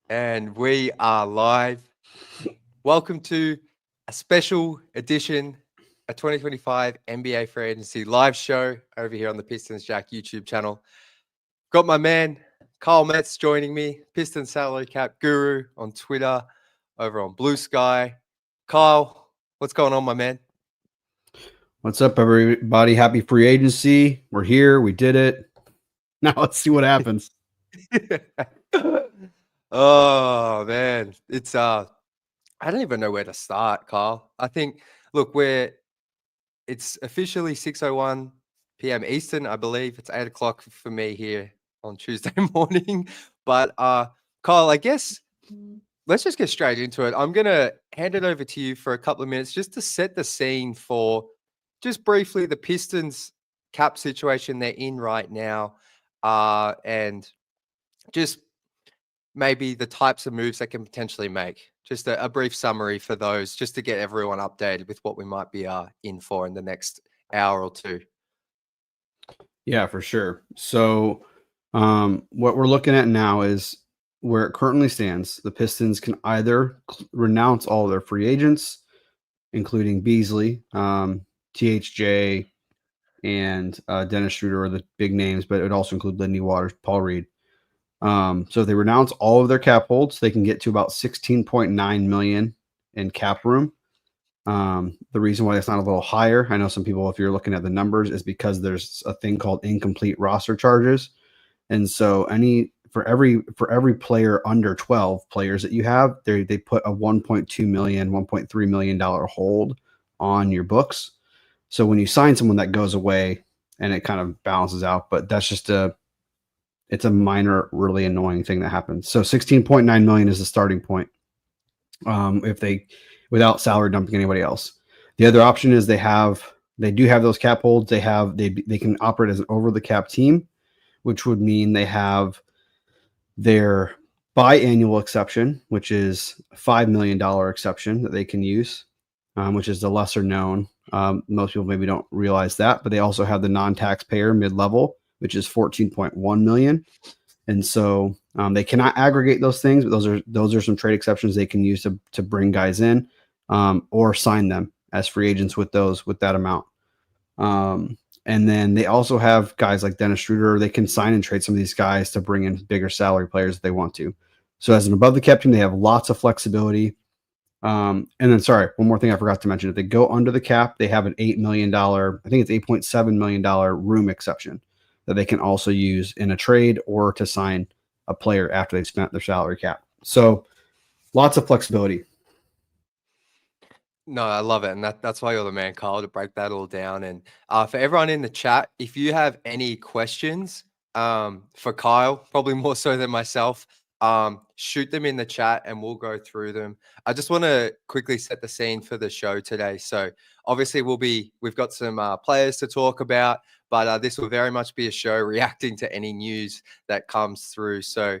And we are live. Welcome to a special edition, a 2025 NBA Free Agency live show over here on the Pistons Jack YouTube channel. Got my man Kyle Metz joining me, Pistons salary cap guru on Twitter, over on Blue Sky. Kyle, what's going on, my man? What's up, everybody? Happy free agency. We're here. We did it. Now let's see what happens. Oh man, it's I don't even know where to start, Kyle. I think look, it's officially 6:01 p.m. Eastern, I believe. It's 8 o'clock for me here on Tuesday morning. But Kyle, I guess let's just get straight into it. I'm gonna hand it over to you for a couple of minutes just to set the scene for just briefly the Pistons cap situation they're in right now, and just maybe the types of moves they can potentially make. Just a brief summary for those, just to get everyone updated with what we might be in for in the next hour or two. Yeah, for sure. So what we're looking at now is where it currently stands. The Pistons can either renounce all of their free agents, including Beasley, THJ, and Dennis Schroder are the big names, but it would also include Lindy Waters, Paul Reed. So if they renounce all of their cap holds, they can get to about 16.9 million in cap room. The reason why that's not a little higher, I know some people, if you're looking at the numbers, is because there's a thing called incomplete roster charges. And so for every player under 12 players that you have, they put a 1.2 million, $1.3 million hold on your books. So when you sign someone, that goes away and it kind of balances out, but that's just it's a minor, really annoying thing that happens. So 16.9 million is the starting point. If they, without salary dumping anybody else. The other option is they do have those cap holds. They can operate as an over the cap team, which would mean they have their biannual exception, which is a $5 million exception that they can use, which is the lesser known. Most people maybe don't realize that, but they also have the non-taxpayer mid-level, which is 14.1 million. And so they cannot aggregate those things, but those are some trade exceptions they can use to bring guys in or sign them as free agents with that amount. And then they also have guys like Dennis Schroder. They can sign and trade some of these guys to bring in bigger salary players if they want to. So as an above the cap team, they have lots of flexibility. And then, sorry, one more thing I forgot to mention. If they go under the cap, they have an $8 million, I think it's $8.7 million room exception that they can also use in a trade or to sign a player after they've spent their salary cap. So lots of flexibility. No, I love it. And that's why you're the man, Kyle, to break that all down. And for everyone in the chat, if you have any questions for Kyle, probably more so than myself, shoot them in the chat and we'll go through them. I just want to quickly set the scene for the show today. So obviously we've got some players to talk about, but this will very much be a show reacting to any news that comes through. So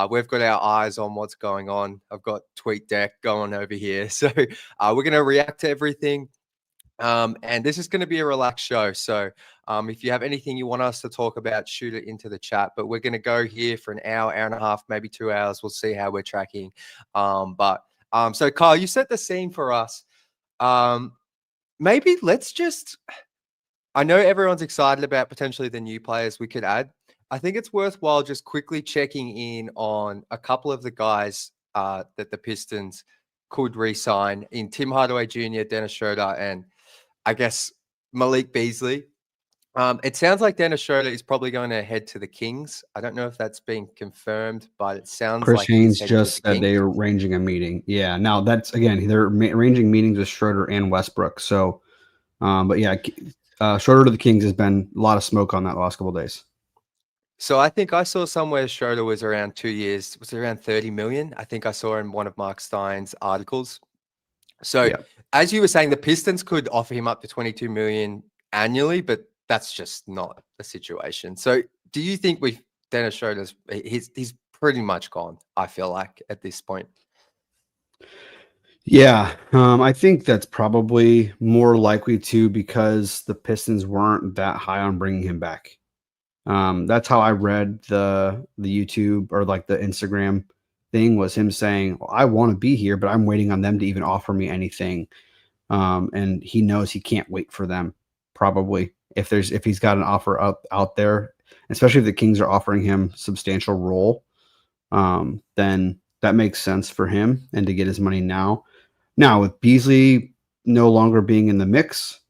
we've got our eyes on what's going on. I've got TweetDeck going over here. So we're going to react to everything. And this is going to be a relaxed show. So if you have anything you want us to talk about, shoot it into the chat. But we're going to go here for an hour and a half, maybe 2 hours. We'll see how we're tracking. So Kyle, you set the scene for us. Maybe let's just, I know everyone's excited about potentially the new players we could add. I think it's worthwhile just quickly checking in on a couple of the guys that the Pistons could re-sign in Tim Hardaway Jr., Dennis Schroder, and I guess Malik Beasley. It sounds like Dennis Schroder is probably going to head to the Kings. I don't know if that's been confirmed, but it sounds Chris like Haynes just said they are arranging a meeting. Yeah, now that's, again, they're arranging meetings with Schroder and Westbrook. So, but yeah, Schroder to the Kings has been a lot of smoke on that the last couple of days. So I think I saw somewhere Schroder was around 2 years, was it around 30 million? I think I saw in one of Mark Stein's articles. So as you were saying, the Pistons could offer him up to 22 million annually, but that's just not the situation. So do you think with Dennis Schroder, he's pretty much gone, I feel like, at this point? Yeah, I think that's probably more likely to, because the Pistons weren't that high on bringing him back. That's how I read the YouTube or like the Instagram thing was him saying, well, I want to be here, but I'm waiting on them to even offer me anything. And he knows he can't wait for them probably if he's got an offer out there, especially if the Kings are offering him substantial role, then that makes sense for him and to get his money now. Now with Beasley no longer being in the mix,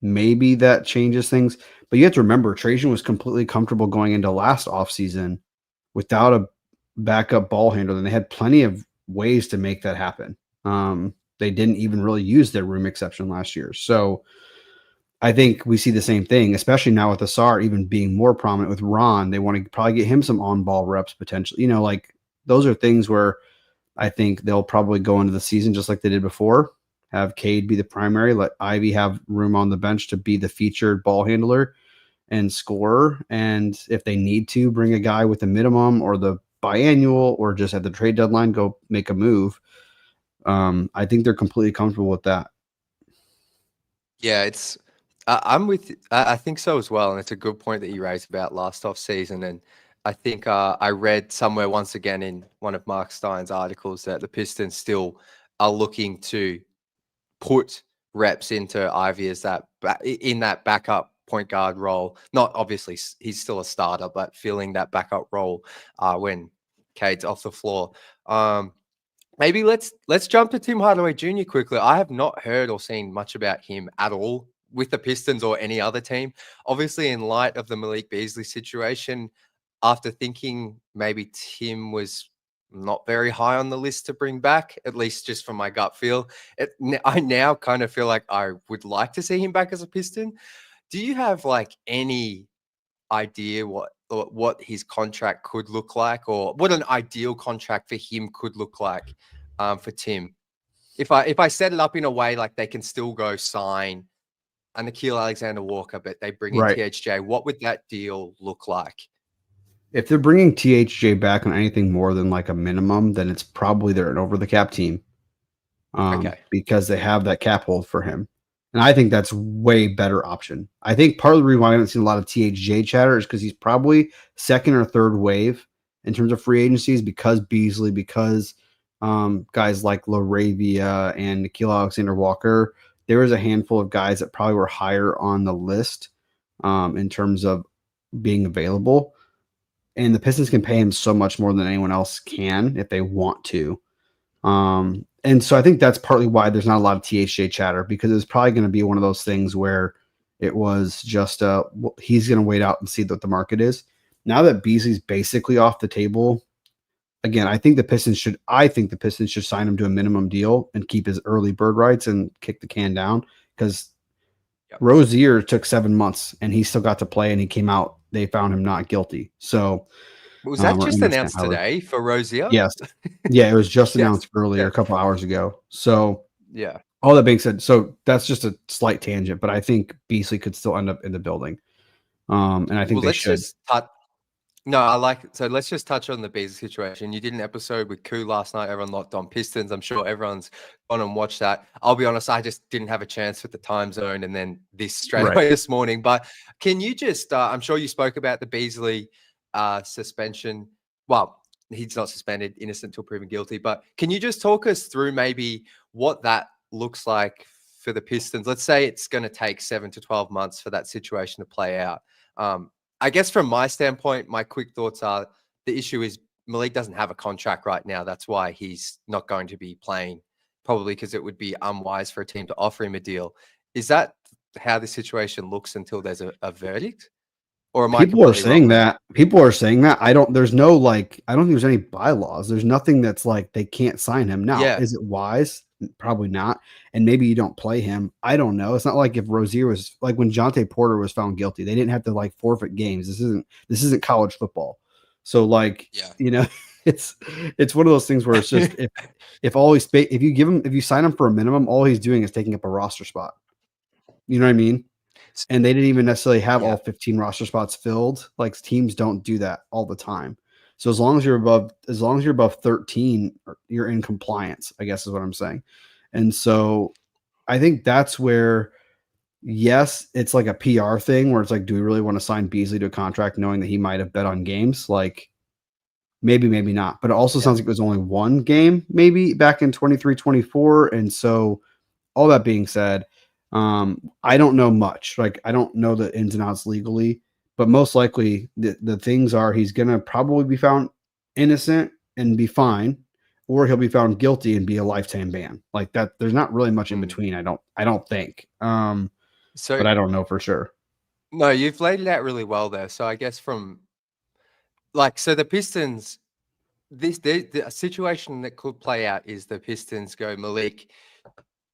maybe that changes things. But you have to remember, Trajan was completely comfortable going into last offseason without a backup ball handler, and they had plenty of ways to make that happen. They didn't even really use their room exception last year. So I think we see the same thing, especially now with Asar even being more prominent with Ron. They want to probably get him some on-ball reps potentially. You know, like those are things where I think they'll probably go into the season just like they did before. Have Cade be the primary, let Ivy have room on the bench to be the featured ball handler and scorer. And if they need to bring a guy with a minimum or the biannual or just at the trade deadline, go make a move. I think they're completely comfortable with that. Yeah, I'm with. I think so as well, and it's a good point that you raised about last off season. And I think I read somewhere once again in one of Mark Stein's articles that the Pistons still are looking to put reps into Ivy as in that backup point guard role. Not obviously he's still a starter, but filling that backup role when Cade's off the floor. Maybe let's jump to Tim Hardaway Jr. quickly. I have not heard or seen much about him at all with the Pistons or any other team. Obviously, in light of the Malik Beasley situation, after thinking maybe Tim was not very high on the list to bring back, at least just from my gut feel, I now kind of feel like I would like to see him back as a Piston. Do you have like any idea what his contract could look like, or what an ideal contract for him could look like for Tim? If I set it up in a way like they can still go sign an Nickeil Alexander-Walker, but they bring in Right. THJ, what would that deal look like? If they're bringing THJ back on anything more than like a minimum, then it's probably they're an over the cap team. Okay. Because they have that cap hold for him. And I think that's way better option. I think part of the reason why I haven't seen a lot of THJ chatter is because he's probably second or third wave in terms of free agencies because Beasley, because guys like LaRavia and Nickeil Alexander-Walker. There was a handful of guys that probably were higher on the list in terms of being available. And the Pistons can pay him so much more than anyone else can if they want to. And so I think that's partly why there's not a lot of THJ chatter, because it's probably going to be one of those things where it was just he's going to wait out and see what the market is. Now that Beasley's basically off the table, again, I think the Pistons should sign him to a minimum deal and keep his early bird rights and kick the can down, because Rozier took 7 months and he still got to play and he came out. They found him not guilty. So was that just announced today for Rozier? Yes. Yeah, it was just announced earlier, a couple hours ago. So yeah. All that being said, so that's just a slight tangent, but I think Beasley could still end up in the building. And I think they should. So let's just touch on the Beasley situation. You did an episode with Koo last night. Everyone locked on Pistons. I'm sure everyone's gone and watched that. I'll be honest, I just didn't have a chance with the time zone and then this straight away this morning. But can you just, I'm sure you spoke about the Beasley suspension. Well, he's not suspended, innocent till proven guilty. But can you just talk us through maybe what that looks like for the Pistons? Let's say it's going to take 7 to 12 months for that situation to play out. I guess from my standpoint, my quick thoughts are the issue is Malik doesn't have a contract right now. That's why he's not going to be playing, probably because it would be unwise for a team to offer him a deal. Is that how the situation looks until there's a verdict? Or am People are saying that. People are saying that. I don't think there's any bylaws. There's nothing that's like they can't sign him now. Is it wise? Probably not. And maybe you don't play him. I don't know. It's not like if Rozier was like when Jonte Porter was found guilty, they didn't have to like forfeit games. This isn't college football. So like, it's one of those things where it's just if you sign him for a minimum, all he's doing is taking up a roster spot. You know what I mean? And they didn't even necessarily have all 15 roster spots filled. Like teams don't do that all the time. So as long as you're above 13, you're in compliance, I guess is what I'm saying. And so I think that's where, yes, it's like a PR thing where it's like, do we really want to sign Beasley to a contract knowing that he might have bet on games? Like, maybe, maybe not. But it also Yeah. sounds like it was only one game, maybe back in 23-24. And so, all that being said, I don't know much. Like, I don't know the ins and outs legally, but most likely the things are he's going to probably be found innocent and be fine, or he'll be found guilty and be a lifetime ban. Like that, there's not really much in between. I don't think. So But I don't know for sure. no, you've laid it out really well there. So I guess from so the Pistons, the situation that could play out is the Pistons go, Malik,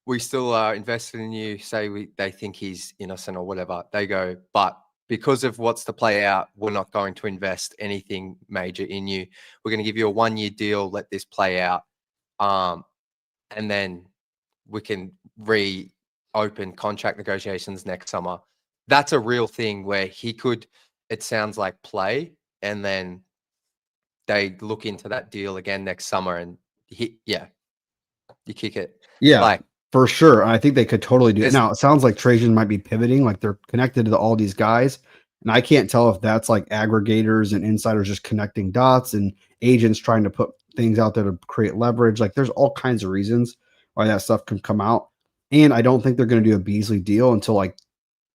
we still are invested in you. Say they think he's innocent or whatever. They go, but because of what's to play out, we're not going to invest anything major in you. We're going to give you a 1-year deal. Let this play out, and then we can reopen contract negotiations next summer. That's a real thing where he could. It sounds like play, and then they look into that deal again next summer, and you kick it. Yeah, Like, for sure. I think they could totally do it. there's Now, it sounds like Trajan might be pivoting, like they're connected to all these guys. And I can't tell if that's like aggregators and insiders just connecting dots and agents trying to put things out there to create leverage. Like there's all kinds of reasons why that stuff can come out. And I don't think they're going to do a Beasley deal until like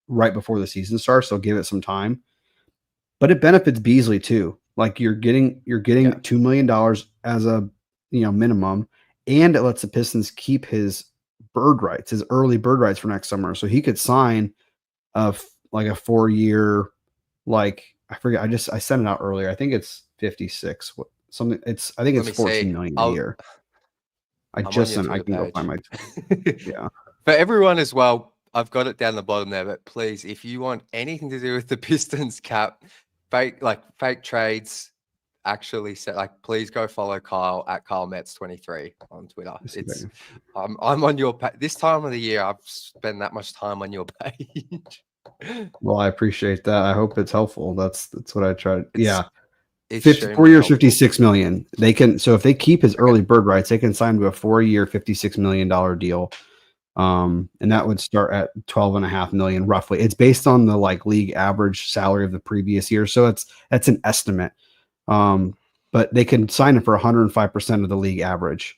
right before the season starts. So give it some time. But it benefits Beasley too. Like you're getting $2 million as a minimum, and it lets the Pistons keep his early bird rights for next summer. So he could sign a 4-year, like I forget. I sent it out earlier. I think it's 56. Something. I think it's 14 million a year. I just sent. I can go find my. Yeah. For everyone as well, I've got it down the bottom there. But please, if you want anything to do with the Pistons cap, fake trades, actually please go follow Kyle at Kyle Metz 23 on Twitter. I'm on your page. This time of the year, I've spent that much time on your page. Well, I appreciate that. I hope it's helpful. That's what I tried. It's 4 years, 56 million. They can, so if they keep his early bird rights, they can sign to a 4-year, $56 million deal. And that would start at 12.5 million roughly. It's based on the league average salary of the previous year. So that's an estimate. But they can sign it for 105% of the league average.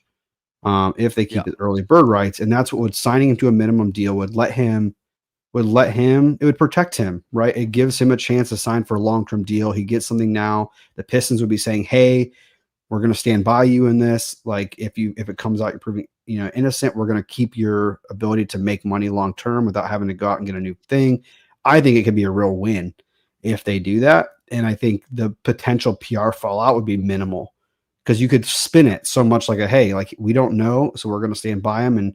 If they keep his early bird rights. And that's what signing into a minimum deal would let him, it would protect him, right? It gives him a chance to sign for a long-term deal. He gets something now. The Pistons would be saying, hey, we're going to stand by you in this. Like if it comes out, you're proving, innocent, we're going to keep your ability to make money long-term without having to go out and get a new thing. I think it could be a real win if they do that. And I think the potential PR fallout would be minimal because you could spin it so much like hey, we don't know. So we're going to stand by him and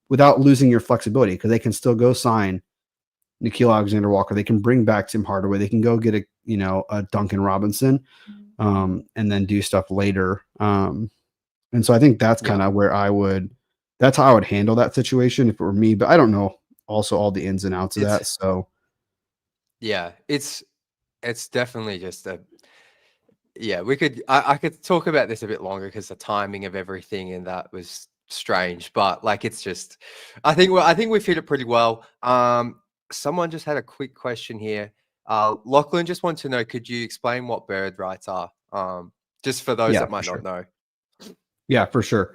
without losing your flexibility because they can still go sign Nickeil Alexander-Walker. They can bring back Tim Hardaway. They can go get a Duncan Robinson and then do stuff later. And so I think that's kind of where that's how I would handle that situation if it were me, but I don't know also all the ins and outs of that. So yeah, it's definitely just I could talk about this a bit longer because the timing of everything and that was strange, but it's just, I think we've hit it pretty well. Someone just had a quick question here. Lachlan just wants to know, could you explain what bird rights are? Just for those that might not know. Yeah, for sure.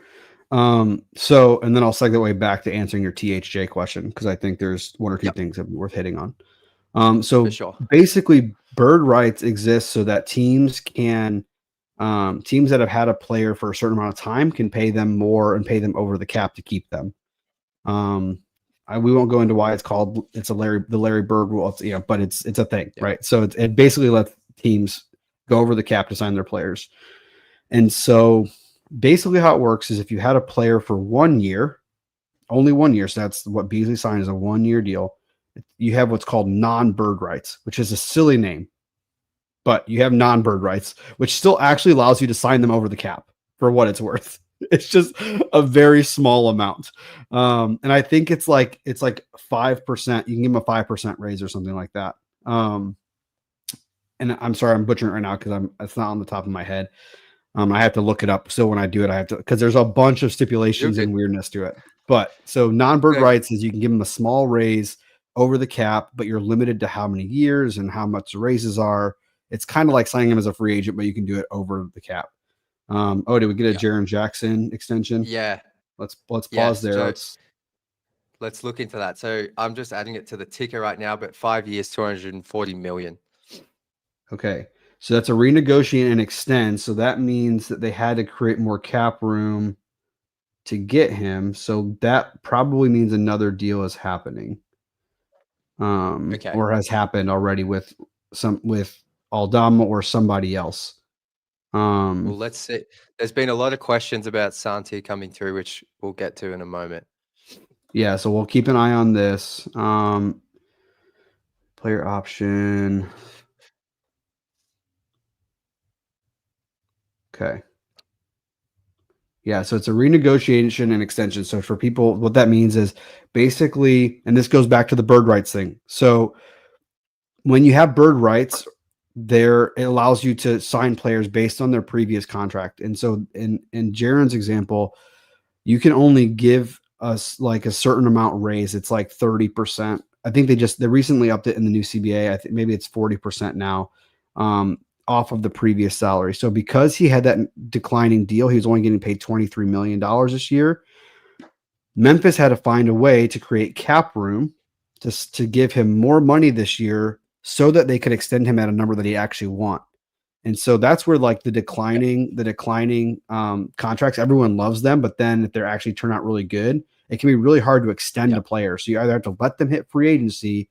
So, and then I'll segue back to answering your THJ question because I think there's one or two things that would be worth hitting on. So basically bird rights exist so that teams that have had a player for a certain amount of time can pay them more and pay them over the cap to keep them. We won't go into why it's the Larry Bird rule. But it's a thing, right? So it basically lets teams go over the cap to sign their players. And so basically how it works is if you had a player for 1 year, only 1 year, so that's what Beasley signed is a 1-year deal, you have what's called non-bird rights, which is a silly name, but you have non-bird rights, which still actually allows you to sign them over the cap for what it's worth. It's just a very small amount. And I think it's like 5%. You can give them a 5% raise or something like that. And I'm sorry, I'm butchering it right now because it's not on the top of my head. I have to look it up. So when I do it, I have to, because there's a bunch of stipulations and weirdness to it. But so non-bird rights is you can give them a small raise over the cap, but you're limited to how many years and how much the raises are. it's kind of like signing him as a free agent, but you can do it over the cap. Did we get a Jaren Jackson extension? Yeah. Let's pause there. So let's look into that. So I'm just adding it to the ticker right now, but 5 years, 240 million. Okay. So that's a renegotiate and extend. So that means that they had to create more cap room to get him. So that probably means another deal is happening. Or has happened already with Aldama or somebody else. Well, let's see. There's been a lot of questions about Santi coming through, which we'll get to in a moment. Yeah, so we'll keep an eye on this. Player option. Okay. Yeah, so it's a renegotiation and extension. So for people, what that means is basically, and this goes back to the bird rights thing. So when you have bird rights, it allows you to sign players based on their previous contract. And so in Jaren's example, you can only give us like a certain amount raise. It's like 30%. I think they recently upped it in the new CBA. I think maybe it's 40% now. Off of the previous salary. So because he had that declining deal, he was only getting paid $23 million this year. Memphis had to find a way to create cap room to give him more money this year so that they could extend him at a number that he actually want. And so that's where like the declining contracts, everyone loves them, but then if they're actually turn out really good, it can be really hard to extend a player. So you either have to let them hit free agency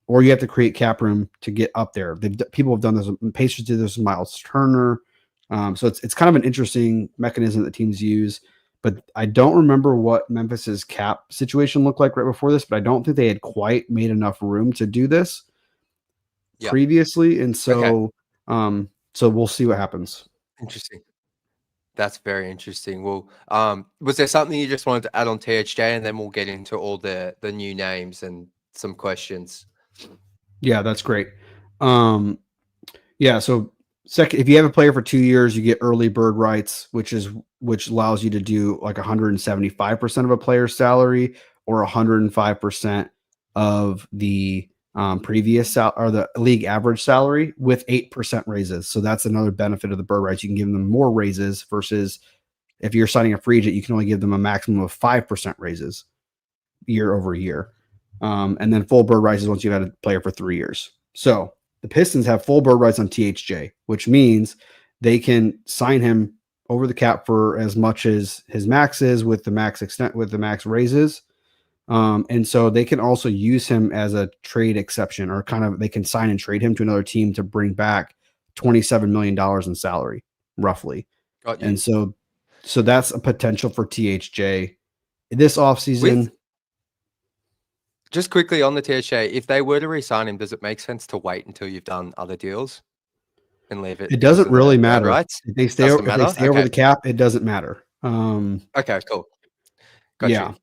or you have to create cap room to get up there. People have done this. Pacers did this with Miles Turner. So it's kind of an interesting mechanism that teams use. But I don't remember what Memphis's cap situation looked like right before this, but I don't think they had quite made enough room to do this previously. And so, so we'll see what happens. Interesting. That's very interesting. Well, was there something you just wanted to add on THJ, and then we'll get into all the new names and some questions? Yeah, that's great. So second, if you have a player for 2 years, you get early bird rights, which allows you to do like 175% of a player's salary or 105% of the previous or the league average salary with 8% raises. So that's another benefit of the bird rights. You can give them more raises versus if you're signing a free agent, you can only give them a maximum of 5% raises year over year. And then full bird rights is once you've had a player for 3 years. So the Pistons have full bird rights on THJ, which means they can sign him over the cap for as much as his max is with the max extent, with the max raises. And so they can also use him as a trade exception, or kind of they can sign and trade him to another team to bring back $27 million in salary, roughly. And so that's a potential for THJ this offseason. Just quickly on the THJ, if they were to re-sign him, does it make sense to wait until you've done other deals and leave it? It doesn't really matter. Rights? If they stay over the cap, it doesn't matter. Okay, cool. Got you.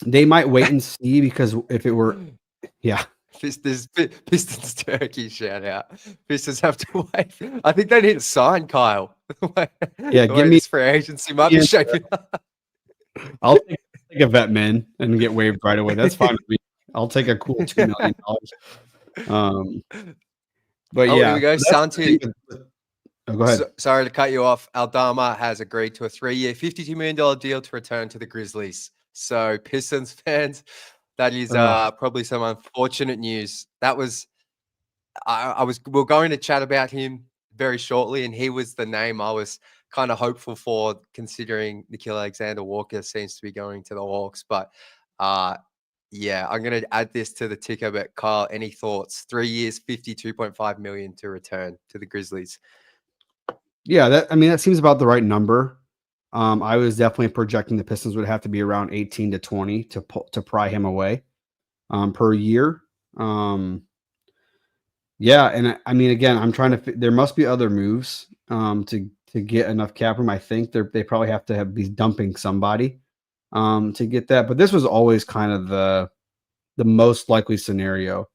They might wait and see, because if it were, Pistons turkey shout out. Pistons have to wait. I think they need to sign Kyle. Give me for agency. Might be shaping up. I'll take a vet man and get waived right away. That's fine with me. I'll take a cool $2 million. But here we go. Santi. Go ahead. Sorry to cut you off. Aldama has agreed to a 3-year, $52 million deal to return to the Grizzlies. So Pistons fans, that is probably some unfortunate news. That was, we're going to chat about him very shortly, and he was the name I was kind of hopeful for, considering Nickeil Alexander-Walker seems to be going to the Hawks. But I'm going to add this to the ticker. But Kyle, any thoughts? 3 years, $52.5 million to return to the Grizzlies. Yeah, that seems about the right number. I was definitely projecting the Pistons would have to be around 18 to 20 to pry him away per year. And I mean, again, I'm trying to. There must be other moves to get enough cap room. I think they probably have to be dumping somebody to get that. But this was always kind of the most likely scenario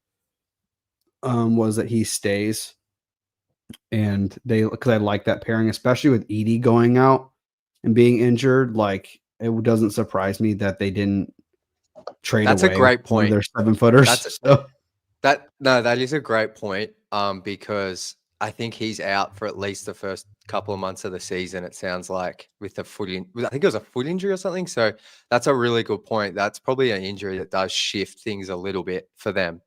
was that he stays, and because I like that pairing, especially with Edey going out and being injured. Like, it doesn't surprise me that they didn't trade. That's away a great point. They're 7-footers. That is a great point. because I think he's out for at least the first couple of months of the season. It sounds like with the foot I think it was a foot injury or something. So that's a really good point. That's probably an injury that does shift things a little bit for them.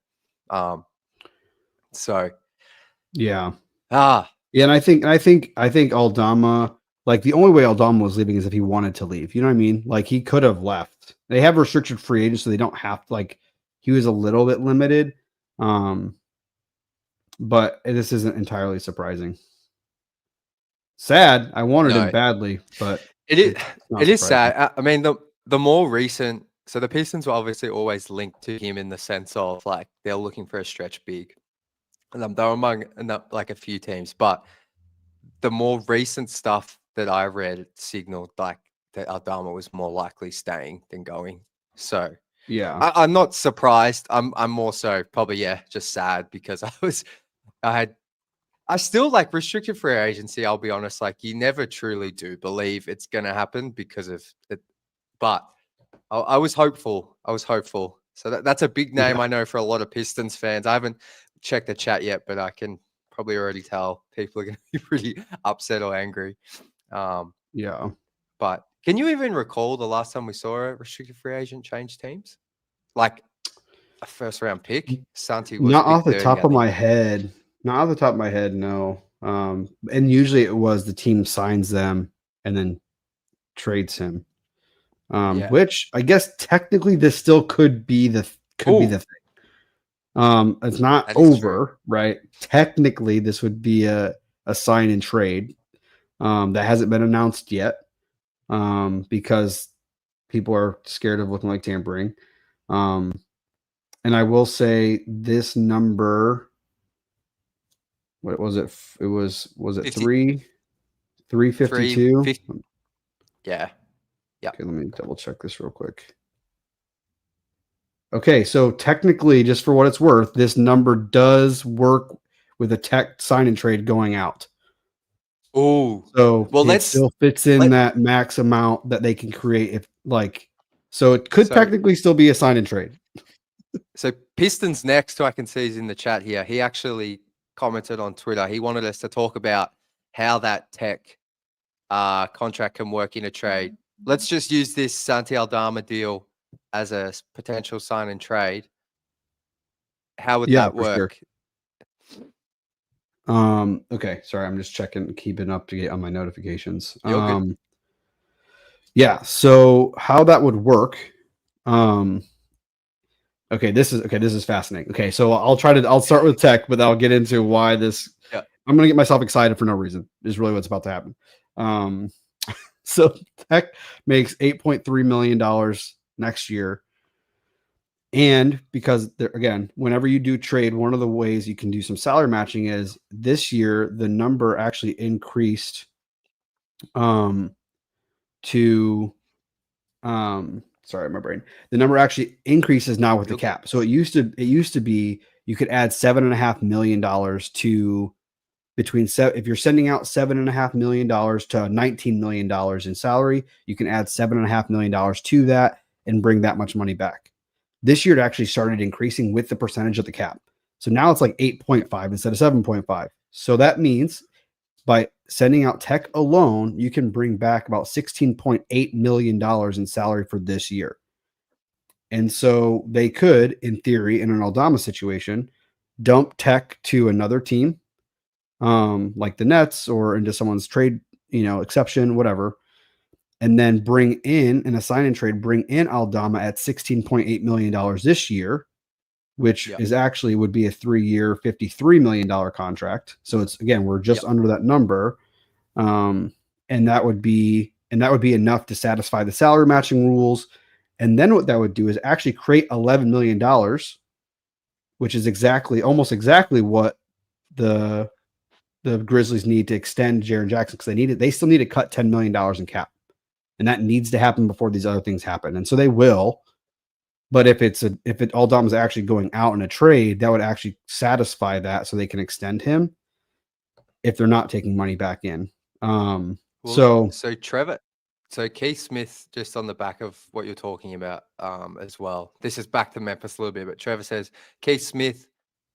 So yeah. yeah, and I think Aldama, like the only way Aldama was leaving is if he wanted to leave. You know what I mean? Like he could have left. They have restricted free agents, so they don't have to, like, he was a little bit limited. But this isn't entirely surprising. Sad. I wanted him badly, but it is sad. I mean, the more recent, so the Pistons were obviously always linked to him in the sense of like they're looking for a stretch big. And they're among like a few teams, but the more recent stuff that I read signaled like that Aldama was more likely staying than going. So yeah, I'm not surprised. I'm more so probably just sad because I still like restricted free agency. I'll be honest, like you never truly do believe it's gonna happen because of it, but I was hopeful. So that's a big name I know for a lot of Pistons fans. I haven't checked the chat yet, but I can probably already tell people are going to be pretty upset or angry. yeah. But can you even recall the last time we saw a restricted free agent change teams? Like a first round pick? Santi was not pick off the 30, top of I my think. head. Not off the top of my head, no. And usually it was the team signs them and then trades him. Which I guess technically this still could be the thing. It's not over, right? Technically, this would be a sign and trade that hasn't been announced yet because people are scared of looking like tampering. And I will say this number, what was it? It was it 352? Yeah. Okay, let me double check this real quick. Okay, so technically, just for what it's worth, this number does work with a tech sign and trade going out. Oh, so well, it still fits in that max amount that they can create. If like, so it could technically still be a sign and trade. So Pistons next, who I can see is in the chat here. He actually commented on Twitter. He wanted us to talk about how that tech contract can work in a trade. Let's just use this Santi Aldama deal as a potential sign and trade. How would that work? Sure. Okay, sorry, I'm just keeping up to get on my notifications. You're good. Yeah, so how that would work. Okay, this is fascinating. Okay, so I'll start with tech, but I'll get into why this. Yeah. I'm gonna get myself excited for no reason. Is really what's about to happen. So tech makes $8.3 million next year. And because again, whenever you do trade, one of the ways you can do some salary matching is this year the number actually increased to sorry, my brain. The number actually increases now with the cap. So it used to be you could add $7.5 million to if you're sending out $7.5 million to $19 million in salary, you can add $7.5 million to that and bring that much money back. This year it actually started increasing with the percentage of the cap. So now it's like 8.5 instead of 7.5. So that means by sending out tech alone, you can bring back about $16.8 million in salary for this year. And so they could, in theory, in an Aldama situation, dump tech to another team, like the Nets or into someone's trade, exception, whatever, and then bring in a sign and trade, bring in Aldama at $16.8 million this year, which is actually would be a 3-year, $53 million contract. So it's, again, we're just under that number. And that would be enough to satisfy the salary matching rules. And then what that would do is actually create $11 million, which is almost exactly what the Grizzlies need to extend Jaren Jackson, because they still need to cut $10 million in cap. And that needs to happen before these other things happen. And so they will. But if Aldama is actually going out in a trade, that would actually satisfy that, so they can extend him if they're not taking money back in. So Trevor, Keith Smith, just on the back of what you're talking about as well. This is back to Memphis a little bit, but Trevor says Keith Smith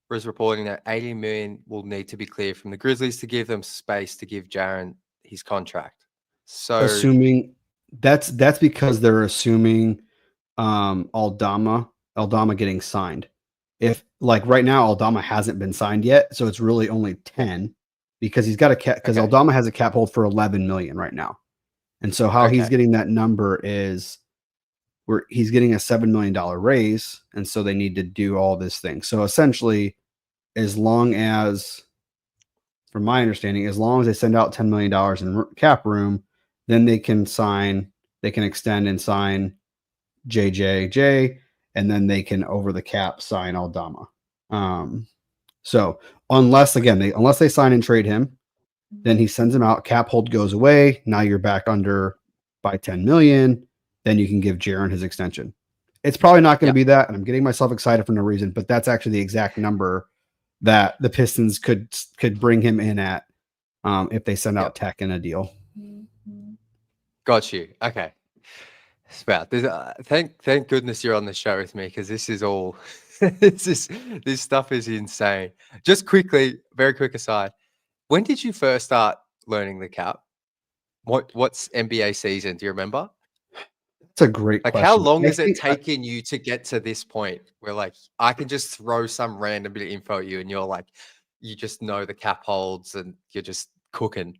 was reporting that 80 million will need to be cleared from the Grizzlies to give them space to give Jaren his contract. So assuming that's because they're assuming Aldama getting signed. If like right now Aldama hasn't been signed yet, so it's really only 10 because he's got a cap because Aldama has a cap hold for 11 million right now. And so how he's getting that number is where he's getting a $7 million raise, and so they need to do all this thing. So essentially, as long as, from my understanding, as long as they send out $10 million in cap room, then they can extend and sign JJJ, and then they can over the cap sign Aldama. So unless they sign and trade him, then he sends him out. Cap hold goes away. Now you're back under by 10 million. Then you can give Jaren his extension. It's probably not going to be that, and I'm getting myself excited for no reason, but that's actually the exact number that the Pistons could bring him in at if they send out Tech in a deal. Got you. Okay. Spout. Thank goodness you're on the show with me, because this is all this stuff is insane. Just quickly, very quick aside. When did you first start learning the cap? What's NBA season? Do you remember? That's a great question. How long has it taken you to get to this point where like I can just throw some random bit of info at you and you're like, you just know the cap holds and you're just cooking?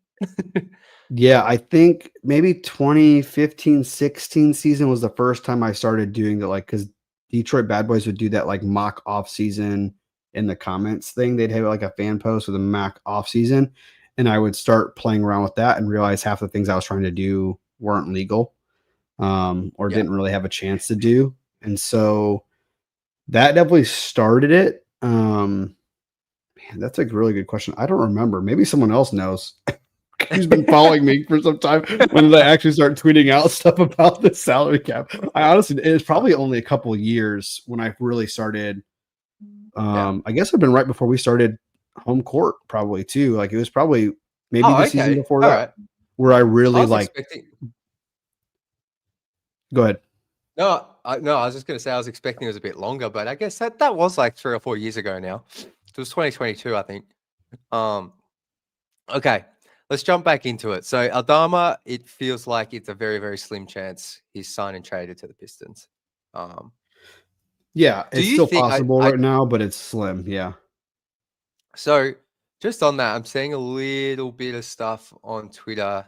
Yeah, I think maybe 2015-16 season was the first time I started doing that, like, because Detroit Bad Boys would do that like mock off season in the comments thing. They'd have like a fan post with a mock off season, and I would start playing around with that and realize half the things I was trying to do weren't legal, or didn't really have a chance to do. And so that definitely started it. Man, that's a really good question. I don't remember. Maybe someone else knows. Who's been following me for some time when they actually start tweeting out stuff about the salary cap. I honestly, it's probably only a couple of years when I really started. I guess it'd been right before we started home court, probably too. Like it was probably maybe the season before that, where I really Go ahead. No, I was just going to say I was expecting it was a bit longer, but I guess that was like 3 or 4 years ago now. It was 2022, I think. Okay. Let's jump back into it. So Aldama, it feels like it's a very, very slim chance he's signed and traded to the Pistons. Yeah, it's still possible right now, but it's slim. Yeah. So just on that, I'm seeing a little bit of stuff on Twitter.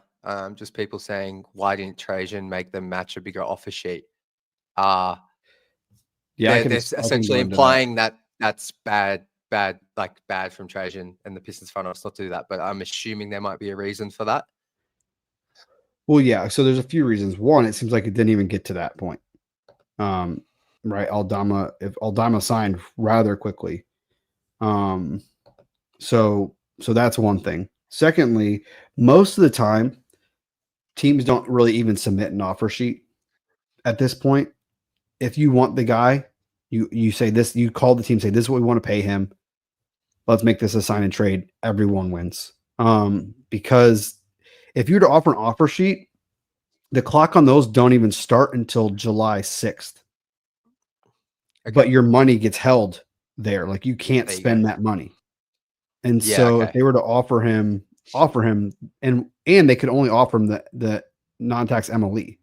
Just people saying, why didn't Trajan make them match a bigger offer sheet? Yeah, they're essentially implying that that's bad from Trajan and the Pistons front office not to do that, but I'm assuming there might be a reason for that. Well, yeah. So there's a few reasons. One, it seems like it didn't even get to that point. Right. Aldama signed rather quickly. So that's one thing. Secondly, most of the time, teams don't really even submit an offer sheet at this point. If you want the guy, you say this, you call the team, say this is what we want to pay him. Let's make this a sign and trade. Everyone wins. Because if you were to offer an offer sheet, the clock on those don't even start until July 6th. Okay. But your money gets held there. Like you can't spend that money. And if they were to offer him, and they could only offer him the non-tax MLE.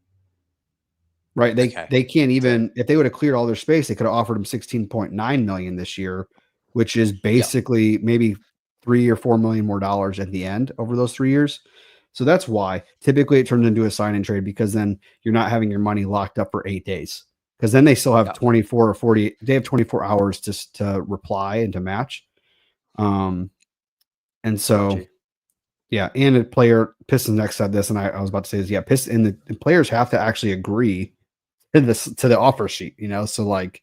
Right. They can't even, if they would have cleared all their space, they could have offered him 16.9 million this year, which is basically maybe $3 or $4 million more dollars at the end over those 3 years. So that's why typically it turns into a sign and trade, because then you're not having your money locked up for 8 days, because then they still have 24 or 40. They have 24 hours to reply and to match. And so, and a player, Pistons next said this, and I was about to say is, the players have to actually agree to the offer sheet, so like,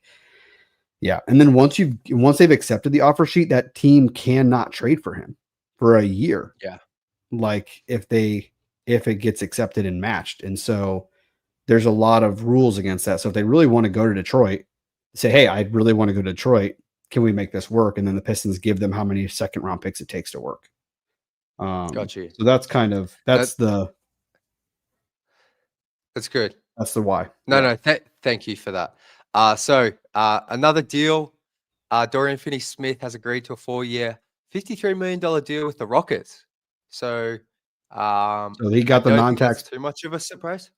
and then once they've accepted the offer sheet, that team cannot trade for him for a year. Like if it gets accepted and matched. And so there's a lot of rules against that. So if they really want to go to Detroit, say, hey, I really want to go to Detroit, can we make this work? And then the Pistons give them how many second round picks it takes to work. Got you. So that's that's good. That's the why. No, thank you for that. So another deal Dorian Finney-Smith has agreed to a 4-year, $53 million deal with the Rockets. So, So he got I the don't think non-tax. that's too much of a surprise.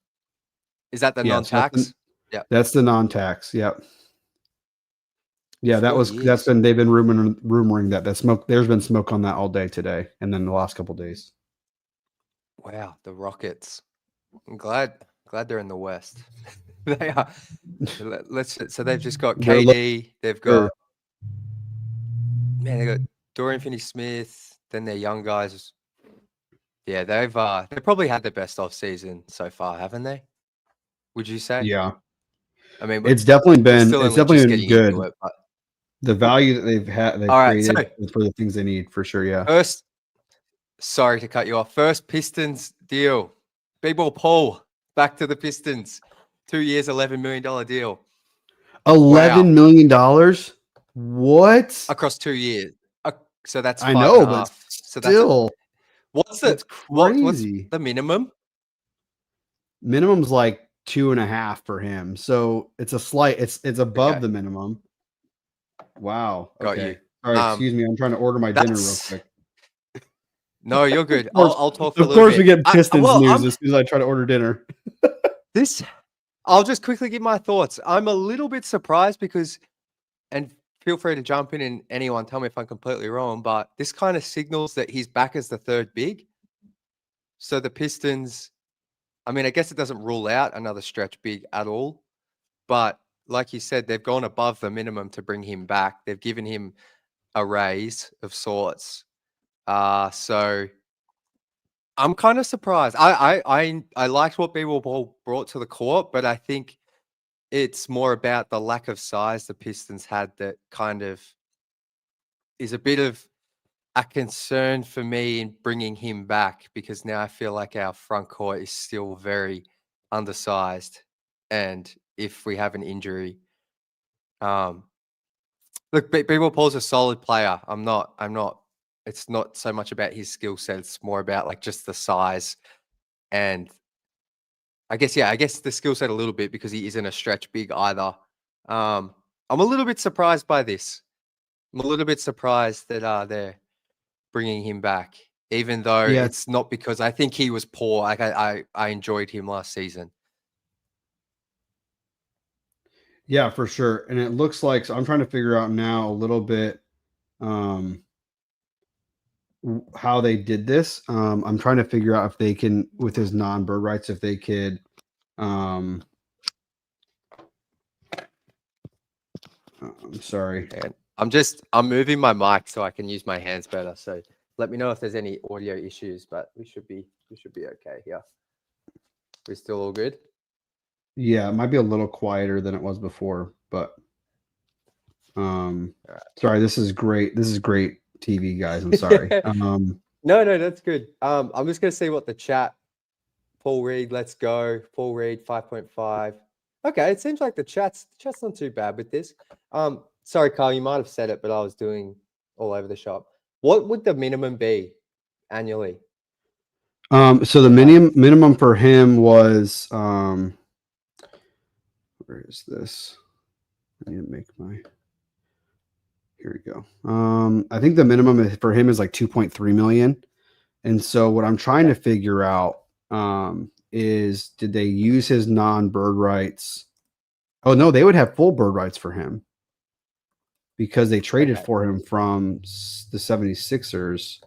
Is that the Yeah, non-tax? Yeah. That's the non-tax. Yep. Yeah, 4 years. they've been rumoring that smoke. There's been smoke on that all day today, and then the last couple of days. Wow, the Rockets. I'm glad they're in the West. They are. So they've just got They're KD. They've sure. got they got Dorian Finney-Smith. Then their young guys. Yeah, they've probably had the best off season so far, haven't they? Would you say? Yeah, I mean, it's definitely been getting good. into it. But The value that they've all right, so created for the things they need, for sure. Yeah. first, sorry to cut you off. First Pistons deal. Big ball Paul back to the Pistons. 2 years, $11 million deal. $11 million? What? Across 2 years. So that's I 5 know, and a but half. So still, what's that's crazy. the minimum? Minimum's like 2.5 for him. So it's a slight, it's above the minimum. Wow. Got Okay. you. All right, excuse me. I'm trying to order my dinner real quick. No, you're good. I'll talk for a little bit. Of course, we get Pistons news as soon as I try to order dinner. I'll just quickly give my thoughts. I'm a little bit surprised because, and feel free to jump in and anyone tell me if I'm completely wrong, but this kind of signals that he's back as the third big. So the Pistons, I mean, I guess it doesn't rule out another stretch big at all, but like you said, they've gone above the minimum to bring him back. They've given him a raise of sorts. So I'm kind of surprised. I liked what B-Ball Ball brought to the court, but I think it's more about the lack of size the Pistons had that kind of is a bit of a concern for me in bringing him back, because now I feel like our front court is still very undersized. And if we have an injury, look, B-Ball Paul's a solid player. I'm not, it's not so much about his skill set. It's more about like just the size. And I guess the skill set a little bit, because he isn't a stretch big either. I'm a little bit surprised by this. I'm a little bit surprised that they're bringing him back, even though it's not because I think he was poor. Like I enjoyed him last season. Yeah, for sure. And it looks like, so I'm trying to figure out now a little bit how they did this. I'm trying to figure out if they can, with his non-bird rights, if they could I'm sorry. I'm moving my mic so I can use my hands better. So let me know if there's any audio issues, but we should be okay here. We're still all good? Yeah, it might be a little quieter than it was before, but sorry, this is great. This is great TV, guys. I'm sorry. No, that's good. I'm just gonna see what the chat. Paul Reed, let's go. Paul Reed, 5.5. Okay, it seems like the chat's not too bad with this. Sorry, Kyle, you might have said it, but I was doing all over the shop. What would the minimum be annually? So the minimum for him was where is this? I need to make my, here we go. I think the minimum for him is like 2.3 million. And so what I'm trying to figure out is, did they use his non-bird rights? Oh no, they would have full bird rights for him because they traded for him from the 76ers.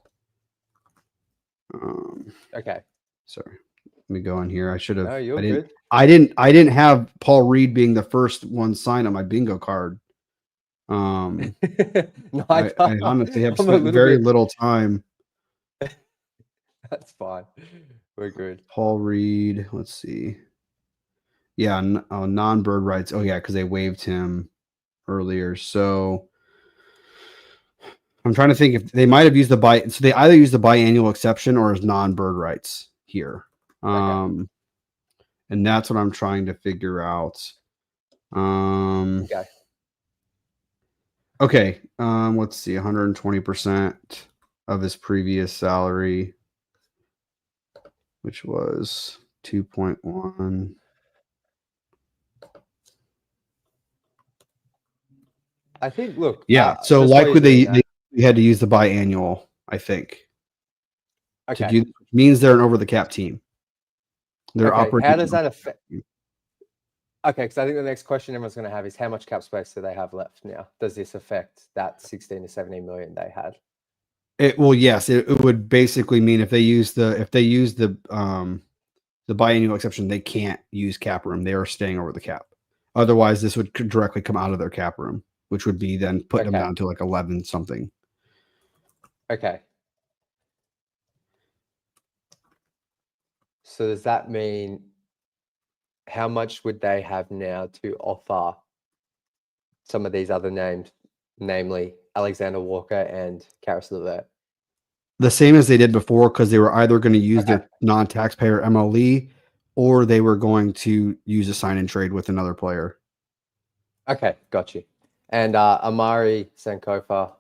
Okay. Sorry. Let me go in here. I should have. No, you're good. I didn't have Paul Reed being the first one signed on my bingo card. No, I honestly have spent very little time. That's fine. We're good. Paul Reed. Let's see. Yeah, non-bird rights. Oh yeah, because they waived him earlier. So I'm trying to think if they might have used so they either used the biannual exception or as non-bird rights here. And that's what I'm trying to figure out. Okay. Let's see, 120% of his previous salary, which was 2.1. I think. Look, Yeah. So just while you're likely doing that, they had to use the biannual, I think, to okay, do means they're an over the cap team. They're okay. How operating. does that affect? Okay, because I think the next question everyone's going to have is how much cap space do they have left now? Does this affect that 16 to 17 million they had? Yes, it would basically mean if they use the biannual exception, they can't use cap room. They are staying over the cap. Otherwise, this would directly come out of their cap room, which would be then put them down to like 11 something. Okay. So does that mean how much would they have now to offer some of these other names, namely Alexander Walker and Karis LeVert? The same as they did before, because they were either going to use their non-taxpayer MLE or they were going to use a sign and trade with another player. Okay, got you. And Amari Sankofa,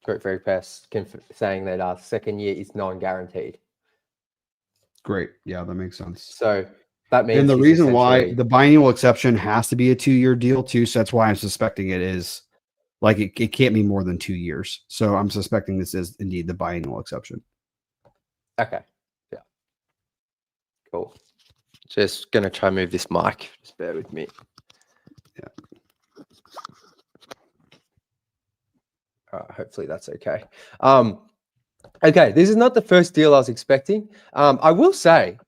Group Very Pest, saying that second year is non-guaranteed. Great. Yeah, that makes sense. So that means, and the reason why the biannual exception has to be a 2-year deal too, so that's why I'm suspecting it is like it can't be more than 2 years. So I'm suspecting this is indeed the biannual exception. Okay. Yeah. Cool. Just gonna try and move this mic. Just bear with me. Yeah. Hopefully that's okay. Okay, this is not the first deal I was expecting. I will say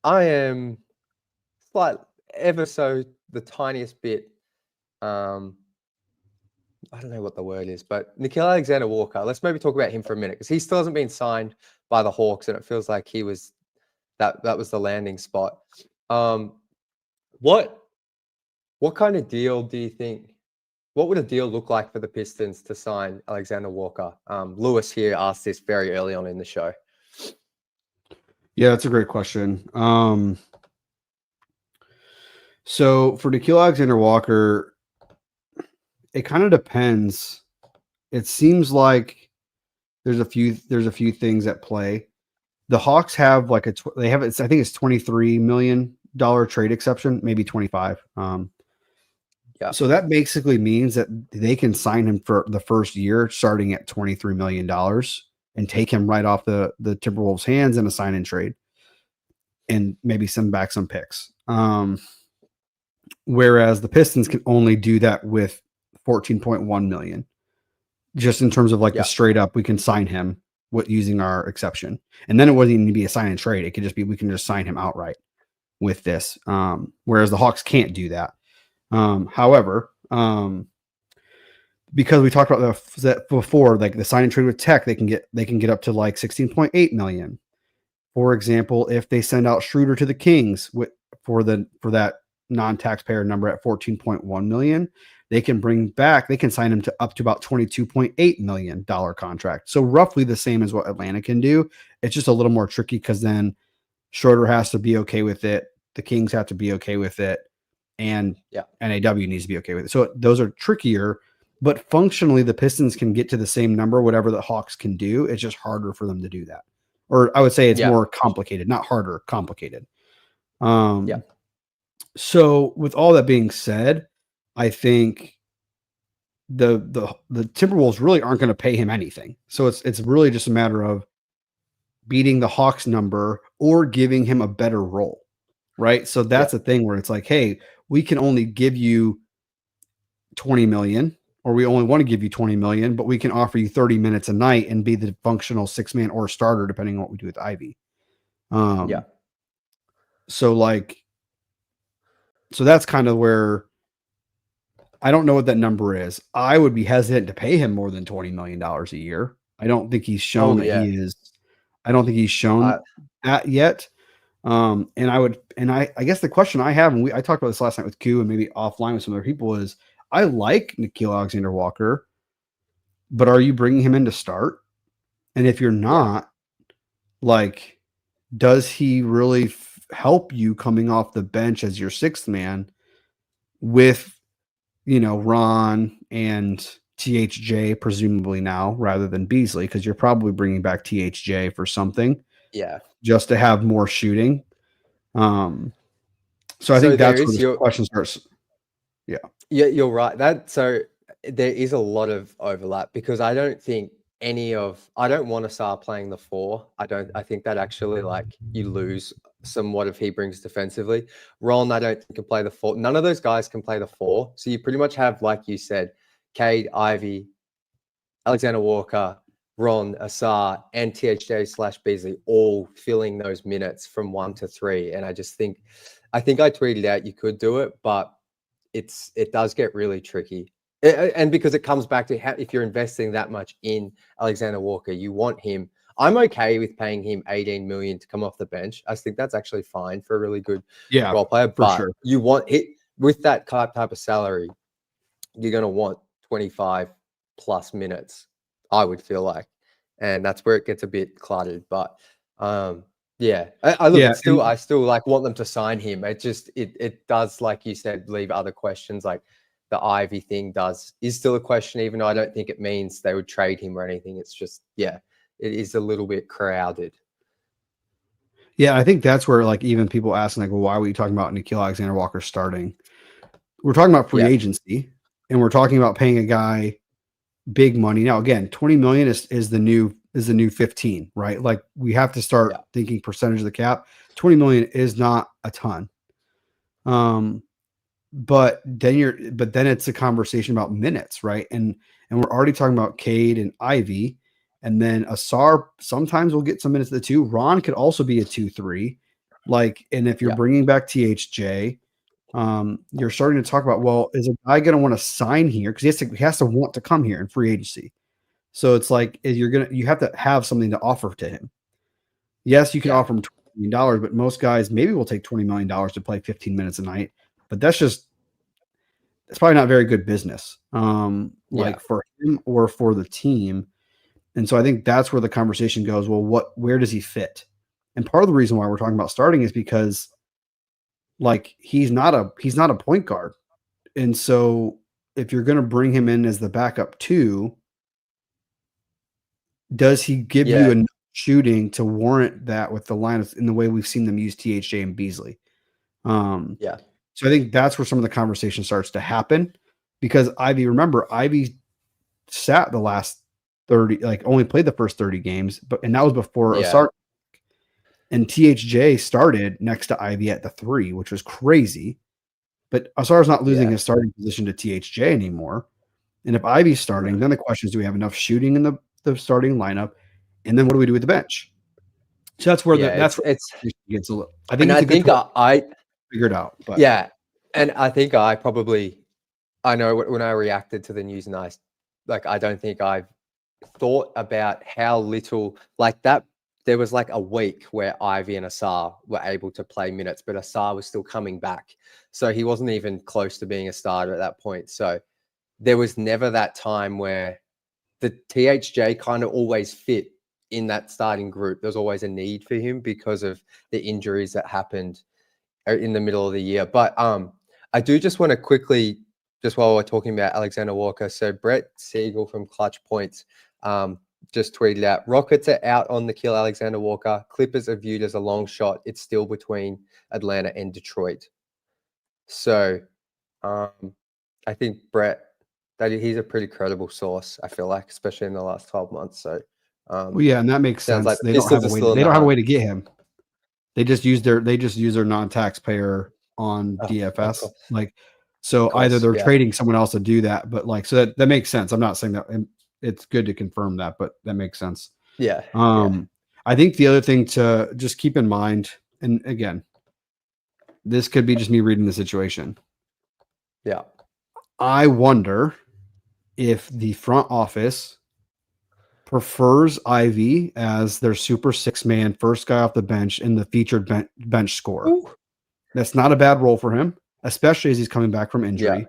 I am ever so the tiniest bit. I don't know what the word is, but Nickeil Alexander-Walker. Let's maybe talk about him for a minute because he still hasn't been signed by the Hawks, and it feels like he was that was the landing spot. What kind of deal do you think? What would a deal look like for the Pistons to sign Alexander Walker? Lewis here asked this very early on in the show. Yeah, that's a great question. So for Nickeil Alexander-Walker, it kind of depends. It seems like there's a few things at play. The Hawks have like I think it's $23 million trade exception, maybe 25. Yeah. So that basically means that they can sign him for the first year starting at $23 million and take him right off the Timberwolves' hands in a sign and trade and maybe send back some picks. Whereas the Pistons can only do that with 14.1 million. Just in terms of like the straight up, we can sign him using our exception. And then it wouldn't even be a sign and trade. It could just be, we can just sign him outright with this. Whereas the Hawks can't do that. However, because we talked about that before, like the sign and trade with Tech, they can get up to like 16.8 million. For example, if they send out Schroder to the Kings for that non-taxpayer number at 14.1 million, they can sign him to up to about $22.8 million contract. So roughly the same as what Atlanta can do. It's just a little more tricky because then Schroder has to be okay with it. The Kings have to be okay with it. And NAW needs to be okay with it. So those are trickier, but functionally the Pistons can get to the same number, whatever the Hawks can do. It's just harder for them to do that. Or I would say it's more complicated, not harder, complicated. So with all that being said, I think the Timberwolves really aren't going to pay him anything. So it's really just a matter of beating the Hawks number or giving him a better role. Right. So that's the thing where it's like, hey, we can only give you 20 million, or we only want to give you 20 million, but we can offer you 30 minutes a night and be the functional 6-man or starter, depending on what we do with Ivy. So that's kind of where I don't know what that number is. I would be hesitant to pay him more than $20 million a year. I don't think he's shown that he is. I don't think he's shown that yet. And I guess the question I have, and I talked about this last night with Q and maybe offline with some other people, is I like Nickeil Alexander-Walker, but are you bringing him in to start? And if you're not, like, does he really help you coming off the bench as your sixth man with, Ron and THJ presumably now rather than Beasley, because you're probably bringing back THJ for something. Yeah. Just to have more shooting. So I think that's where the question starts. Yeah. Yeah, you're right. there is a lot of overlap because I don't want Asar playing the 4. I think that actually like you lose somewhat of he brings defensively. Ron, I don't think can play the 4. None of those guys can play the 4. So you pretty much have, like you said, Cade, Ivy, Alexander Walker, Ron, Asar, and THJ/Beasley all filling those minutes from 1 to 3. And I think I tweeted out you could do it, but it does get really tricky. And because it comes back to if you're investing that much in Alexander Walker, you want him. I'm okay with paying him 18 million to come off the bench. I think that's actually fine for a really good role player. But sure, you want it with that type of salary, you're going to want 25 plus minutes, I would feel like. And that's where it gets a bit cluttered. But yeah, I still like want them to sign him. It does, like you said, leave other questions. Like the Ivy thing is still a question, even though I don't think it means they would trade him or anything. It's just, it is a little bit crowded. Yeah, I think that's where like even people asking like, well, why were you talking about Nickeil Alexander-Walker starting? We're talking about free agency, and we're talking about paying a guy big money. Now, again, 20 million is the new 15, right? Like we have to start thinking percentage of the cap. 20 million is not a ton. But then it's a conversation about minutes, right? And we're already talking about Cade and Ivy, and then Asar sometimes will get some minutes at the 2. Ron could also be a 2-3. Like, and if you're bringing back THJ, you're starting to talk about, well, is a guy going to want to sign here? Because he has to want to come here in free agency. So it's like you have to have something to offer to him. Yes, you can offer him $20 million, but most guys maybe will take $20 million to play 15 minutes a night. But it's probably not very good business, like for him or for the team. And so I think that's where the conversation goes. Well, where does he fit? And part of the reason why we're talking about starting is because like he's not a point guard. And so if you're going to bring him in as the backup 2, does he give you enough shooting to warrant that with the lineups in the way we've seen them use THJ and Beasley? So I think that's where some of the conversation starts to happen, because Ivy sat the last 30, like only played the first 30 games, and that was before Asar. And THJ started next to Ivy at the 3, which was crazy. But Asar's not losing his starting position to THJ anymore. And if Ivy's starting, then the question is, do we have enough shooting in the starting lineup? And then what do we do with the bench? So that's where it gets a little. I think I figured out. But and I think I know when I reacted to the news, and I don't think I've thought about how little like that. There was like a week where Ivy and Asar were able to play minutes, but Asar was still coming back. So he wasn't even close to being a starter at that point. So there was never that time where the THJ kind of always fit in that starting group. There's always a need for him because of the injuries that happened in the middle of the year. But I do just want to quickly, just while we're talking about Alexander Walker, so Brett Siegel from Clutch Points just tweeted out, Rockets are out on Nickeil Alexander Walker. Clippers are viewed as a long shot. It's still between Atlanta and Detroit. So I think Brett, he's a pretty credible source, I feel like, especially in the last 12 months. So and that makes sense. Like they don't have a way to get him. They just use their non-taxpayer on DFS. Either they're trading someone else to do that, but so that makes sense. I'm not saying that it's good to confirm that, but that makes sense. I think the other thing to just keep in mind, and again, this could be just me reading the situation. I wonder if the front office prefers Ivy as their super 6-man first guy off the bench and the featured bench scorer. Ooh. That's not a bad role for him, especially as he's coming back from injury.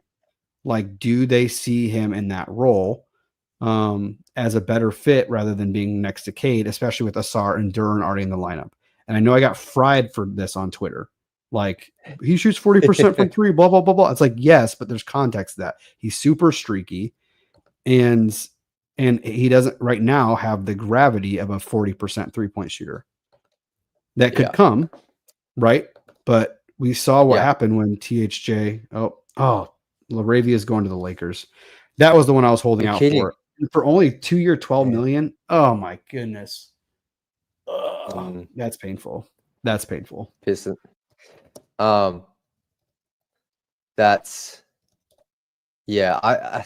Do they see him in that role as a better fit rather than being next to Cade, especially with Asar and Duran already in the lineup? And I know I got fried for this on Twitter. He shoots 40% from 3, blah, blah, blah, blah. It's yes, but there's context to that. He's super streaky, and he doesn't right now have the gravity of a 40% 3-point shooter. That could come, right? But we saw what happened when THJ. LaRavia is going to the Lakers. That was the one I was holding You're out kidding. for only 2-year, 12 Yeah. million. Oh my goodness. Mm. That's painful. That's painful. Piston. That's yeah. I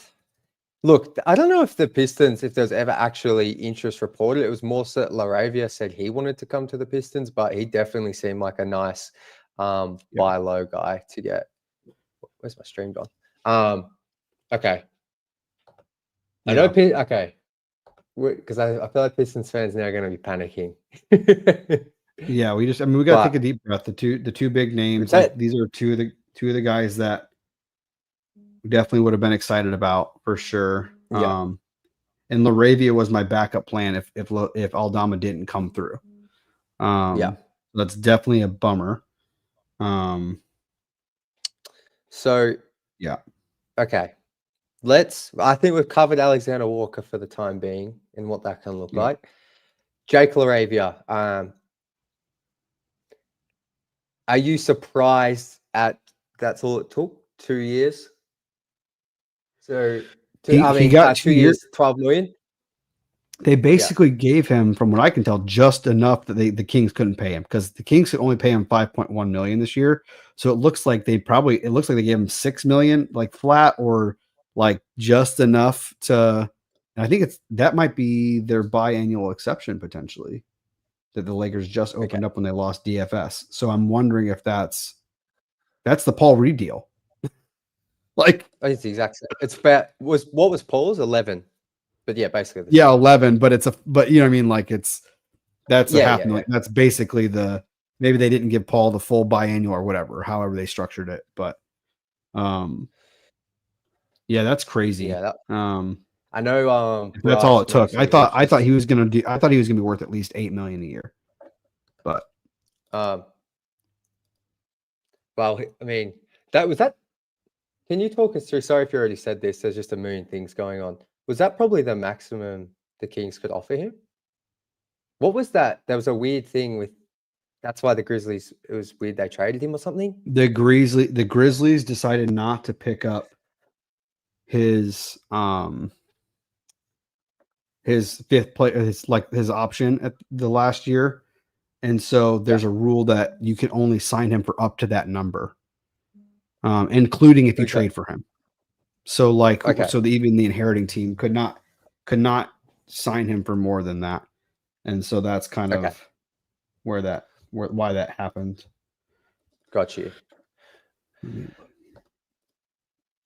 look. I don't know if the Pistons, if there's ever actually interest reported. It was more so that LaRavia said he wanted to come to the Pistons, but he definitely seemed like a nice buy low guy to get. Where's my stream gone? Okay. I know. Okay. Because I feel like Pistons fans now are going to be panicking. Yeah, we got to take a deep breath. The two big names. These are two of the guys that we definitely would have been excited about for sure. Yeah. And LaRavia was my backup plan if Aldama didn't come through. Yeah. That's definitely a bummer. So yeah. Okay. I think we've covered Alexander Walker for the time being and what that can look like. Jake LaRavia, are you surprised at that's all it took? 2 years? So he got 2 years, 12 million. They basically gave him, from what I can tell, just enough that the Kings couldn't pay him, because the Kings could only pay him $5.1 million this year. So it looks like they gave him $6 million like flat, or like just enough to. And I think that might be their biannual exception potentially that the Lakers just opened up when they lost DFS. So I'm wondering if that's the Paul Reed deal. Like, it's the exact same. It's about what was Paul's 11. But yeah, basically. 11, but but you know what I mean? Like that's a half million. Yeah. That's basically maybe they didn't give Paul the full biannual or whatever, however they structured it. But yeah, that's crazy. Yeah. I know that's all it took. I thought he was gonna be worth at least $8 million a year. But well, I mean, that can you talk us through? Sorry if you already said this, there's just a million things going on. Was that probably the maximum the Kings could offer him? What was that? There was a weird thing with. That's why the Grizzlies. It was weird they traded him or something. The Grizzlies decided not to pick up his fifth play, his option at the last year, and so there's a rule that you can only sign him for up to that number, including if you trade for him. So even the inheriting team could not sign him for more than that. And so that's kind of why that happened. Got you.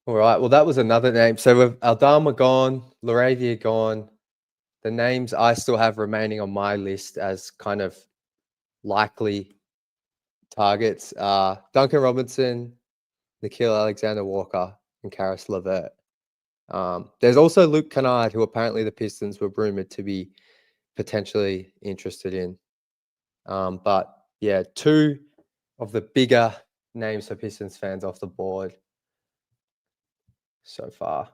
All right. Well, that was another name. So with Aldama gone, LaRavia gone, the names I still have remaining on my list as kind of likely targets are Duncan Robinson, Nickeil Alexander-Walker, and Karis LeVert. There's also Luke Kennard, who apparently the Pistons were rumored to be potentially interested in. But yeah, two of the bigger names for Pistons fans off the board so far.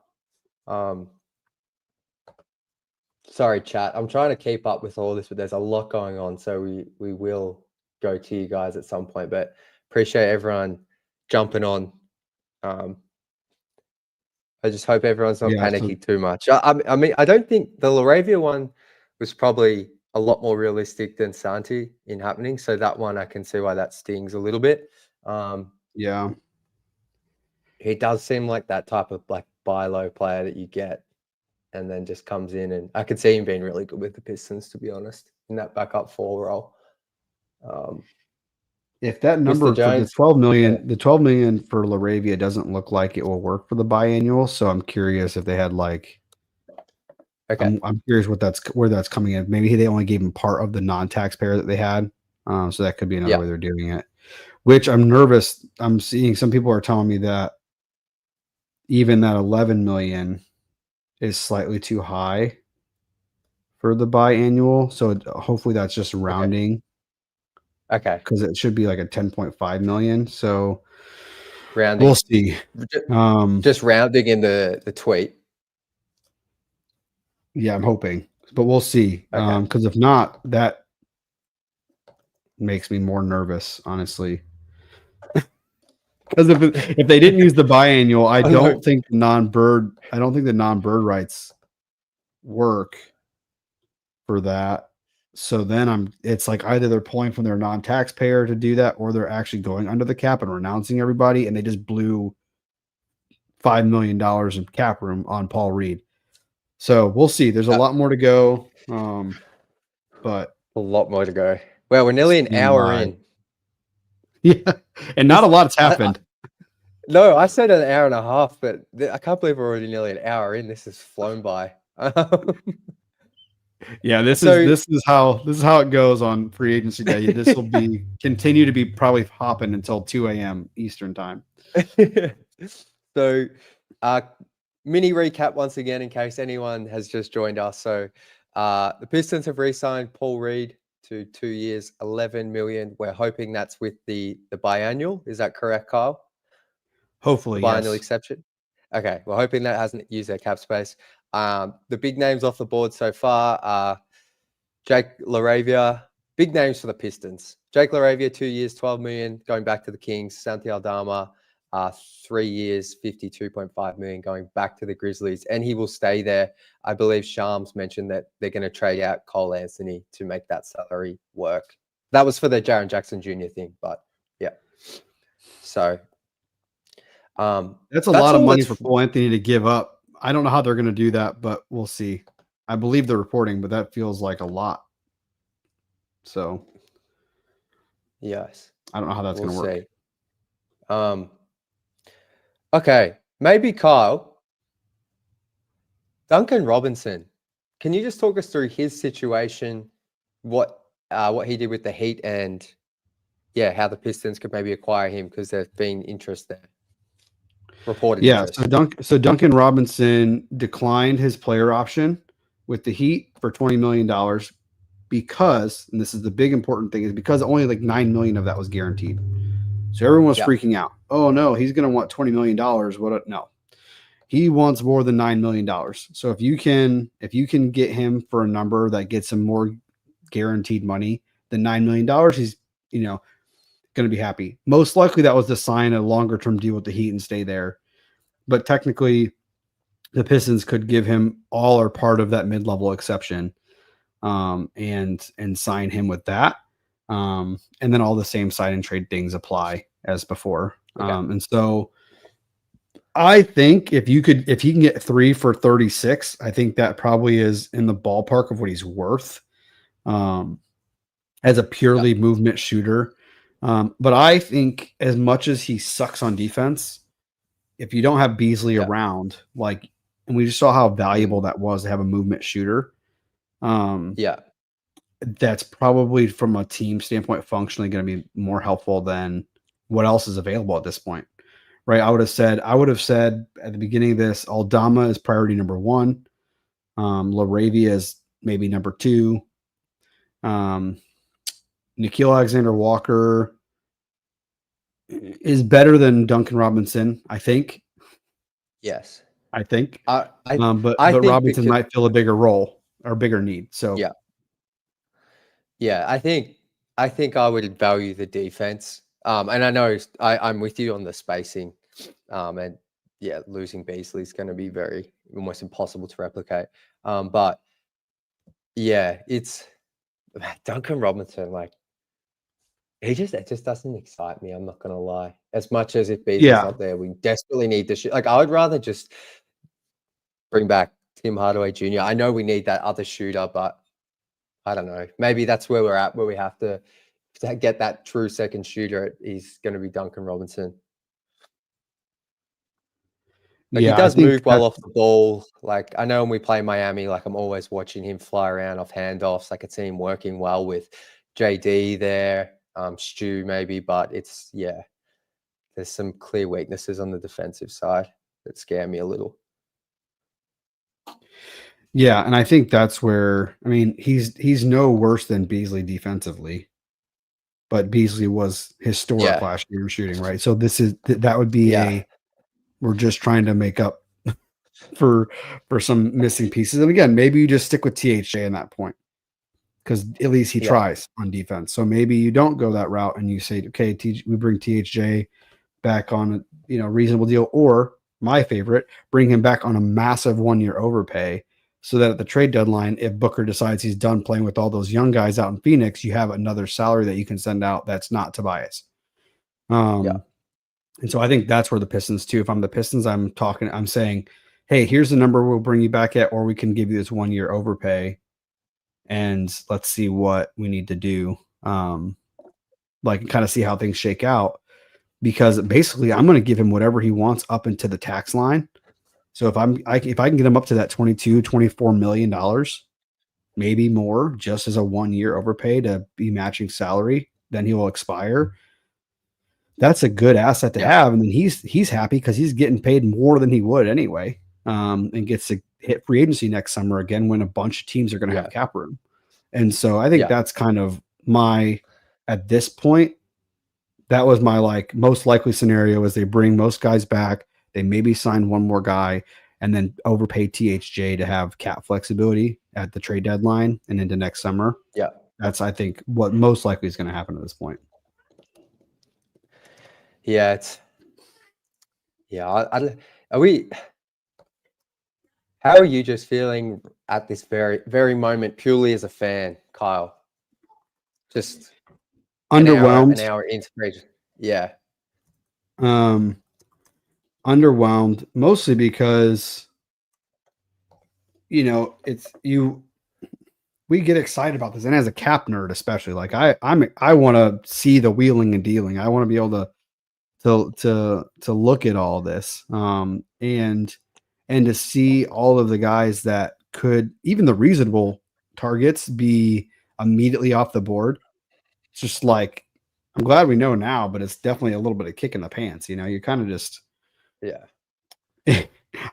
Sorry, chat. I'm trying to keep up with all this, but there's a lot going on. So we will go to you guys at some point, but appreciate everyone jumping on. I just hope everyone's not panicking too much. I mean, I don't think the LaRavia one was probably a lot more realistic than Santi in happening. So that one, I can see why that stings a little bit. Yeah. He does seem like that type of like buy low player that you get and then just comes in, and I could see him being really good with the Pistons, to be honest, in that backup 4 role. If that number for the 12 million, the 12 million for LaRavia doesn't look like it will work for the biannual, so I'm curious if they had like. I'm curious where that's coming in. Maybe they only gave him part of the non-taxpayer that they had, so that could be another way they're doing it. Which I'm nervous. I'm seeing some people are telling me that even that 11 million is slightly too high for the biannual. So hopefully that's just rounding. Okay. Because it should be like a 10.5 million. So rounding. We'll see. Just rounding in the tweet. Yeah, I'm hoping. But we'll see. Because if not, that makes me more nervous, honestly. Because if they didn't use the biannual, I know. don't think the non-bird rights work for that. So then it's like either they're pulling from their non-taxpayer to do that, or they're actually going under the cap and renouncing everybody, and they just blew $5 million in cap room on Paul Reed. So we'll see. There's a lot more to go. But a lot more to go. Well, we're nearly an hour in. Yeah, and not a lot's happened. No, I said an hour and a half, but I can't believe we're already nearly an hour in. This has flown by. Yeah, this is how it goes on free agency day. This will continue to be probably hopping until 2 a.m. Eastern time. So, mini recap once again in case anyone has just joined us. So, the Pistons have re-signed Paul Reed to 2 years, $11 million. We're hoping that's with the biannual. Is that correct, Kyle? Hopefully, biannual yes. exception. Okay, we're hoping that hasn't used their cap space. The big names off the board so far are Jake LaRavia. Big names for the Pistons. Jake LaRavia, 2 years, $12 million, going back to the Kings. Santi Aldama, 3 years, $52.5 million, going back to the Grizzlies, and he will stay there. I believe Shams mentioned that they're going to trade out Cole Anthony to make that salary work. That was for the Jaren Jackson Jr. thing, but yeah. So that's a lot of money for Cole Anthony to give up. I don't know how they're going to do that, but we'll see. I believe the reporting, but that feels like a lot. So, yes, I don't know how that's going to work. Okay, maybe Kyle, Duncan Robinson. Can you just talk us through his situation, what he did with the Heat, and how the Pistons could maybe acquire him because there's been interest there. Reported interest. So Duncan Robinson declined his player option with the Heat for $20 million because, and this is the big important thing, is because only like $9 million of that was guaranteed. So everyone was freaking out. Oh no, he's going to want $20 million. No, he wants more than $9 million. So if you can get him for a number that gets him more guaranteed money than $9 million, he's going to be happy. Most likely that was to sign a longer term deal with the Heat and stay there. But technically, the Pistons could give him all or part of that mid-level exception, and sign him with that. And then all the same sign and trade things apply as before. Okay. And so I think if he can get 3 for 36, I think that probably is in the ballpark of what he's worth, as a purely movement shooter. But I think as much as he sucks on defense, if you don't have Beasley around, and we just saw how valuable that was to have a movement shooter. That's probably from a team standpoint functionally going to be more helpful than what else is available at this point, right? I would have said at the beginning of this, Aldama is priority number 1. LaRavia is maybe number 2. Nickeil Alexander-Walker is better than Duncan Robinson, I think. Yes. I think. But Robinson might fill a bigger role or bigger need. So I think I would value the defense. And I know I'm with you on the spacing. And losing Beasley is going to be almost impossible to replicate. But it's Duncan Robinson, it just doesn't excite me. I'm not going to lie. As much as if Beasley's not there, we desperately need to shoot. I would rather just bring back Tim Hardaway Jr. I know we need that other shooter, but I don't know. Maybe that's where we're at, where we have to get that true second shooter. He's going to be Duncan Robinson. He does move well off the ball. I know when we play Miami, I'm always watching him fly around off handoffs. I could see him working well with JD there. Stu maybe, but there's some clear weaknesses on the defensive side that scare me a little. Yeah, and I think that's where he's no worse than Beasley defensively, but Beasley was historic last year in shooting, right? So that would be we're just trying to make up for some missing pieces. And again, maybe you just stick with THJ in that point, because at least he tries on defense. So maybe you don't go that route and you say, okay, we bring THJ back on a reasonable deal, or my favorite, bring him back on a massive 1 year overpay, so that at the trade deadline, if Booker decides he's done playing with all those young guys out in Phoenix, you have another salary that you can send out that's not Tobias. And so I think that's where the Pistons too. If I'm the Pistons, I'm saying, hey, here's the number we'll bring you back at, or we can give you this 1 year overpay, and let's see what we need to do. Like kind of see how things shake out, because basically I'm going to give him whatever he wants up into the tax line. So if I can get him up to that $24 million, maybe more, just as a 1 year overpay to be matching salary, then he will expire. That's a good asset to have. And then he's happy because he's getting paid more than he would anyway. And gets to hit free agency next summer again, when a bunch of teams are going to have cap room. And so I think that's kind of at this point, that was my most likely scenario, is they bring most guys back. They maybe sign one more guy and then overpay THJ to have cap flexibility at the trade deadline and into next summer. Yeah. That's, I think, what most likely is going to happen at this point. Yeah. How are you just feeling at this very, very moment, purely as a fan, Kyle? Just underwhelmed. An hour into free agency. Yeah. Underwhelmed, mostly because we get excited about this, and as a cap nerd especially, I want to see the wheeling and dealing. I want to be able to look at all this, and to see all of the guys that could, even the reasonable targets, be immediately off the board. It's just I'm glad we know now, but it's definitely a little bit of kick in the pants. You kind of just, I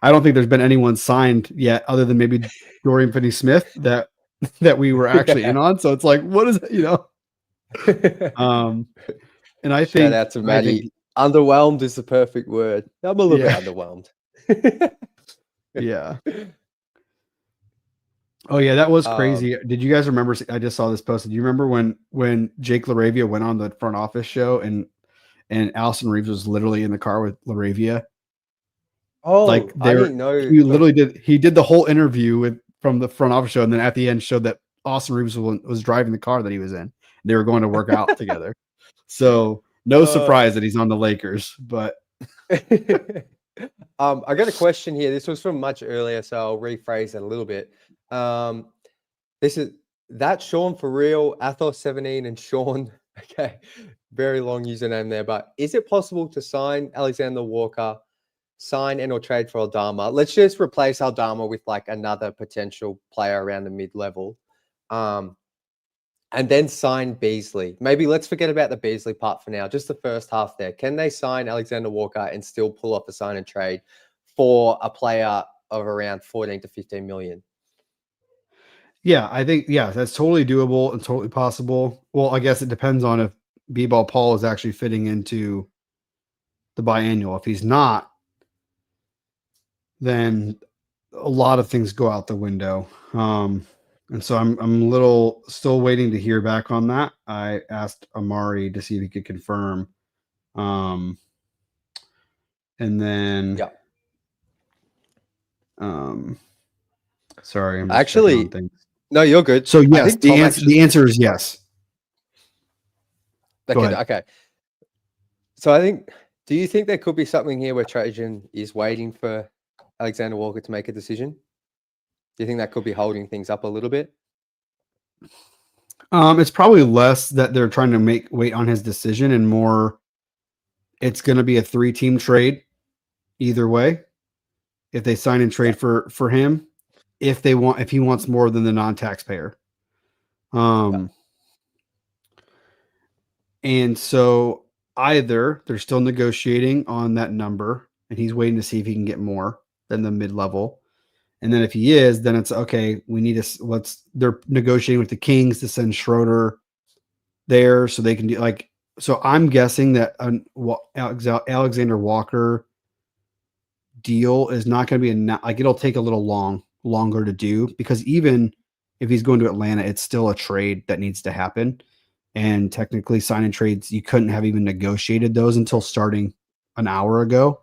don't think there's been anyone signed yet, other than maybe Dorian Finney-Smith that we were actually in on. So it's what is it, and I think, shout out to Maddie. Underwhelmed is the perfect word. I'm a little bit underwhelmed. Yeah. Oh yeah, that was crazy. Did you guys remember? I just saw this posted. Do you remember when Jake LaRavia went on the front office show and Allison Reeves was literally in the car with LaRavia? Oh, I didn't know. He literally did the whole interview from the front office show, and then at the end showed that Austin Reeves was driving the car that he was in. They were going to work out together. So no surprise that he's on the Lakers, but I got a question here. This was from much earlier, so I'll rephrase it a little bit. This is that Sean for real, Athos17 and Sean. Okay, very long username there, but is it possible to sign Alexander Walker, sign and or trade for Aldama? Let's just replace Aldama with another potential player around the mid-level, and then sign Beasley. Maybe let's forget about the Beasley part for now, just the first half there. Can they sign Alexander Walker and still pull off a sign and trade for a player of around 14 to 15 million? Yeah, I think, that's totally doable and totally possible. Well, I guess it depends on if B-Ball Paul is actually fitting into the biannual. If he's not, then a lot of things go out the window. And so I'm a little still waiting to hear back on that. I asked Amari to see if he could confirm. And then, sorry, I'm actually, no, you're good. So yes, the answer is yes. Okay. So do you think there could be something here where Trajan is waiting for Alexander Walker to make a decision? Do you think that could be holding things up a little bit? It's probably less that they're trying to wait on his decision, and more it's going to be a 3-team trade either way. If they sign and trade for him, if he wants more than the non-taxpayer. And so either they're still negotiating on that number and he's waiting to see if he can get more than the mid-level. And then if he is, then it's okay. We need they're negotiating with the Kings to send Schroder there so they can do so I'm guessing that Alexander Walker deal is not going to be it'll take a little longer to do, because even if he's going to Atlanta, it's still a trade that needs to happen. And technically signing trades, you couldn't have even negotiated those until starting an hour ago.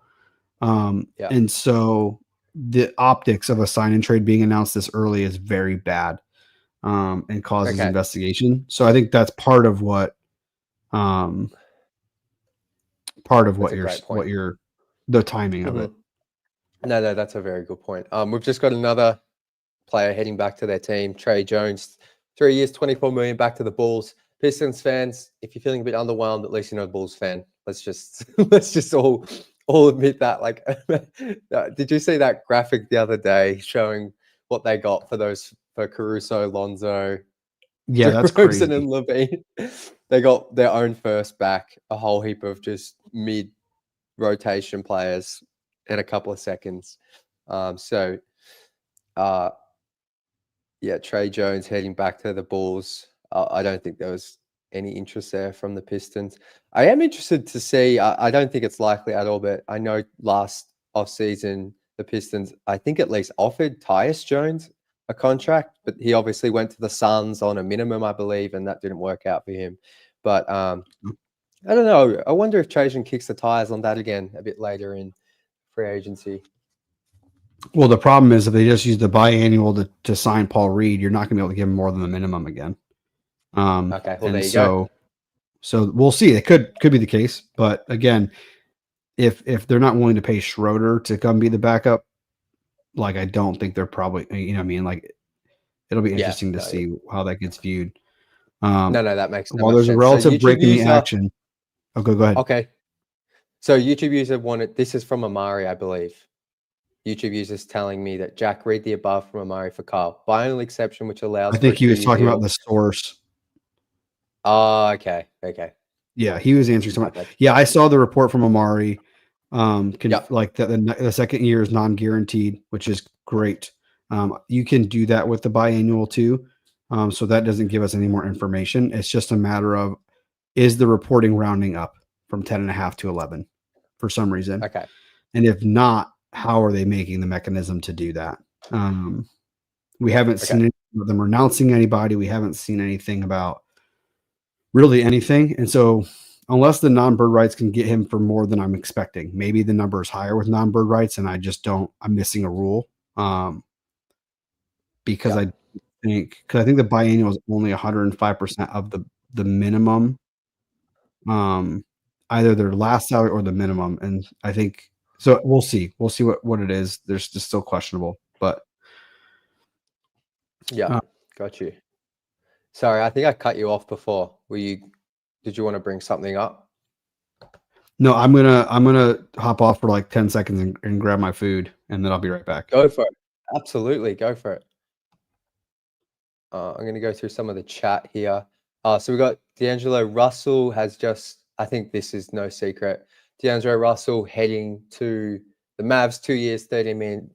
Yeah. And so the optics of a sign and trade being announced this early is very bad, and causes Okay. investigation. So I think that's part of what That's a great point. the timing of it. No, that's a very good point. We've just got another player heading back to their team, Trey Jones, 3 years, 24 million, back to the Bulls. Pistons fans, if you're feeling a bit underwhelmed, at least you're not a Bulls fan. Let's just all admit that. Like, did you see that graphic the other day showing what they got for Caruso, Lonzo, Yeah, that's DeRozan, crazy. and Levine? They got their own first back, a whole heap of just mid rotation players in a couple of seconds. So, yeah, Trey Jones heading back to the Bulls. I don't think there was any interest there from the Pistons. I am interested to see. I don't think it's likely at all, but I know last offseason the Pistons, I think at least offered Tyus Jones a contract, but he obviously went to the Suns on a minimum, I believe, and that didn't work out for him. But I don't know. I wonder if Trajan kicks the tires on that again a bit later in free agency. Well, the problem is if they just use the biannual to sign Paul Reed, you're not going to be able to give him more than the minimum again. Okay, well, and there you go. So we'll see. It could be the case, but again, if they're not willing to pay Schroder to come be the backup, like I don't think they're probably, you know what I mean? Like it'll be interesting to see how that gets viewed. No, that makes so while much there's a sense. relative So break in the action. Okay, go ahead. Okay. So YouTube user wanted, this is from Amari, I believe. YouTube users telling me that Jack, read the above from Amari for Kyle. By only exception, which allows I think for he a was 2-year talking deal. about the source. Oh, okay. Yeah, he was answering something. Yeah, I saw the report from Amari. Like the second year is non-guaranteed, which is great. You can do that with the biannual too. So that doesn't give us any more information. It's just a matter of, is the reporting rounding up from 10.5 to 11 for some reason? Okay. And if not, how are they making the mechanism to do that? We haven't seen any of them renouncing anybody. We haven't seen anything about really anything. And so unless the non-bird rights can get him for more than I'm expecting, maybe the number is higher with non-bird rights and I'm missing a rule. Because I think the biannual is only 105% of the minimum, either their last salary or the minimum. And I think, so we'll see what it is. There's just still questionable, but Got you. Sorry, I think I cut you off before. Did you want to bring something up? No, I'm gonna hop off for like 10 seconds and grab my food, and then I'll be right back. Go for it. Absolutely, go for it. I'm going to go through some of the chat here. So we got D'Angelo Russell has just, I think this is no secret, D'Angelo Russell heading to the Mavs, 2 years, $13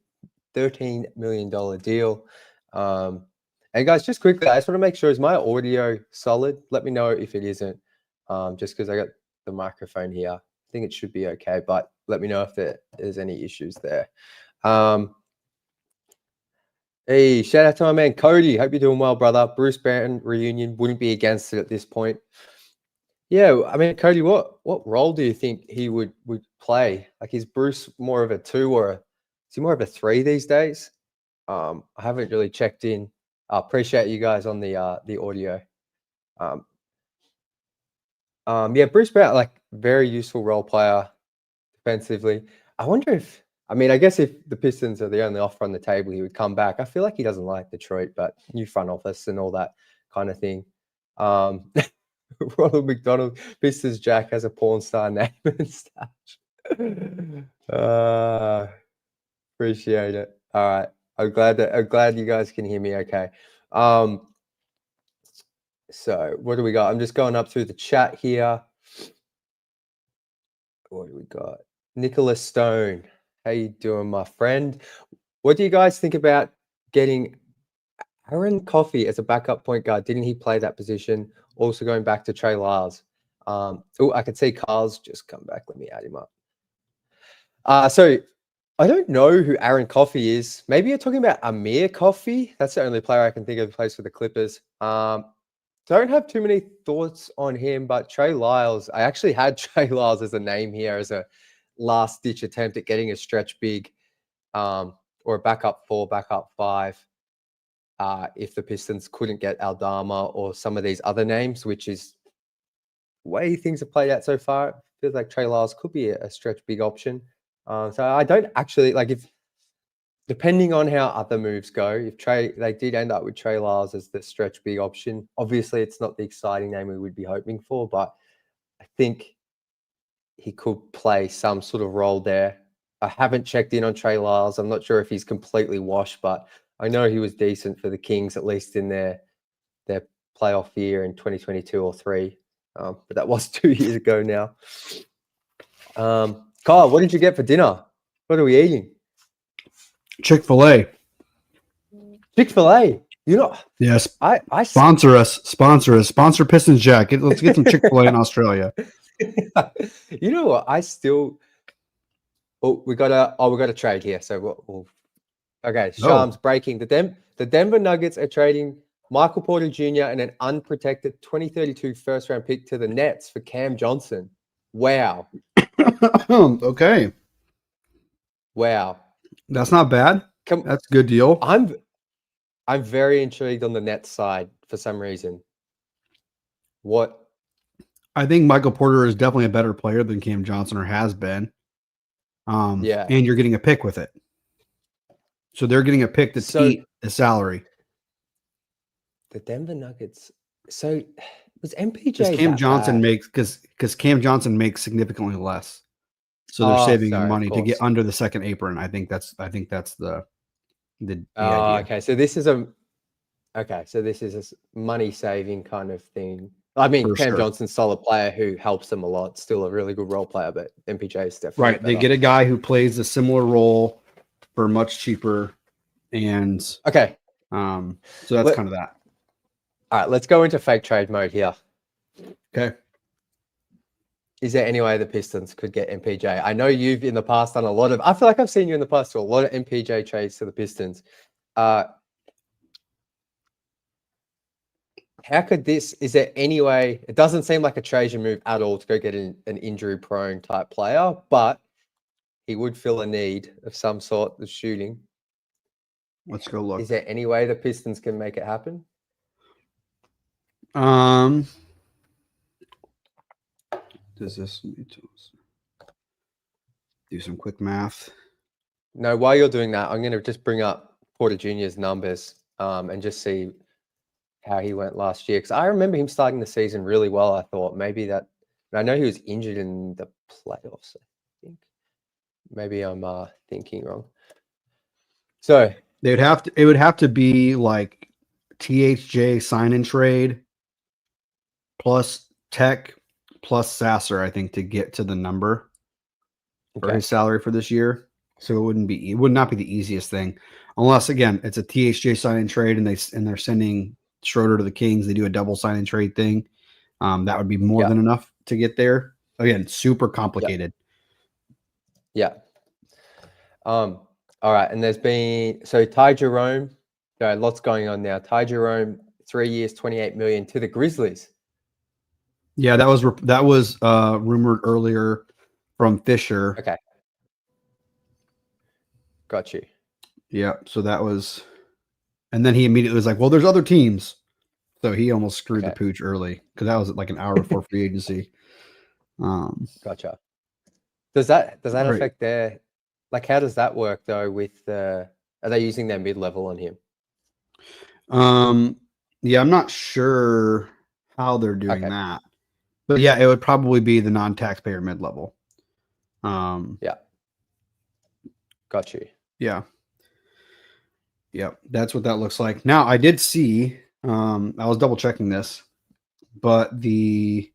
million deal. And guys, just quickly, I just want to make sure, is my audio solid? Let me know if it isn't, just because I got the microphone here. I think it should be okay, but let me know if there's any issues there. Hey, shout out to my man Cody. Hope you're doing well, brother. Bruce Barton reunion, wouldn't be against it at this point. Yeah, I mean, Cody, what role do you think he would play? Like, is Bruce more of a 2 or is he more of a 3 these days? I haven't really checked in. I appreciate you guys on the audio. Yeah, Bruce Barton, like, very useful role player defensively. I wonder if, I mean, I guess if the Pistons are the only offer on the table, he would come back. I feel like he doesn't like Detroit, but new front office and all that kind of thing. Ronald McDonald, Pistons Jack has a porn star name and stash. Appreciate it. All right. I'm glad you guys can hear me okay. So what do we got? I'm just going up through the chat here. What do we got? Nicholas Stone. How you doing, my friend? What do you guys think about getting Aaron Coffey as a backup point guard? Didn't he play that position? Also going back to Trey Lyles. Oh, I can see Carl's just come back. Let me add him up. So I don't know who Aaron Coffey is. Maybe you're talking about Amir Coffey. That's the only player I can think of who plays for the Clippers. Don't have too many thoughts on him, but Trey Lyles, I actually had Trey Lyles as a name here as a last ditch attempt at getting a stretch big, or a backup 4, backup 5. If the Pistons couldn't get Aldama or some of these other names, which is the way things have played out so far, it feels like Trey Lyles could be a stretch big option. So I don't actually like if, depending on how other moves go, if they did end up with Trey Lyles as the stretch big option, obviously it's not the exciting name we would be hoping for, but I think he could play some sort of role there. I haven't checked in on Trey Lyles. I'm not sure if he's completely washed, but I know he was decent for the Kings, at least in their playoff year in 2022 or 3. But that was 2 years ago now. Kyle, what did you get for dinner? What are we eating? Chick-fil-A. Chick-fil-A. You know, yes. I sponsor us. Sponsor Pistons Jack. Let's get some Chick-fil-A in Australia. You know what? We got a trade here. So okay, Shams breaking. The Denver Nuggets are trading Michael Porter Jr. and an unprotected 2032 first-round pick to the Nets for Cam Johnson. Wow. Okay. Wow. That's not bad. That's a good deal. I'm very intrigued on the Nets side for some reason. What? I think Michael Porter is definitely a better player than Cam Johnson or has been. Yeah. And you're getting a pick with it. So they're getting a pick to eat the salary. The Denver Nuggets. So was MPJ because Cam Johnson makes significantly less. So they're saving him money to get under the second apron. I think that's the idea. Okay. So this is a money saving kind of thing. I mean, Cam Johnson's a solid player who helps them a lot. Still a really good role player, but MPJ is definitely right. They get a guy who plays a similar role for much cheaper, and okay. So that's kind of that. All right, let's go into fake trade mode here. Okay. Is there any way the Pistons could get MPJ? I know you've in the past done a lot of. I feel like I've seen you in the past do a lot of MPJ trades to the Pistons. How could this? Is there any way? It doesn't seem like a Trajan move at all to go get an injury-prone type player, but he would fill a need of some sort of shooting. Let's go look. Is there any way the Pistons can make it happen? Does this do some quick math? No, while you're doing that, I'm going to just bring up Porter Jr.'s numbers and just see how he went last year. Because I remember him starting the season really well, I thought. Maybe that... I know he was injured in the playoffs, I think. Maybe I'm thinking wrong. So... It would have to be like THJ sign and trade plus Tech plus Sasser, I think, to get to the number for his salary for this year. So it would not be the easiest thing, unless again it's a THJ sign and trade and they're sending Schroder to the Kings. They do a double sign and trade thing. That would be more than enough to get there. Again, super complicated. Yeah. All right, and there's been Ty Jerome. Lots going on now. Ty Jerome, 3 years, $28 million to the Grizzlies. Yeah, that was rumored earlier from Fisher. Okay, got you. Yeah, so that was, and then he immediately was like, "Well, there's other teams," so he almost screwed the pooch early because that was like an hour before free agency. Gotcha. Does that affect their? Like, how does that work though? Are they using their mid-level on him? Yeah, I'm not sure how they're doing that, but yeah, it would probably be the non-taxpayer mid-level. Yeah, got you. Yeah, that's what that looks like. Now, I did see. I was double checking this, but the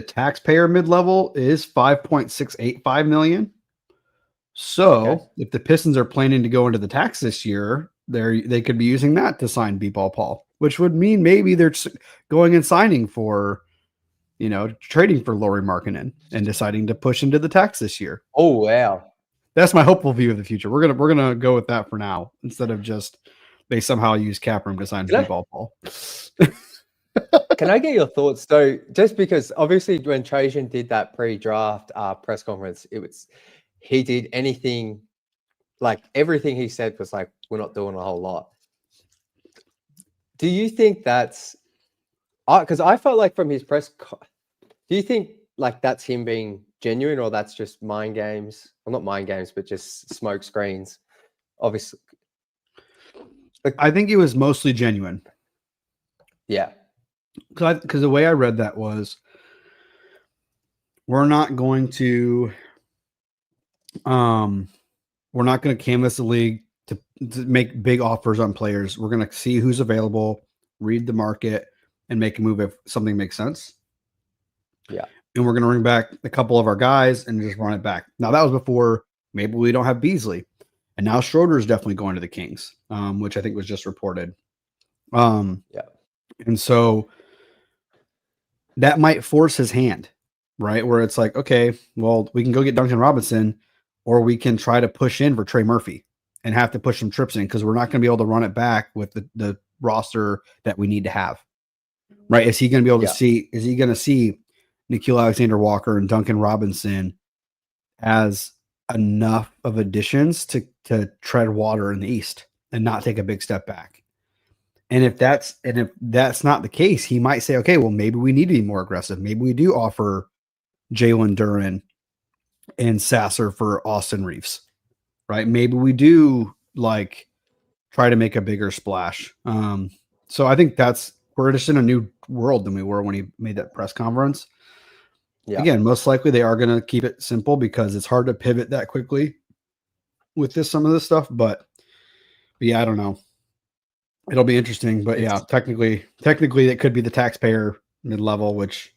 taxpayer mid-level is $5.685 million. So if the Pistons are planning to go into the tax this year, they could be using that to sign B-Ball Paul, which would mean maybe they're going and signing for, trading for Lauri Markkanen and deciding to push into the tax this year. Oh, wow. That's my hopeful view of the future. We're gonna go with that for now instead of just they somehow use cap room to sign B-Ball Paul. Can I get your thoughts? So, just because obviously when Trajan did that pre-draft press conference, he did anything, like everything he said was like, we're not doing a whole lot. Do you think that's, because I felt like from his do you think like that's him being genuine, or that's just mind games? Well, not mind games, but just smoke screens. Obviously, I think it was mostly genuine. Yeah. Because the way I read that was, we're not going to canvass the league to make big offers on players. We're going to see who's available, read the market, and make a move if something makes sense. Yeah. And we're going to bring back a couple of our guys and just run it back. Now, that was before maybe we don't have Beasley. And now Schroder is definitely going to the Kings, which I think was just reported. Yeah. And so that might force his hand, right? Where it's like, okay, well, we can go get Duncan Robinson, or we can try to push in for Trey Murphy and have to push some trips in, because we're not going to be able to run it back with the roster that we need to have, right? Is he going to be able to see, is he going to see Nickeil Alexander-Walker and Duncan Robinson as enough of additions to tread water in the East and not take a big step back? And if that's not the case, he might say, okay, well, maybe we need to be more aggressive. Maybe we do offer Jalen Duren and Sasser for Austin Reeves, right? Maybe we do like try to make a bigger splash. So I think we're just in a new world than we were when he made that press conference. Yeah. Again, most likely they are going to keep it simple because it's hard to pivot that quickly with some of this stuff. But yeah, I don't know. It'll be interesting. But yeah, technically it could be the taxpayer mid-level, which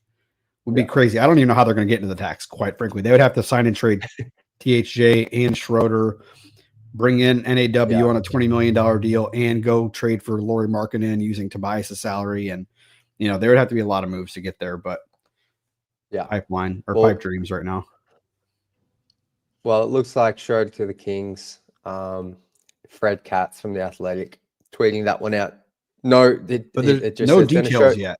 would be crazy. I don't even know how they're going to get into the tax, quite frankly. They would have to sign and trade THJ and Schroder, bring in NAW on a $20 million deal, and go trade for Lauri Markkanen using Tobias' salary. And, there would have to be a lot of moves to get there. But pipeline or pipe dreams right now. Well, it looks like Schroder to the Kings. Fred Katz from The Athletic tweeting that one out. No, it just no details yet.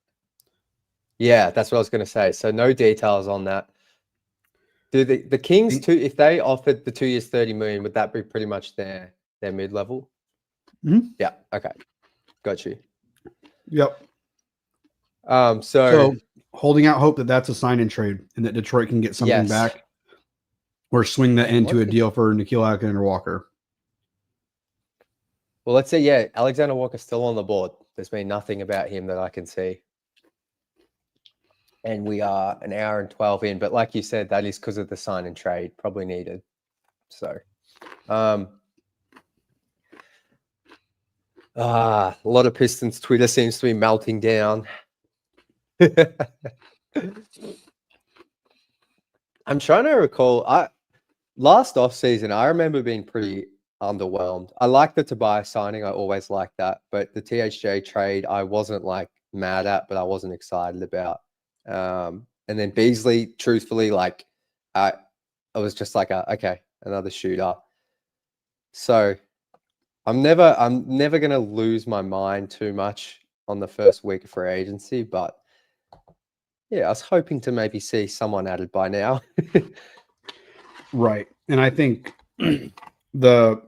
Yeah, that's what I was going to say. So no details on that. Do the Kings too? If they offered the 2 years, $30 million, would that be pretty much their mid-level? Mm-hmm. Yeah. Okay. Got you. Yep. So holding out hope that that's a sign and trade and that Detroit can get something back, or swing that into a deal for Nickeil Alexander-Walker. Well, let's say, Alexander Walker's still on the board. There's been nothing about him that I can see. And we are an hour and 12 in. But like you said, that is because of the sign and trade. Probably needed. So, a lot of Pistons Twitter seems to be melting down. I'm trying to recall. Last offseason, I remember being pretty underwhelmed. I like the Tobias signing. I always liked that. But the THJ trade, I wasn't like mad at, but I wasn't excited about. And then Beasley, truthfully, like I was just like, okay, another shooter. So I'm never gonna lose my mind too much on the first week of free agency, but yeah, I was hoping to maybe see someone added by now. Right. And I think the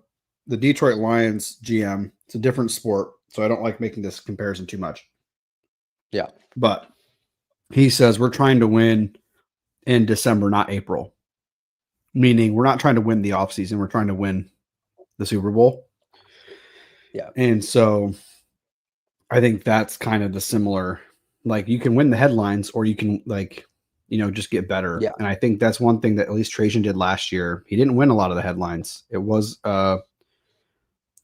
Detroit Lions GM, it's a different sport, so I don't like making this comparison too much. Yeah. But he says we're trying to win in December, not April. Meaning we're not trying to win the offseason, we're trying to win the Super Bowl. Yeah. And so I think that's kind of the similar, like you can win the headlines or you can just get better. Yeah. And I think that's one thing that at least Trajan did last year. He didn't win a lot of the headlines. It was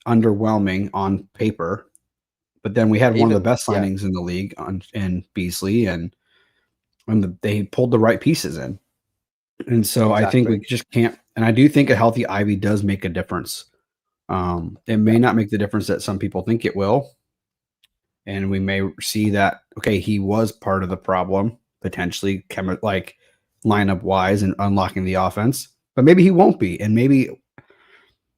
underwhelming on paper, but then we had one of the best signings in the league in Beasley, and they pulled the right pieces in. And so I think we just can't, and I do think a healthy Ivy does make a difference. It may not make the difference that some people think it will. And we may see that, okay, he was part of the problem, potentially like lineup wise and unlocking the offense, but maybe he won't be. And maybe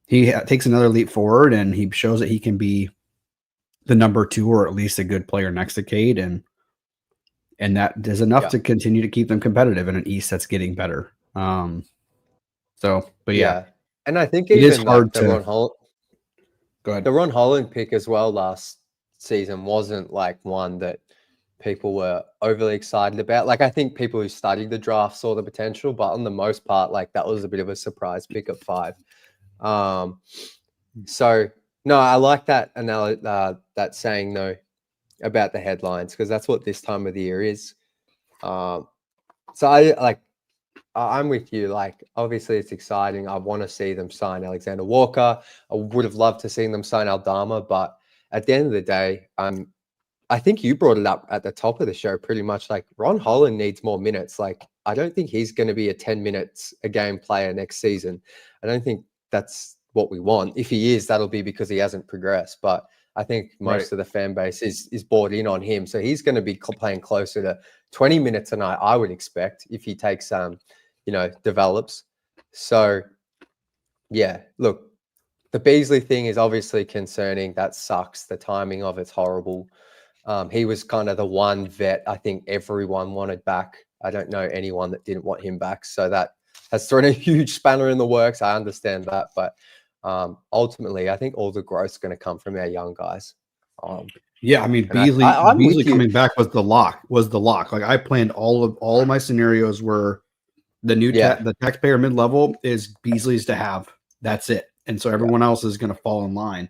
he takes another leap forward and he shows that he can be the number 2 or at least a good player next to Cade. And and that is enough to continue to keep them competitive in an East that's getting better. But yeah, and I think it is even hard like to go ahead. the Ron Holland pick as well last season wasn't like one that people were overly excited about. Like I think people who studied the draft saw the potential, but on the most part, like that was a bit of a surprise pick at 5. So no, I like that that saying though about the headlines, because that's what this time of the year is. So I'm with you. Like, obviously, it's exciting. I want to see them sign Alexander Walker. I would have loved to see them sign Aldama, but at the end of the day, I think you brought it up at the top of the show pretty much. Like, Ron Holland needs more minutes. Like, I don't think he's going to be a 10 minutes a game player next season. I don't think that's what we want. If he is, that'll be because he hasn't progressed. But I think most of the fan base is bought in on him. So he's going to be playing closer to 20 minutes a night, I would expect, if he takes develops. So yeah, look, the Beasley thing is obviously concerning. That sucks. The timing of it's horrible. He was kind of the one vet I think everyone wanted back. I don't know anyone that didn't want him back. So that has thrown a huge spanner in the works. I understand that, but ultimately, I think all the growth's going to come from our young guys. Yeah, I mean Beasley coming back was the lock. Like I planned all of my scenarios were the new the taxpayer mid level is Beasley's to have. That's it, and so everyone else is going to fall in line,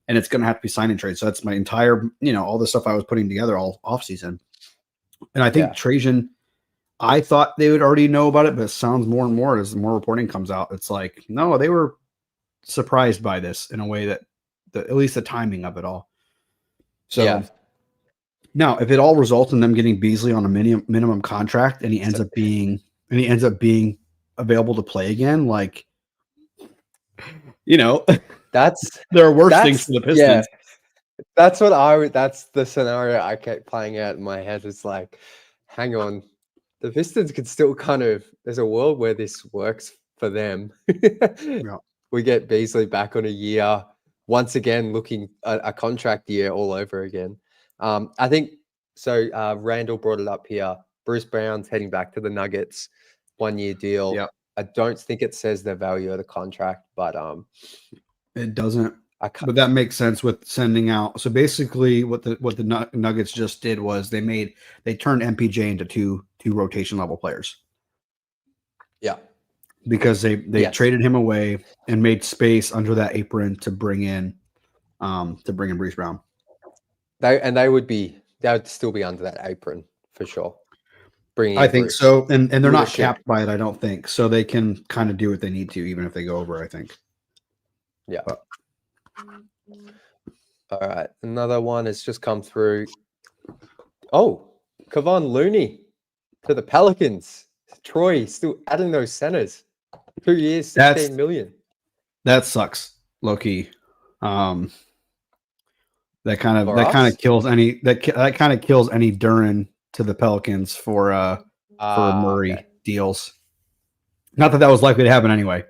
and it's going to have to be sign and trade. So that's my entire all the stuff I was putting together all off season, and I think Trajan. I thought they would already know about it, but it sounds more and more as more reporting comes out. It's like no, they were surprised by this in a way that at least the timing of it all. So now, if it all results in them getting Beasley on a minimum contract, and he ends up being available to play again, like that's there are worse things for the Pistons. Yeah, that's what that's the scenario I kept playing out in my head. It's like, hang on, the Pistons could still there's a world where this works for them. We get Beasley back on a year, once again looking a contract year all over again. I think so. Randall brought it up here. Bruce Brown's heading back to the Nuggets, 1-year deal. Yep. I don't think it says the value of the contract, but it doesn't. But that makes sense with sending out. So basically, what the Nuggets just did was they turned MPJ into two rotation level players. Yeah. Because they traded him away and made space under that apron to bring in Bruce Brown. They would still be under that apron for sure. I think Bruce. So, and they're not capped by it. I don't think so. They can kind of do what they need to, even if they go over. I think. Yeah. All right, another one has just come through. Oh, Kevon Looney to the Pelicans. Troy still adding those centers. 2 years, 16 million. That sucks, low-key. That kind of kills any Duren to the Pelicans for Murray deals. Not that was likely to happen anyway.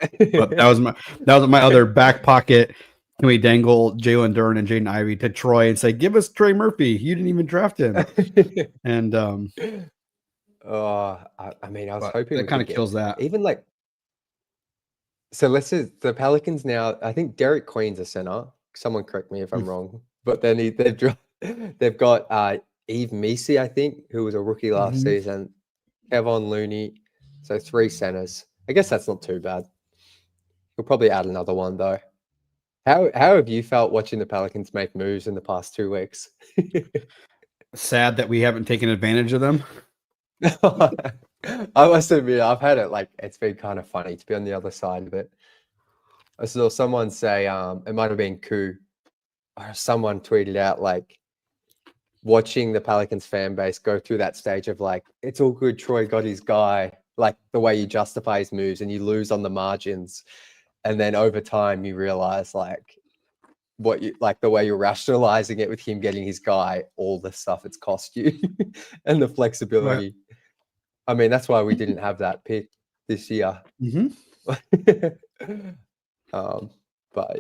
But that was my other back pocket. Can we dangle Jalen Duren and Jaden Ivey to Troy and say, "Give us Trey Murphy. You didn't even draft him." And I mean, I was hoping that kind of kills that. Even like, so let's say the Pelicans now. I think Derek Queen's a center. Someone correct me if I'm wrong. But then they've got Eve Messi, I think, who was a rookie last season. Kevon Looney, so 3 centers. I guess that's not too bad. We'll probably add another one though. How have you felt watching the Pelicans make moves in the past 2 weeks? Sad that we haven't taken advantage of them. I must admit, I've had it it's been kind of funny to be on the other side of it. I saw someone say, it might have been Koo, or someone tweeted out watching the Pelicans fan base go through that stage of it's all good, Troy got his guy, the way you justify his moves and you lose on the margins. And then over time, you realize the way you're rationalizing it with him getting his guy, all the stuff it's cost you and the flexibility. Right. I mean, that's why we didn't have that pick this year. But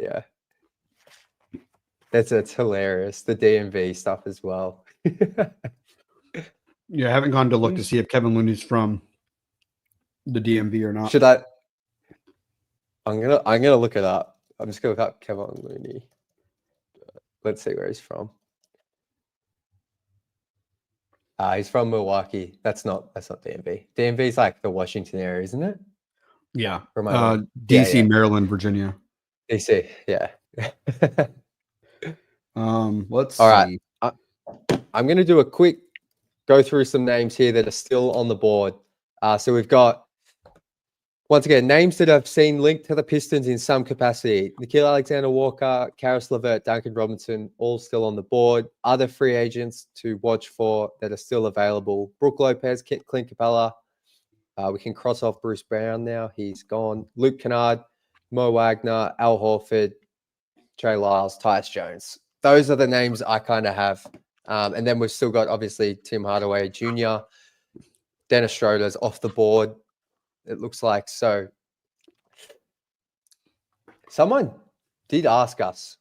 yeah, it's hilarious. The DMV stuff as well. Yeah, I haven't gone to look to see if Kevin Looney's from the DMV or not. Should I? I'm gonna look it up. I'm just gonna look up Kevin Looney. Let's see where he's from. He's from Milwaukee. That's not DMV. DMV is like the Washington area, isn't it? Yeah. DC, DC, Maryland, Virginia. DC, yeah. Let's All see. right. I'm going to do a quick go through some names here that are still on the board. So we've got, once again, names that I've seen linked to the Pistons in some capacity. Nickeil Alexander-Walker, Karis LeVert, Duncan Robinson, all still on the board. Other free agents to watch for that are still available. Brook Lopez, Clint Capella. We can cross off Bruce Brown now. He's gone. Luke Kennard, Mo Wagner, Al Horford, Trey Lyles, Tyus Jones. Those are the names I kind of have. And then we've still got, obviously, Tim Hardaway Jr., Dennis Schroeder's off the board, it looks like. So someone did ask us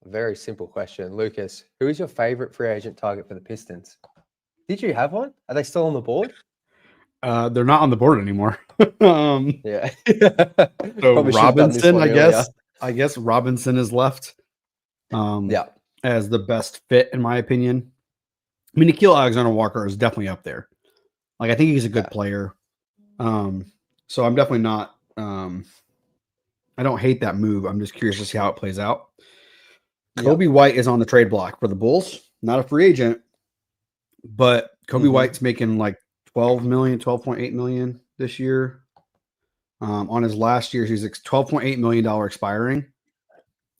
a very simple question. Lucas, who is your favorite free agent target for the Pistons? Did you have one? Are they still on the board? They're not on the board anymore. Yeah. So Robinson, I guess Robinson is left. As the best fit, in my opinion. I mean, Nickeil Alexander-Walker is definitely up there. Like, I think he's a good player. So I'm definitely not. I don't hate that move. I'm just curious to see how it plays out. Kobe White is on the trade block for the Bulls. Not a free agent, but Kobe White's making like 12.8 million this year. On his last year, he's $12.8 million expiring.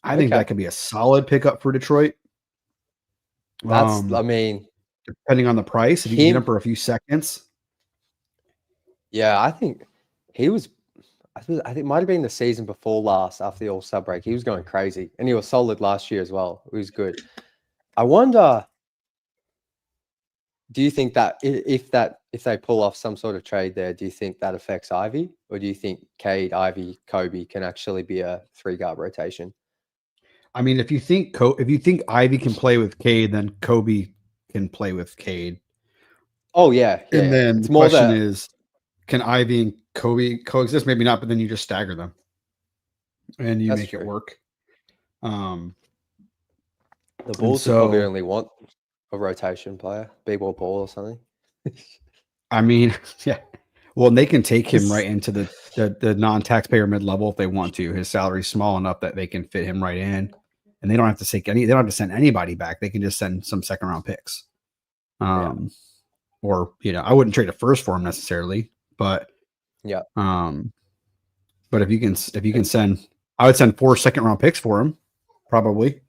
I think that could be a solid pickup for Detroit. That's, I mean, depending on the price, if you can get him for a few seconds. Yeah, I think he was. I think it might have been the season before last, after the All-Star break. He was going crazy, and he was solid last year as well. He was good. I wonder, do you think that if they pull off some sort of trade there, do you think that affects Ivy, or do you think Cade, Ivy, Kobe can actually be a 3-guard rotation? I mean, if you think Ivy can play with Cade, then Kobe can play with Cade. Oh yeah. And then the question is, can Ivy and Kobe coexist? Maybe not, but then you just stagger them and you make it work. The Bulls probably only want a rotation player, B-ball Paul or something. I mean, yeah. Well, they can take him right into the non-taxpayer mid-level if they want to. His salary's small enough that they can fit him right in, and they don't have to take they don't have to send anybody back. They can just send some second-round picks. Or, I wouldn't trade a first for him necessarily, but but if you can send, I would send 4 second-round picks for him, probably.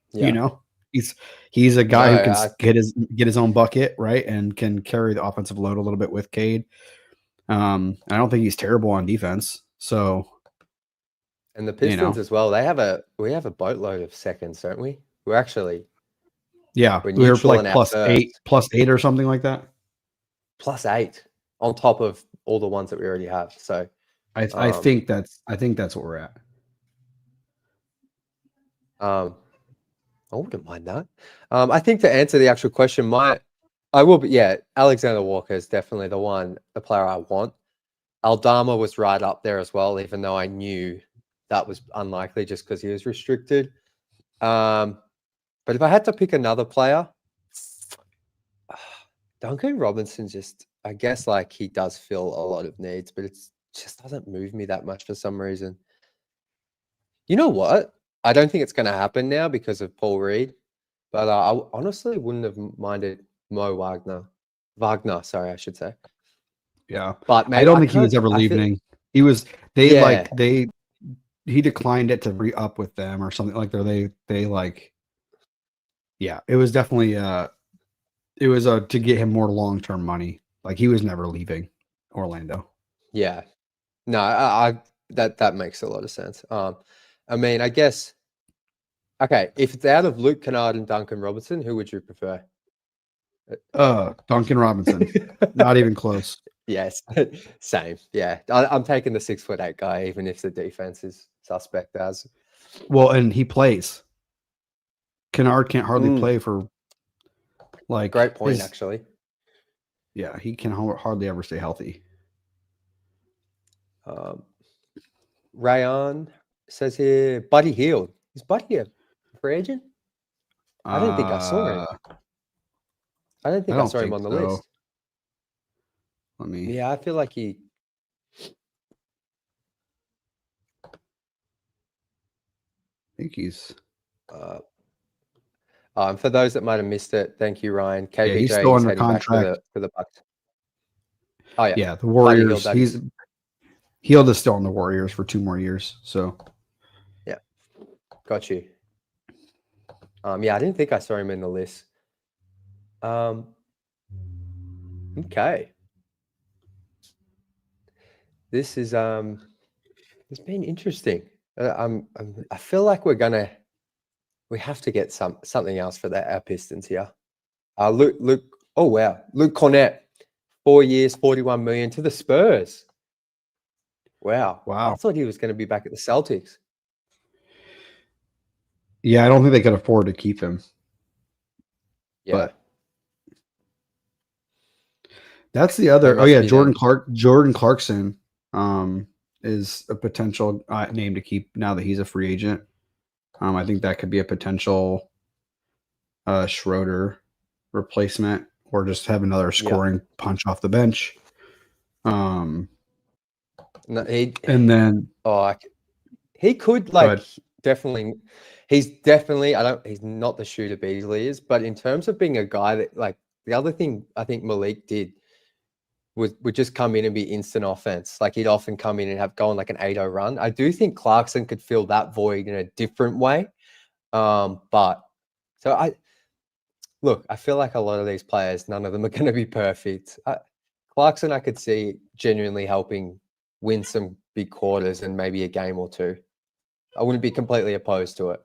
He's a guy who can get his own bucket, right, and can carry the offensive load a little bit with Cade. I don't think he's terrible on defense. So, and the Pistons as well. We have a boatload of seconds, don't we? We're actually, we're like +8 or something like that. +8 on top of all the ones that we already have. So, I think that's what we're at. I wouldn't mind that. I think to answer the actual question, Alexander Walker is definitely the player I want. Aldama was right up there as well, even though I knew that was unlikely just because he was restricted. But if I had to pick another player, Duncan Robinson I guess like he does fill a lot of needs, but it just doesn't move me that much for some reason. You know what? I don't think it's going to happen now because of Paul Reed, but I honestly wouldn't have minded Mo Wagner, sorry, I should say. Yeah, but I don't think he was ever leaving. He was. He declined it to re-up with them or something like that. They like. Yeah, it was definitely it was to get him more long-term money. Like he was never leaving Orlando. Yeah, no, that makes a lot of sense. I mean, I guess. Okay, if it's out of Luke Kennard and Duncan Robinson, who would you prefer? Duncan Robinson. Not even close. Yes, same. Yeah, I'm taking the 6'8" guy, even if the defense is suspect as. Well, and he plays. Kennard can't hardly play for. Like great point, actually. Yeah, he can hardly ever stay healthy. Rayon says here, Buddy Hield. Is Buddy a free agent? I don't think I saw him. I don't think I saw him on the list. Let me. Yeah, I feel like he. I think he's. And for those that might have missed it, thank you, Ryan. KBJ Yeah, he's still under heading contract back for the Bucks. Oh yeah, yeah. The Warriors. Hield, Hield is still on the Warriors for 2 more years. So. Yeah, got you. Yeah, I didn't think I saw him in the list. Okay. This is it's been interesting. I feel like we have to get something else for our Pistons here. Luke. Oh wow, Luke Cornett, 4 years, 41 million to the Spurs. Wow. I thought he was going to be back at the Celtics. Yeah, I don't think they could afford to keep him. Yeah. But that's the other. Oh yeah, Jordan Clarkson is a potential name to keep now that he's a free agent. I think that could be a potential Schroder replacement, or just have another scoring punch off the bench. No, he could definitely. He's not the shooter Beasley is, but in terms of being a guy that the other thing I think Malik did would just come in and be instant offense. Like he'd often come in and go on like an 8-0 run. I do think Clarkson could fill that void in a different way. But so I feel like a lot of these players, none of them are going to be perfect. Clarkson, I could see genuinely helping win some big quarters and maybe a game or two. I wouldn't be completely opposed to it.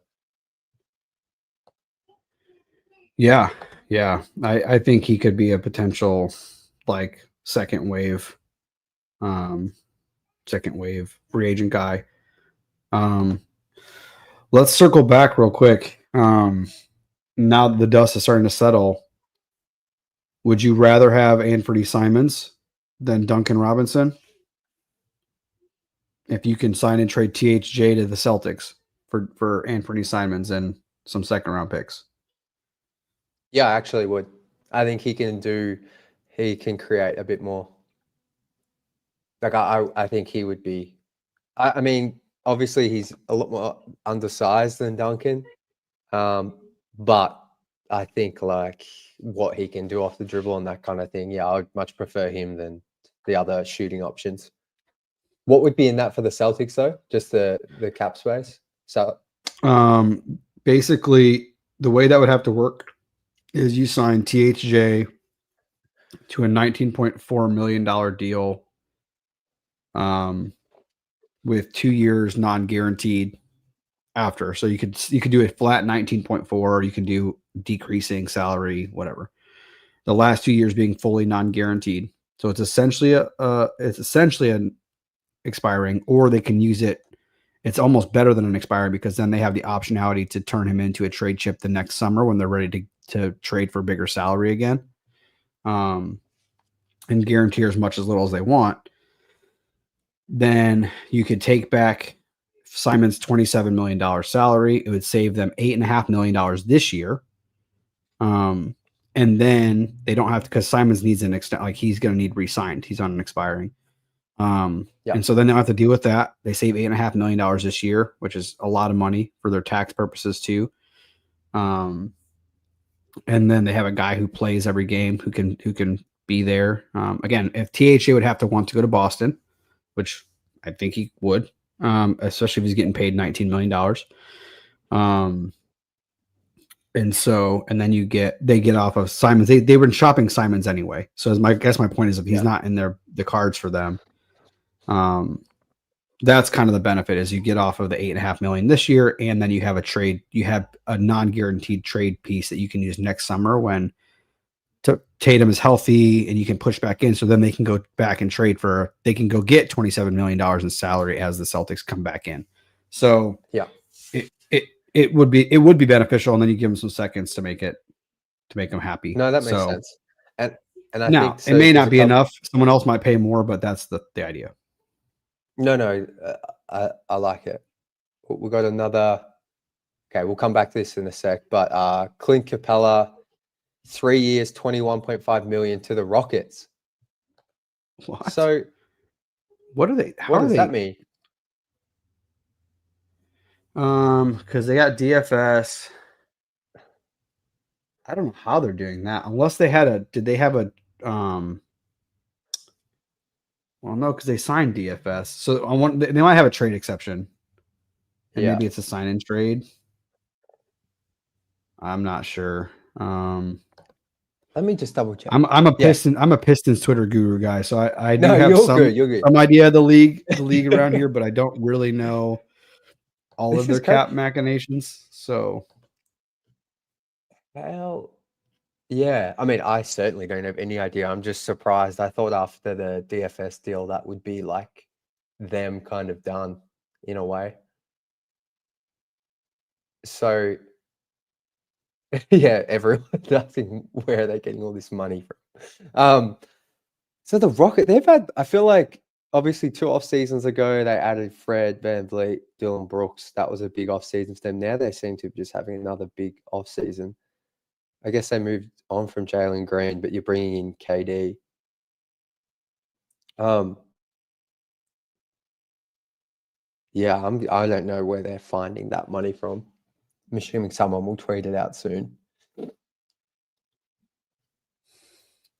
Yeah. I think he could be a potential second wave free agent guy. Let's circle back real quick. Now that the dust is starting to settle, would you rather have Anthony Simons than Duncan Robinson? If you can sign and trade THJ to the Celtics for Anthony Simons and some second round picks. Yeah, I actually would. I think he can create a bit more. I think he would be. I mean, obviously he's a lot more undersized than Duncan, but I think what he can do off the dribble and that kind of thing. Yeah, I would much prefer him than the other shooting options. What would be in that for the Celtics though? Just the cap space. So, basically, the way that would have to work is you sign THJ to a $19.4 million deal, with 2 years non-guaranteed after. So you could do a flat 19.4, or you can do decreasing salary, whatever. The last 2 years being fully non-guaranteed. So it's essentially an expiring, or they can use it. It's almost better than an expiring because then they have the optionality to turn him into a trade chip the next summer when they're ready to trade for bigger salary again, and guarantee as much as little as they want. Then you could take back Simon's $27 million salary. It would save them $8.5 million this year. And then they don't have to, because Simons needs an extent, he's going to need re-signed. He's on an expiring. And so then they'll have to deal with that. They save $8.5 million this year, which is a lot of money for their tax purposes too. And then they have a guy who plays every game who can be there. Again, if THA would have to want to go to Boston, which I think he would, especially if he's getting paid $19 million. And then they get off of Simons. They were shopping Simons anyway. So my point is, if he's not in the cards for them, that's kind of the benefit, is you get off of the $8.5 million this year, and then you have a non-guaranteed trade piece that you can use next summer when Tatum is healthy and you can push back in. So then they can go back and they can go get $27 million in salary as the Celtics come back in. So it would be beneficial. And then you give them some seconds to make them happy. No, that makes sense. And And I Now, think so, it may there's not be enough. Someone else might pay more, but that's the idea. No, I like it. We got another. Okay, we'll come back to this in a sec. But Clint Capella, 3 years, $21.5 million to the Rockets. What? So, what are they? What does that mean? Because they got DFS. I don't know how they're doing that, unless they had a. Did they have a? Well, no, because they signed DFS, so they might have a trade exception, and maybe it's a sign-in trade. I'm not sure. Let me just double check. I'm a Pistons Twitter guru guy, so I do No, have you're good. some idea of the league around here, but I don't really know all of their cap machinations. So, well, yeah. I mean, I certainly don't have any idea. I'm just surprised. I thought after the DFS deal, that would be like them kind of done in a way. So, yeah, everyone's asking where are they getting all this money from. So the Rocket, they've had, I feel like, obviously 2 off seasons ago, they added Fred VanVleet, Dylan Brooks. That was a big off season for them. Now they seem to be just having another big off season. I guess they moved on from Jalen Green, but you're bringing in KD. Yeah, I don't know where they're finding that money from. I'm assuming someone will tweet it out soon.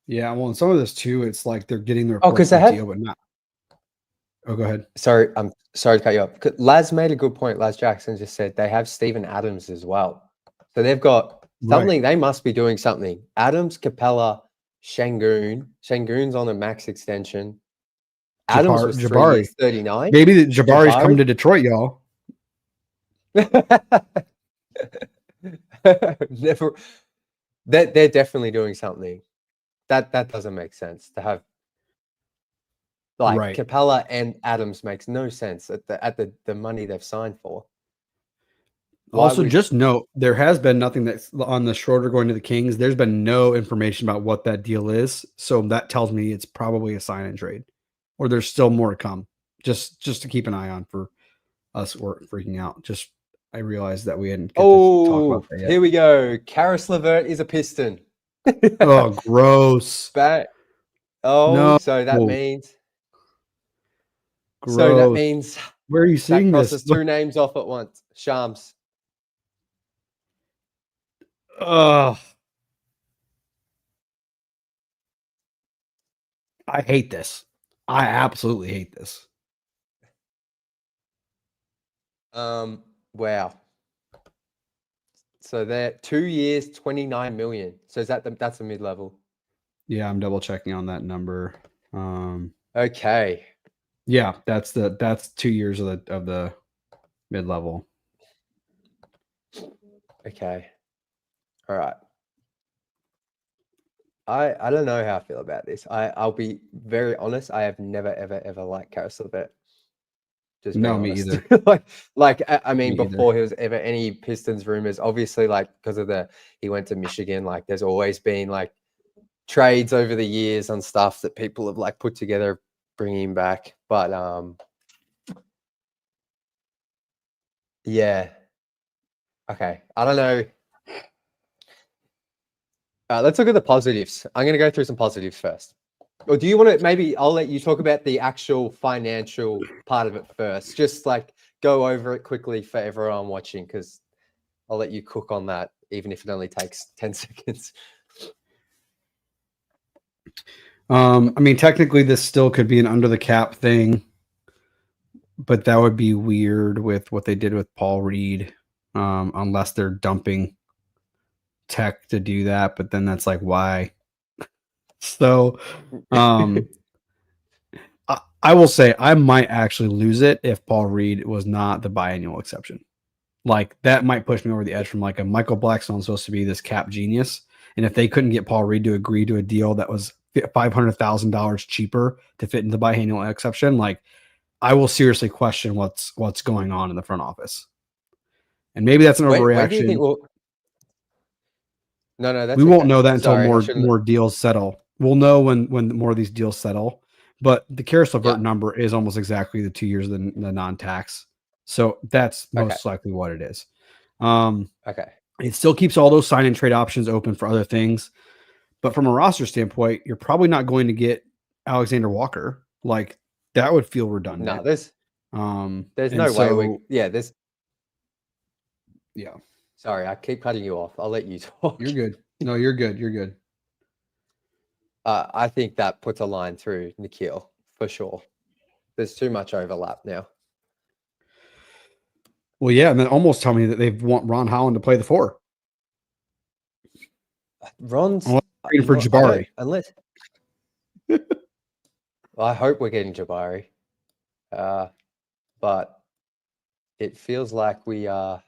Yeah, well, in some of this too, it's like they're getting their because they have deal, but not. Oh, go ahead. Sorry, I'm sorry to cut you off. Laz made a good point. Laz Jackson just said they have Steven Adams as well, so they've got something. Right. They must be doing something. Adams, Capella, Şengün. Şengün's on a max extension. Adams was 3 years, 39. Maybe Jabari's coming to Detroit, y'all. Never. They're definitely doing something. That doesn't make sense to have. Like Capella and Adams makes no sense at the money they've signed for. Just note there has been nothing that's on the Schroder going to the Kings. There's been no information about what that deal is, so that tells me it's probably a sign and trade, or there's still more to come. Just to keep an eye on for us or freaking out. Just I realized that we hadn't. Talk about that yet. Here we go. Caris LeVert is a Piston. Oh, gross! No. So that means. Gross. So that means where are you seeing this? Crosses 2 names off at once. Shams. I hate this. I absolutely hate this. Wow. So they're 2 years, $29 million. So is that's a mid-level? Yeah, I'm double checking on that number. Okay. Yeah, that's 2 years of the mid-level. Okay. All right. I don't know how I feel about this. I'll be very honest. I have never ever liked Caris LeVert. Just no, me either. I mean, before he was ever any Pistons rumors, obviously, like because of he went to Michigan. Like, there's always been like trades over the years and stuff that people have like put together, bringing him back. But yeah. Okay, I don't know. Let's look at the positives. I'm going to go through some positives first. Or do you want to, maybe I'll let you talk about the actual financial part of it first. Just like go over it quickly for everyone watching, because I'll let you cook on that, even if it only takes 10 seconds. I mean, technically this still could be an under the cap thing, but that would be weird with what they did with Paul Reed, unless they're dumping tech to do that, but then that's like why. So I will say I might actually lose it if Paul Reed was not the biannual exception. Like that might push me over the edge from like a Michael Blackstone's supposed to be this cap genius, and if they couldn't get Paul Reed to agree to a deal that was $500,000 cheaper to fit into the biannual exception, like I will seriously question what's going on in the front office. And maybe that's an overreaction. When do you think No, that's we won't know that until more deals settle. we'll know when more of these deals settle. But the Karis LeVert Yeah. number is almost exactly the 2 years of the non-tax. So that's Okay. most likely what it is. Okay. It still keeps all those sign and trade options open for other things. But from a roster standpoint, you're probably not going to get Alexander Walker. Like that would feel No, redundant. there's And no way so, there's. yeah. Sorry, I keep cutting you off. I'll let you talk. You're good. No, you're good. You're good. I think that puts a line through Nikhil for sure. There's too much overlap now. Well, yeah, and then almost tell me that they want Ron Holland to play the 4. Ron's trading for Jabari. Unless well, I hope we're getting Jabari. But it feels like we are.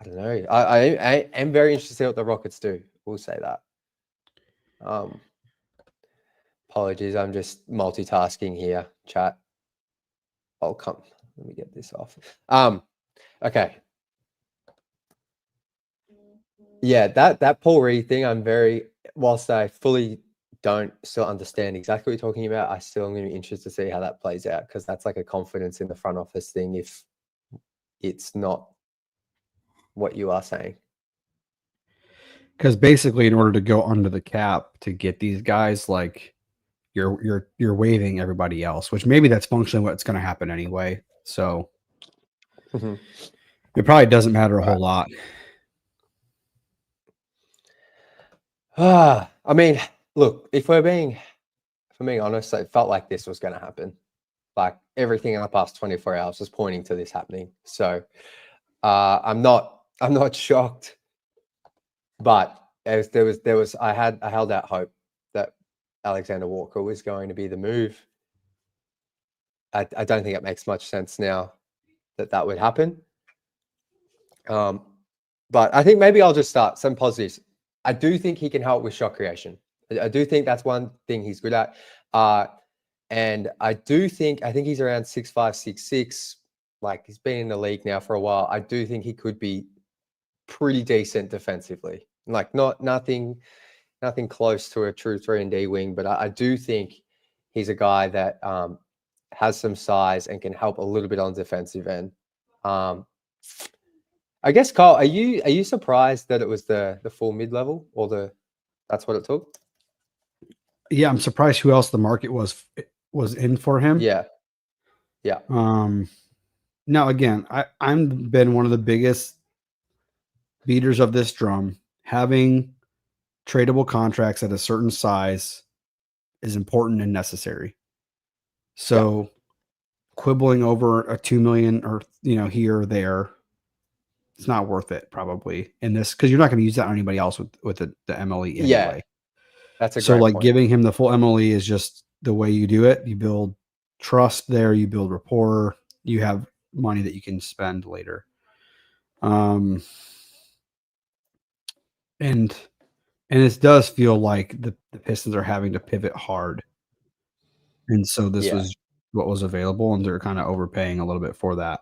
I don't know. I am very interested to see what the Rockets do. We'll say that. Apologies, I'm just multitasking here, chat. I'll come. Let me get this off. Okay. Yeah, that Paul Reed thing, whilst I fully don't still understand exactly what you're talking about, I still am going to be interested to see how that plays out, because that's like a confidence in the front office thing if it's not what you are saying. Because basically, in order to go under the cap to get these guys, like you're waiving everybody else, which maybe that's functionally what's going to happen anyway. So it probably doesn't matter a whole lot. I mean, look, if I'm being honest, it felt like this was going to happen. Like everything in the past 24 hours was pointing to this happening. So I'm not shocked, but I held out hope that Alexander Walker was going to be the move. I don't think it makes much sense now that would happen. But I think maybe I'll just start some positives. I do think he can help with shot creation. I do think that's one thing he's good at. And I think he's around 6'5", 6'6". Like he's been in the league now for a while. I do think he could be pretty decent defensively. Like nothing close to a true 3-and-D wing, but I do think he's a guy that has some size and can help a little bit on the defensive end. I guess, Kyle, are you surprised that it was the full mid-level, or that's what it took? Yeah, I'm surprised who else the market was in for him. Yeah. Now again, I'm been one of the biggest beaters of this drum. Having tradable contracts at a certain size is important and necessary. So quibbling over a $2 million or here or there, it's not worth it probably in this, because you're not going to use that on anybody else with the MLE anyway. Yeah, that's a great point. Giving him the full MLE is just the way you do it. You build trust there, you build rapport, you have money that you can spend later. And it does feel like the Pistons are having to pivot hard. And so this was what was available, and they're kind of overpaying a little bit for that.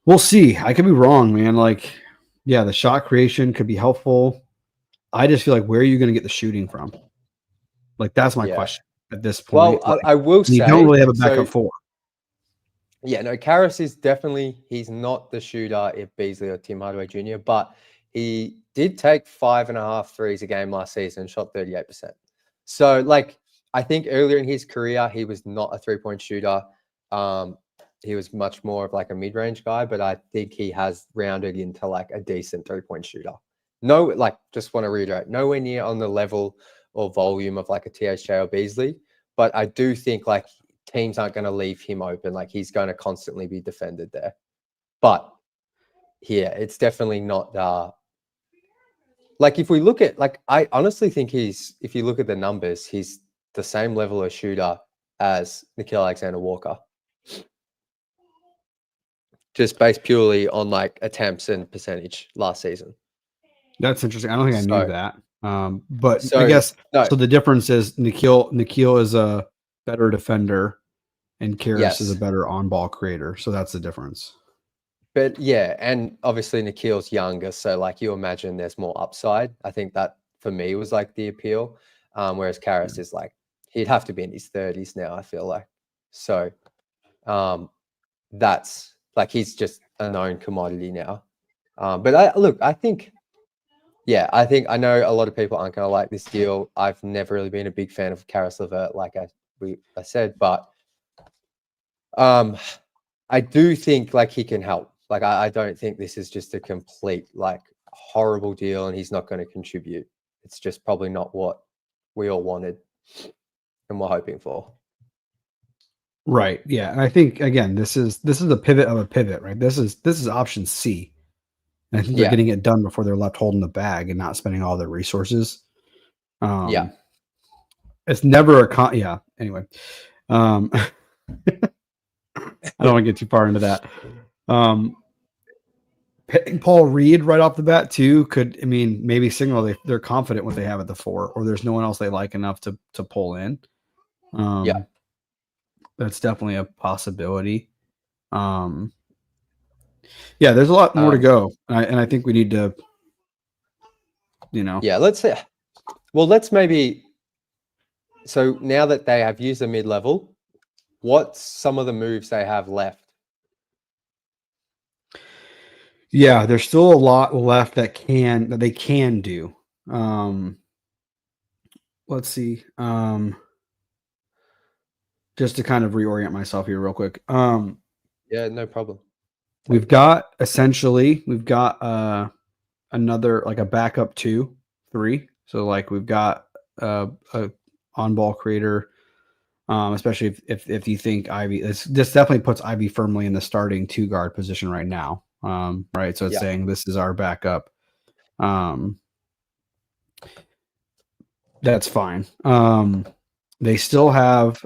We'll see. I could be wrong, man. Like, yeah, the shot creation could be helpful. I just feel like, where are you going to get the shooting from? Like, that's my question at this point. Well, I will say, you don't really have a backup 4. Yeah, no, Karis is he's not the shooter if Beasley or Tim Hardaway Jr., but he did take 5.5 threes a game last season and shot 38%. So, like, I think earlier in his career, he was not a three-point shooter. He was much more of like a mid-range guy, but I think he has rounded into like a decent three-point shooter. No, like, just want to reiterate, nowhere near on the level or volume of like a THJ or Beasley, but I do think like teams aren't going to leave him open. Like he's going to constantly be defended there. But yeah, it's definitely not like if we look at, like, I honestly think if you look at the numbers, he's the same level of shooter as Nickeil Alexander-Walker. Just based purely on like attempts and percentage last season. That's interesting. I don't think I knew that. But I guess so. The difference is Nickeil is a better defender, and Karis is a better on-ball creator. So that's the difference. But yeah, and obviously Nikhil's younger, so like you imagine there's more upside. I think that for me was like the appeal. Whereas Karras is like he'd have to be in his 30s now, I feel like. So that's like he's just a known commodity now. But I think I know a lot of people aren't going to like this deal. I've never really been a big fan of Karis LeVert, like I said, but I do think like he can help. Like I don't think this is just a complete like horrible deal and he's not going to contribute. It's just probably not what we all wanted and we're hoping for. Right. Yeah. And I think again, this is the pivot of a pivot, right? This is option C. And I think they're getting it done before they're left holding the bag and not spending all their resources. It's never a anyway. I don't want to get too far into that. Picking Paul Reed right off the bat too could, I mean, maybe signal they're confident what they have at the 4, or there's no one else they like enough to pull in. That's definitely a possibility. There's a lot more to go, and I think we need to, let's say, let's maybe. So now that they have used the mid-level, what's some of the moves they have left? Yeah, there's still a lot left that they can do. Let's see. Just to kind of reorient myself here real quick. Yeah, no problem. We've got another like a backup 2, 3. So like we've got a on-ball creator, especially if you think Ivy, this definitely puts Ivy firmly in the starting 2 guard position right now. Right. So it's saying this is our backup. That's fine. They still have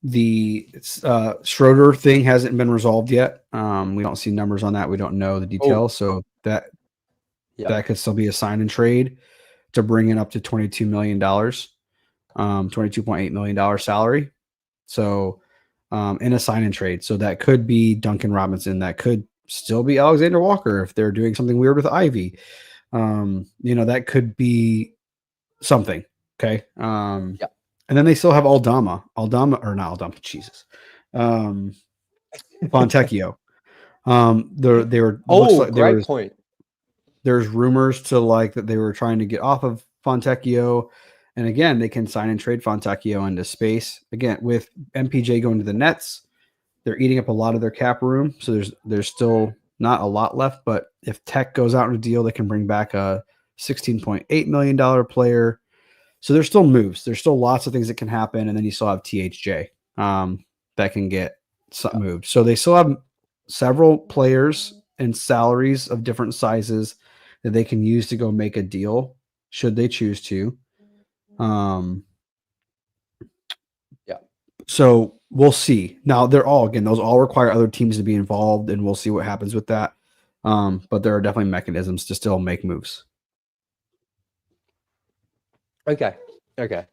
the Schroder thing hasn't been resolved yet. We don't see numbers on that. We don't know the details. So that could still be a sign and trade to bring it up to $22 million, $22.8 million salary. So in a sign and trade. So that could be Duncan Robinson. That could still be Alexander Walker if they're doing something weird with Ivy. That could be something. Okay. And then they still have Aldama, Jesus. Fontecchio. They were great point. There's rumors to like that they were trying to get off of Fontecchio. And again, they can sign and trade Fontecchio into space. Again, with MPJ going to the Nets, they're eating up a lot of their cap room. So there's still not a lot left. But if Tech goes out in a deal, they can bring back a $16.8 million player. So there's still moves. There's still lots of things that can happen. And then you still have THJ that can get moved. So they still have several players and salaries of different sizes that they can use to go make a deal should they choose to. So we'll see. Now those all require other teams to be involved, and we'll see what happens with that. But there are definitely mechanisms to still make moves. Okay. So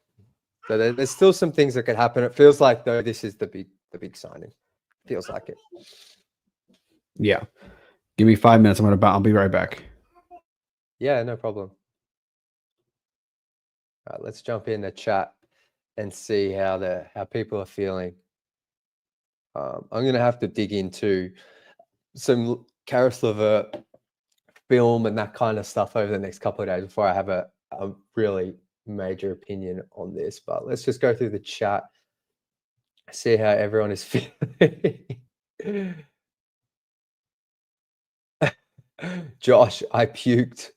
there's still some things that could happen. It feels like though this is the big signing. Feels like it. Yeah. Give me 5 minutes. I'll be right back. Yeah, no problem. All right, let's jump in the chat and see how people are feeling. I'm gonna have to dig into some Karis LeVert film and that kind of stuff over the next couple of days before I have a really major opinion on this. But let's just go through the chat, see how everyone is feeling. Josh, I puked.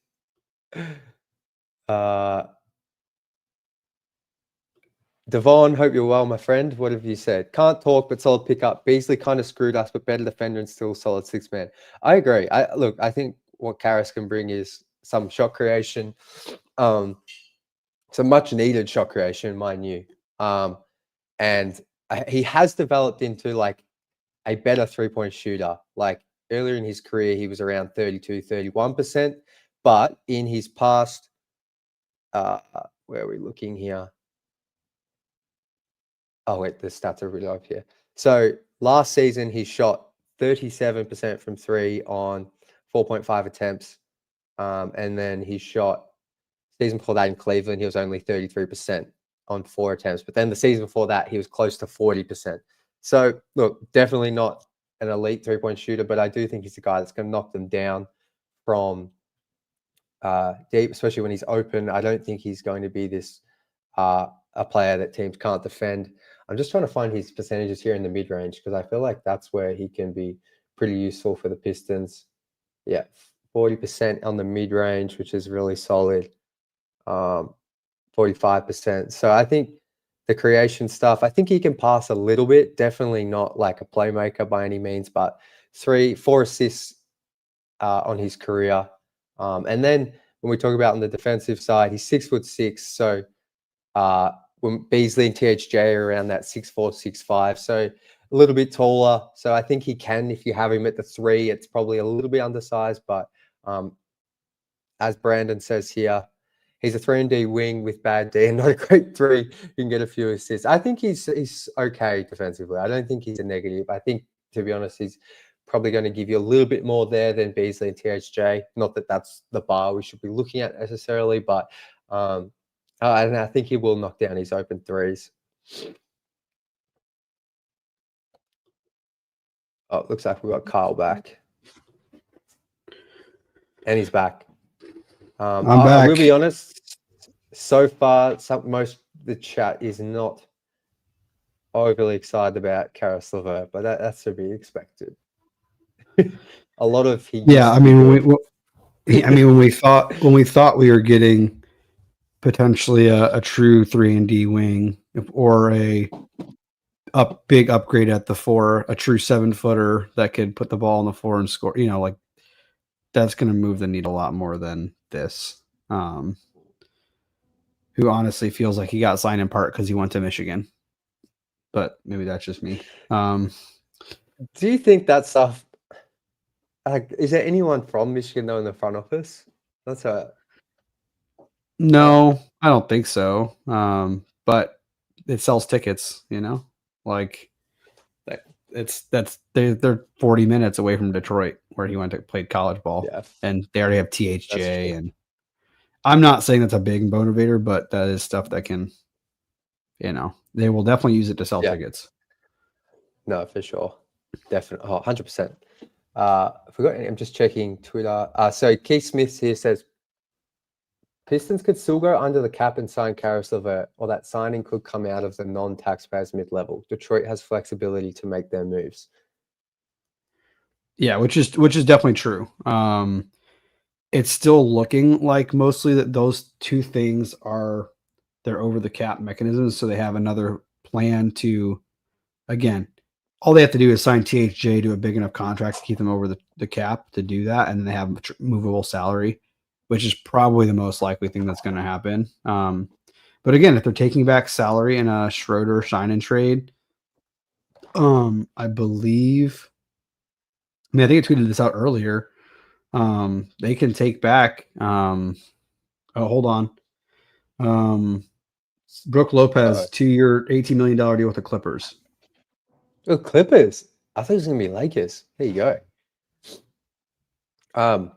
Devon, hope you're well, my friend. What have you said? Can't talk, but solid pickup. Beasley kind of screwed us, but better defender and still solid 6-man. I agree. I think what Karras can bring is some shot creation, some much needed shot creation, mind you. And he has developed into like a better 3-point shooter. Like earlier in his career, he was around 32, 31%. But in his past, where are we looking here? Oh, wait, the stats are really up here. So last season he shot 37% from 3 on 4.5 attempts. And then he shot season before that in Cleveland, he was only 33% on 4 attempts. But then the season before that, he was close to 40%. So look, definitely not an elite 3-point shooter, but I do think he's a guy that's going to knock them down from deep, especially when he's open. I don't think he's going to be this a player that teams can't defend. I'm just trying to find his percentages here in the mid-range because I feel like that's where he can be pretty useful for the Pistons. Yeah, 40% on the mid-range, which is really solid. 45%. So I think the creation stuff, I think he can pass a little bit. Definitely not like a playmaker by any means, but 4 assists on his career. And then when we talk about on the defensive side, he's 6'6". So when Beasley and THJ are around that 6'4", 6'5", so a little bit taller. So I think he can, if you have him at the 3, it's probably a little bit undersized, but as Brandon says here, he's a 3-and-D wing with bad D and not a great 3. You can get a few assists. I think he's okay defensively. I don't think he's a negative. I think, to be honest, he's probably going to give you a little bit more there than Beasley and THJ. Not that that's the bar we should be looking at necessarily, but and I think he will knock down his open 3s. Oh, it looks like we've got Kyle back. And he's back. I'm back. I will be honest, so far, most of the chat is not overly excited about Karis LeVert, but that's to be expected. A lot of when we thought we were getting potentially a true 3-and-D wing or a big upgrade at the 4, a true 7-footer that could put the ball on the floor and score, like that's going to move the needle a lot more than this. Who honestly feels like he got signed in part because he went to Michigan, but maybe that's just me. Do you think that stuff? Is there anyone from Michigan though in the front office? No, I don't think so. But it sells tickets, like they're 40 minutes away from Detroit where he went to play college ball, and they already have THJ. And I'm not saying that's a big motivator, but that is stuff that can, they will definitely use it to sell tickets. No, for sure. Definitely. 100%. I'm just checking Twitter. So Keith Smith here says, Pistons could still go under the cap and sign Karis LeVert, or that signing could come out of the non-taxpayers mid-level. Detroit has flexibility to make their moves. Yeah, which is definitely true. It's still looking like mostly that those two things they're over the cap mechanisms, so they have another plan to, again, all they have to do is sign THJ to a big enough contract to keep them over the cap to do that, and then they have a movable salary, which is probably the most likely thing that's going to happen. But again, if they're taking back salary in a Schroder sign and trade, I believe, I think I tweeted this out earlier. They can take back. Hold on. Brooke Lopez, 2-year, $18 million deal with the Clippers. Oh, Clippers! I thought it was going to be Lakers. There you go. I'm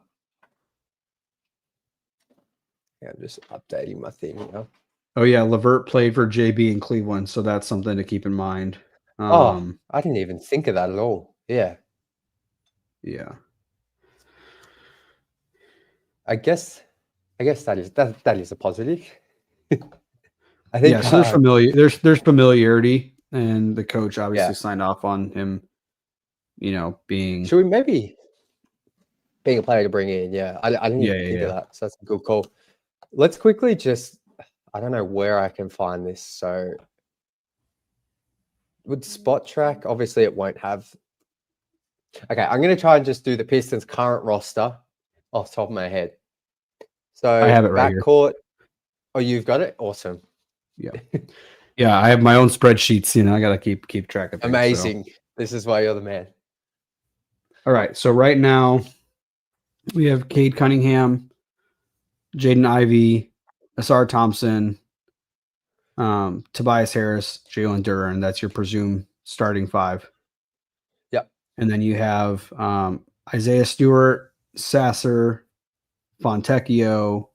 just updating my thing now. Oh yeah, LeVert played for JB in Cleveland, so that's something to keep in mind. I didn't even think of that at all. Yeah. I guess that is a positive. I think. So there's familiarity, and the coach obviously signed off on him. Being. Should we maybe being a player to bring in? Yeah, I didn't even think of that. So that's a good call. Let's quickly I don't know where I can find this. So with Spot Track, obviously it won't have. Okay, I'm going to try and just do the Pistons' current roster off the top of my head. So I have it right here. Backcourt. Oh, you've got it? Awesome. Yeah, I have my own spreadsheets. I got to keep track of things. Amazing. So. This is why you're the man. All right. So right now we have Cade Cunningham, Jaden Ivey, Asar Thompson, Tobias Harris, Jalen Duren. That's your presumed starting 5. And then you have Isaiah Stewart, Sasser, Fontecchio,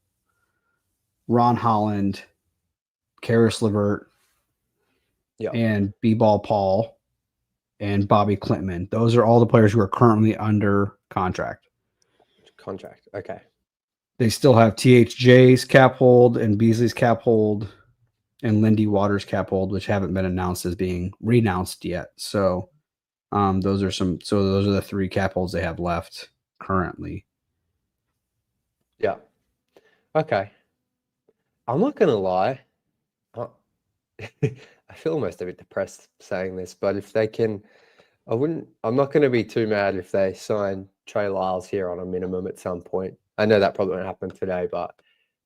Ron Holland, Karis LeVert, and B-Ball Paul, and Bobby Klintman. Those are all the players who are currently under contract. Okay. They still have THJ's cap hold and Beasley's cap hold and Lindy Waters' cap hold, which haven't been announced as being renounced yet. So those are the 3 cap holds they have left currently. Yeah. Okay. I'm not gonna lie. I feel almost a bit depressed saying this, but if they can, I'm not going to be too mad if they sign Trey Lyles here on a minimum at some point. I know that probably won't happen today, but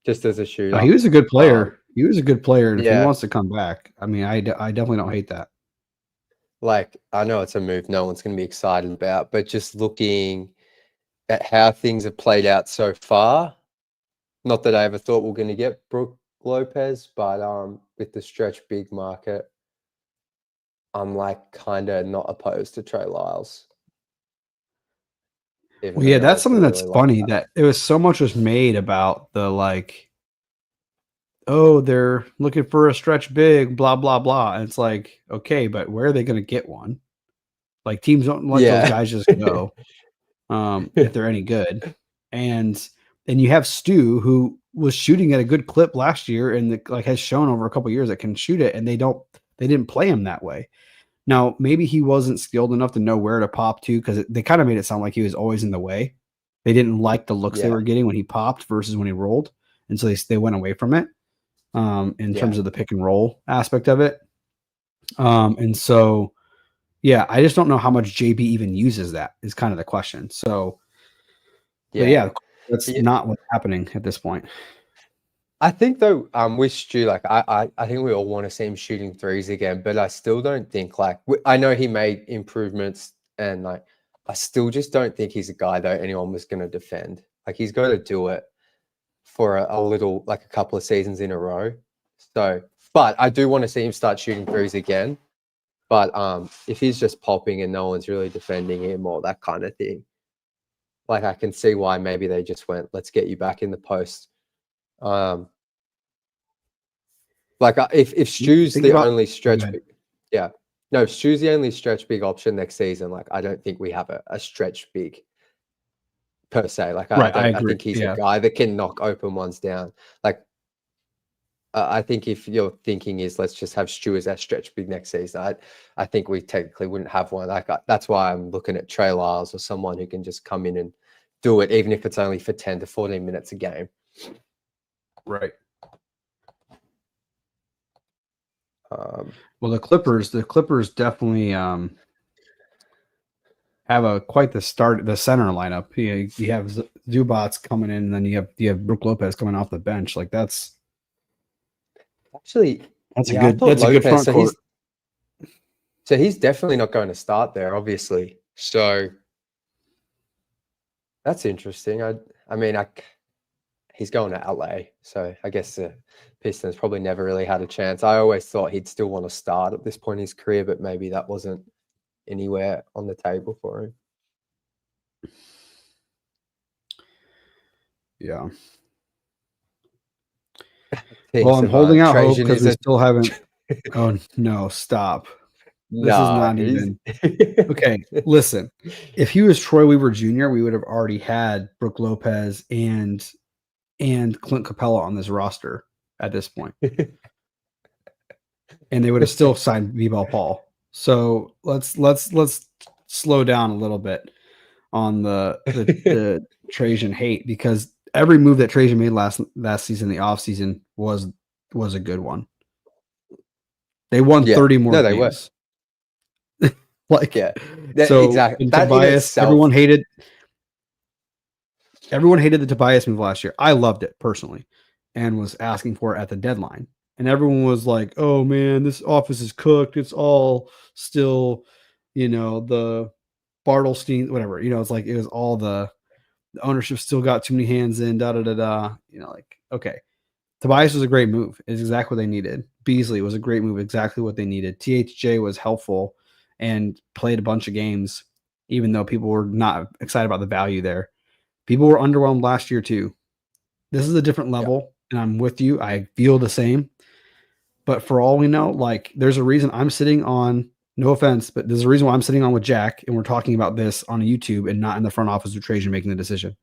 just as a shooter. He was a good player. He was a good player. And if he Yeah. wants to come back, I mean, I definitely don't hate that. Like, I know it's a move no one's going to be excited about, but just looking at how things have played out so far, not that I ever thought we were going to get Brook Lopez, but with the stretch big market, I'm like kind of not opposed to Trey Lyles. Well, yeah, that's something that's funny that it was so much was made about the like, oh, they're looking for a stretch big, blah, blah, blah. And it's like, okay, but where are they going to get one? Like teams don't let those guys just go if they're any good. And you have Stu, who was shooting at a good clip last year and has shown over a couple of years that can shoot it, and they didn't play him that way. Now, maybe he wasn't skilled enough to know where to pop to, because they kind of made it sound like he was always in the way. They didn't like the looks they were getting when he popped versus when he rolled, and so they went away from it in terms of the pick and roll aspect of it. And so, yeah, I just don't know how much JB even uses that is kind of the question. So, yeah, that's not what's happening at this point. I think though, with Stu, like I think we all want to see him shooting threes again, but I still don't think I know he made improvements, and like I still just don't think he's a guy though anyone was going to defend. Like he's got to do it for a little, like a couple of seasons in a row. So, but I do want to see him start shooting threes again. But if he's just popping and no one's really defending him or that kind of thing, like I can see why maybe they just went, let's get you back in the post. Like if Stu's the only stretch big, if Stu's the only stretch big option next season, like I don't think we have a stretch big per se. Like I think he's a guy that can knock open ones down. Like I think if your thinking is let's just have Stu as our stretch big next season, I think we technically wouldn't have one. Like that's why I'm looking at Trey Lyles or someone who can just come in and do it, even if it's only for 10 to 14 minutes a game. Right. Well, the Clippers definitely have quite the center lineup. You have Zubats coming in, and then you have Brook Lopez coming off the bench. Like that's a good front court. So he's definitely not going to start there, obviously. So that's interesting. I mean, he's going to LA, so I guess the Pistons probably never really had a chance. I always thought he'd still want to start at this point in his career, but maybe that wasn't anywhere on the table for him. Yeah. Well, I'm holding out hope because we still haven't. Oh no! Stop. This is not even okay. Listen, if he was Troy Weaver Jr., we would have already had Brook Lopez and Clint Capella on this roster at this point, and they would have still signed B-Ball Paul. So let's slow down a little bit on the Trajan hate, because every move that Trajan made last season, the offseason, was a good one. They won 30 more games. Exactly. Tobias, everyone hated the Tobias move last year. I loved it personally and was asking for it at the deadline. And everyone was like, oh man, this office is cooked. It's all still, the Bartlestein, whatever, it's like, it was all the ownership still got too many hands in, okay. Tobias was a great move. It's exactly what they needed. Beasley was a great move. Exactly what they needed. THJ was helpful and played a bunch of games. even though people were not excited about the value there. People were underwhelmed last year too. This is a different level, and I'm with you. I feel the same. But for all we know, like there's a reason I'm sitting on, no offense, but there's a reason why I'm sitting on with Jack and we're talking about this on YouTube and not in the front office with Trajan making the decision.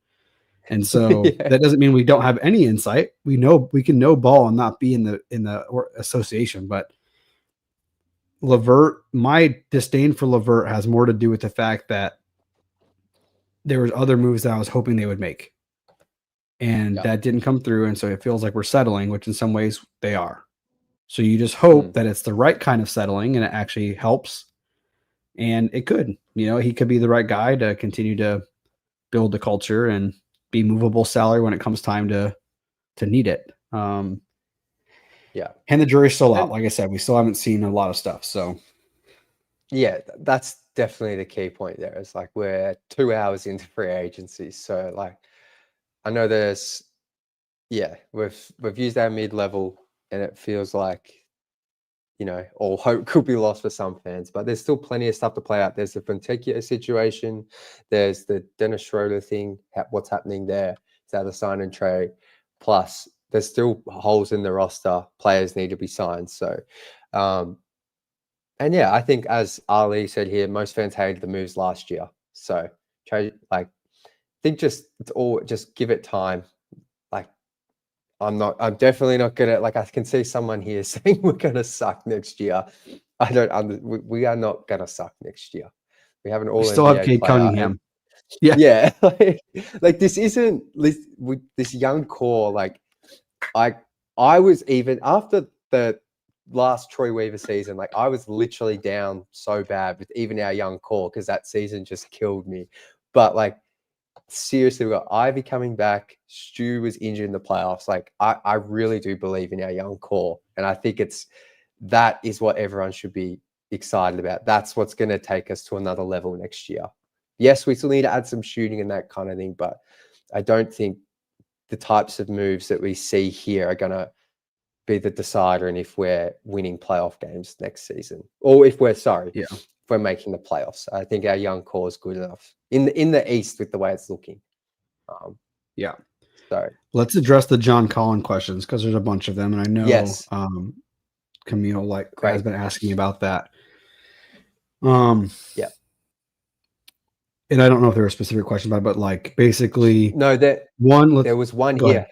And so that doesn't mean we don't have any insight. We know we can know ball and not be in the association, but LeVert, my disdain for LeVert has more to do with the fact that there was other moves that I was hoping they would make. And that didn't come through. And so it feels like we're settling, which in some ways they are. So you just hope that it's the right kind of settling and it actually helps. And it could, he could be the right guy to continue to build the culture and be movable salary when it comes time to need it. And the jury's still out. Like I said, we still haven't seen a lot of stuff. So yeah, that's definitely the key point there. It's like we're 2 hours into free agency. So like, I know we've used our mid-level and it feels like, all hope could be lost for some fans, but there's still plenty of stuff to play out. There's the Fontecchio situation. There's the Dennis Schroder thing. What's happening there? Is that a sign and trade? Plus, there's still holes in the roster. Players need to be signed. So, and yeah, I think as Ali said here, most fans hated the moves last year. So, I think just give it time. I'm definitely not gonna, like, I can see someone here saying we're gonna suck next year. We are not gonna suck next year. We have an all still have Cade Cunningham. Yeah. Like this isn't with this young core. Like I was, even after the last Troy Weaver season, like I was literally down so bad with even our young core because that season just killed me. But like, seriously, we got Ivy coming back. Stu was injured in the playoffs. Like, I really do believe in our young core. And I think that is what everyone should be excited about. That's what's going to take us to another level next year. Yes, we still need to add some shooting and that kind of thing, but I don't think the types of moves that we see here are going to be the decider and if we're winning playoff games next season, or if we're making the playoffs. I think our young core is good enough in the East with the way it's looking. So let's address the John Collins questions because there's a bunch of them, and I know Camille has been asking about that. And I don't know if there were specific questions about it, but like basically, there was one here. Ahead.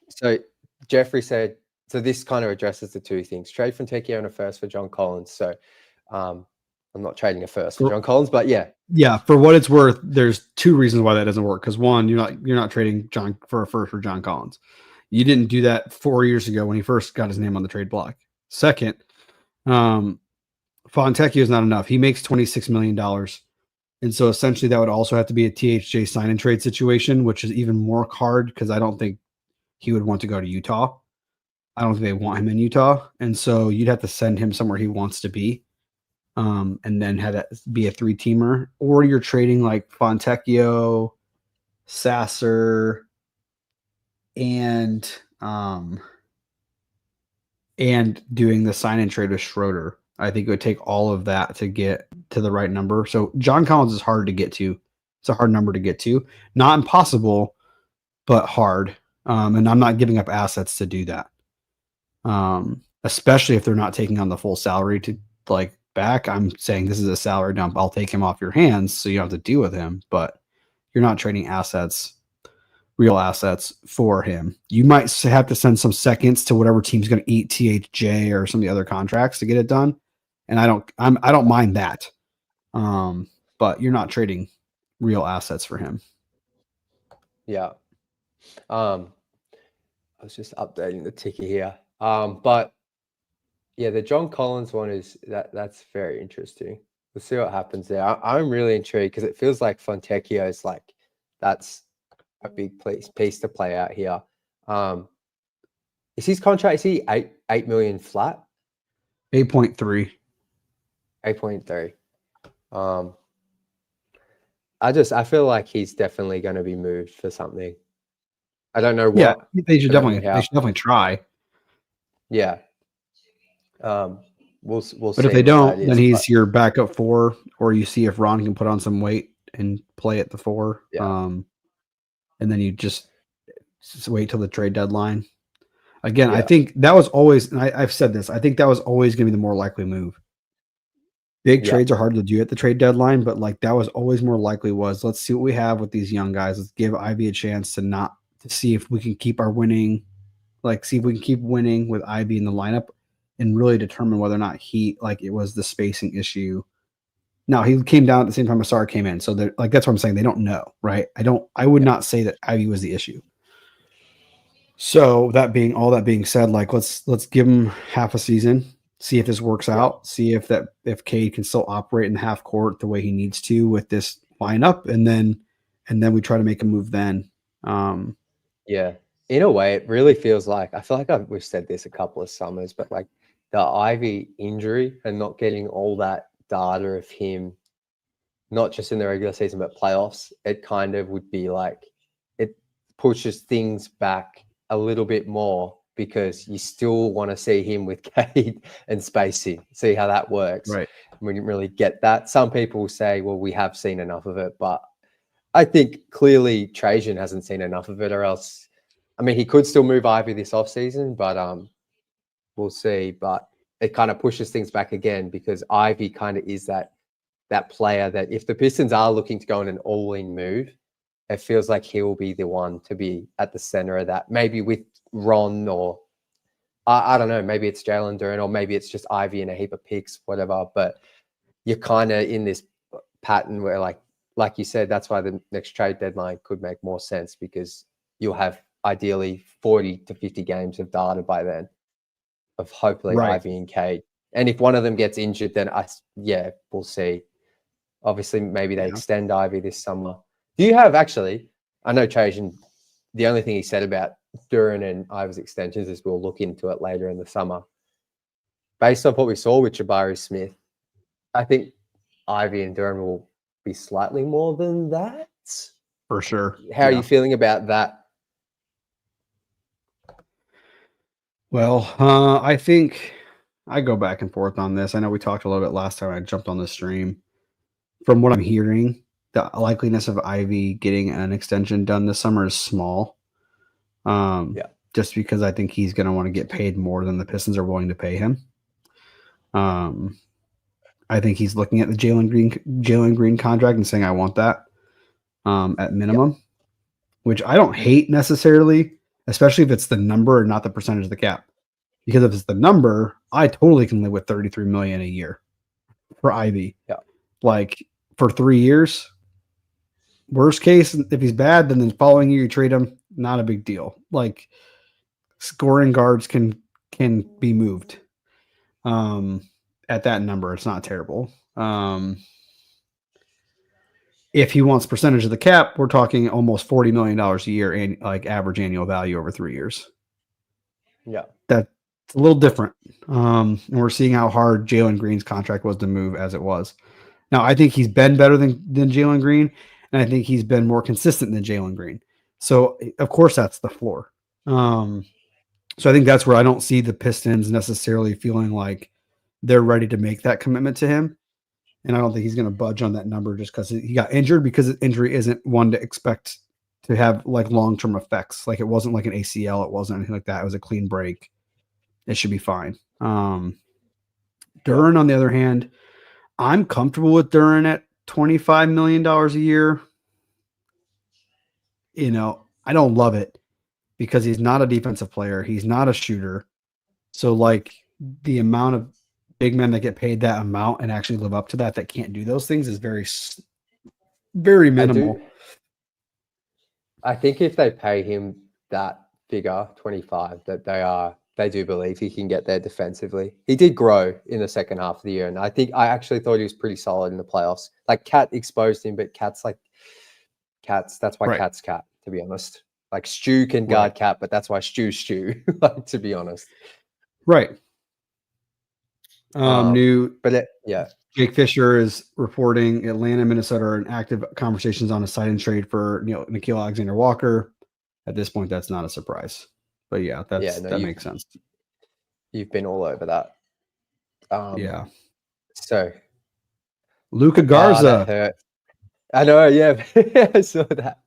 So Jeffrey said, so this kind of addresses the two things: trade Fontecchio and a first for John Collins. So I'm not trading a first for John Collins, but yeah. For what it's worth, there's two reasons why that doesn't work. Because one, you're not trading John for a first for John Collins. You didn't do that 4 years ago when he first got his name on the trade block. Second, Fontecchio is not enough. He makes $26 million. And so essentially that would also have to be a THJ sign and trade situation, which is even more hard because I don't think he would want to go to Utah. I don't think they want him in Utah. And so you'd have to send him somewhere he wants to be. And then have that be a 3-teamer, or you're trading like Fontecchio, Sasser, and doing the sign and trade with Schroder. I think it would take all of that to get to the right number. So John Collins is hard to get to. It's a hard number to get to. Not impossible, but hard. And I'm not giving up assets to do that. Especially if they're not taking on the full salary to back. I'm saying this is a salary dump. I'll take him off your hands so you don't have to deal with him, but you're not trading real assets for him. You might have to send some seconds to whatever team's going to eat THJ or some of the other contracts to get it done. And I don't mind that. But you're not trading real assets for him. Yeah. I was just updating the ticker here. But yeah, the John Collins one that's very interesting. We'll see what happens there. I'm really intrigued because it feels like Fontecchio is that's a big piece to play out here. Is his contract, is he 8 million flat? 8.3. 8.3. I feel like he's definitely going to be moved for something. I don't know what. Yeah, they should definitely try. Yeah. We'll see. But if they don't, then he's your backup 4, or you see if Ron can put on some weight and play at the 4. Yeah. And then you just wait till the trade deadline. Again, I Yeah. think that was always, and I've said this, I think that was always going to be the more likely move. Big Yeah. trades are hard to do at the trade deadline, but like that was always more likely was let's see what we have with these young guys. Let's give Ivy a chance to see if we can keep our winning, like see if we can keep winning with Ivy in the lineup and really determine whether or not it was the spacing issue. Now he came down at the same time Asar came in. So they're like, that's what I'm saying. They don't know, right? I would not say that Ivy was the issue. So all that being said, like let's give him half a season, see if this works out, see if Cade can still operate in the half court the way he needs to with this lineup, and then we try to make a move then. Yeah. In a way, it really feels like, I feel like we've said this a couple of summers, but like the Ivy injury and not getting all that data of him, not just in the regular season, but playoffs, it kind of would be like, it pushes things back a little bit more because you still want to see him with Cade and spacing, see how that works. Right. We didn't really get that. Some people say, well, we have seen enough of it, but I think clearly Trajan hasn't seen enough of it, or else, I mean, he could still move Ivy this offseason, but we'll see. But it kind of pushes things back again because Ivy kind of is that player that if the Pistons are looking to go on an all-in move, it feels like he will be the one to be at the center of that. Maybe with Ron, or I don't know, maybe it's Jalen Duren, or maybe it's just Ivy and a heap of picks, whatever. But you're kind of in this pattern where, like you said, that's why the next trade deadline could make more sense, because you'll have ideally 40 to 50 games of data by then of hopefully Ivy and Cade. And if one of them gets injured, then we'll see. Obviously, maybe they extend Ivy this summer. Do you have actually, I know Trajan, the only thing he said about Duren and Ivy's extensions is we'll look into it later in the summer. Based on what we saw with Jabari Smith, I think Ivy and Duren will be slightly more than that. For sure. How are you feeling about that? Well, I think I go back and forth on this. I know we talked a little bit last time I jumped on the stream. From what I'm hearing, the likeliness of Ivy getting an extension done this summer is small. Just because I think he's going to want to get paid more than the Pistons are willing to pay him. I think he's looking at the Jalen Green contract and saying, I want that at minimum, which I don't hate necessarily, especially if it's the number and not the percentage of the cap. Because if it's the number, I totally can live with $33 million a year for Ivy. Yeah. Like for 3 years, worst case, if he's bad, then the following year you trade him, not a big deal. Like scoring guards can be moved at that number. It's not terrible. If he wants percentage of the cap, we're talking almost $40 million a year and like average annual value over 3 years. Yeah. That's a little different. And we're seeing how hard Jalen Green's contract was to move as it was. Now, I think he's been better than Jalen Green, and I think he's been more consistent than Jalen Green. So, of course, that's the floor. So I think that's where I don't see the Pistons necessarily feeling like they're ready to make that commitment to him. And I don't think he's going to budge on that number just because he got injured, because injury isn't one to expect to have like long-term effects. Like it wasn't like an ACL. It wasn't anything like that. It was a clean break. It should be fine. Duren, on the other hand, I'm comfortable with Duren at $25 million a year. You know, I don't love it because he's not a defensive player. He's not a shooter. So like the amount of big men that get paid that amount and actually live up to that can't do those things is very, very minimal. I think if they pay him that figure, 25, that they do believe he can get there defensively. He did grow in the second half of the year, and I actually thought he was pretty solid in the playoffs. Like Cat exposed him, but Cat's like Cat's. That's why Cat's Cat, to be honest. Like Stu can guard Cat, but that's why Stu's Stu. Like, to be honest. Right. Jake Fisher is reporting Atlanta and Minnesota are in active conversations on a sign-and trade for Nickeil Alexander-Walker. At this point, that's not a surprise. But yeah, that makes sense. You've been all over that. Yeah. So Luka Garza. I know, yeah. I saw that.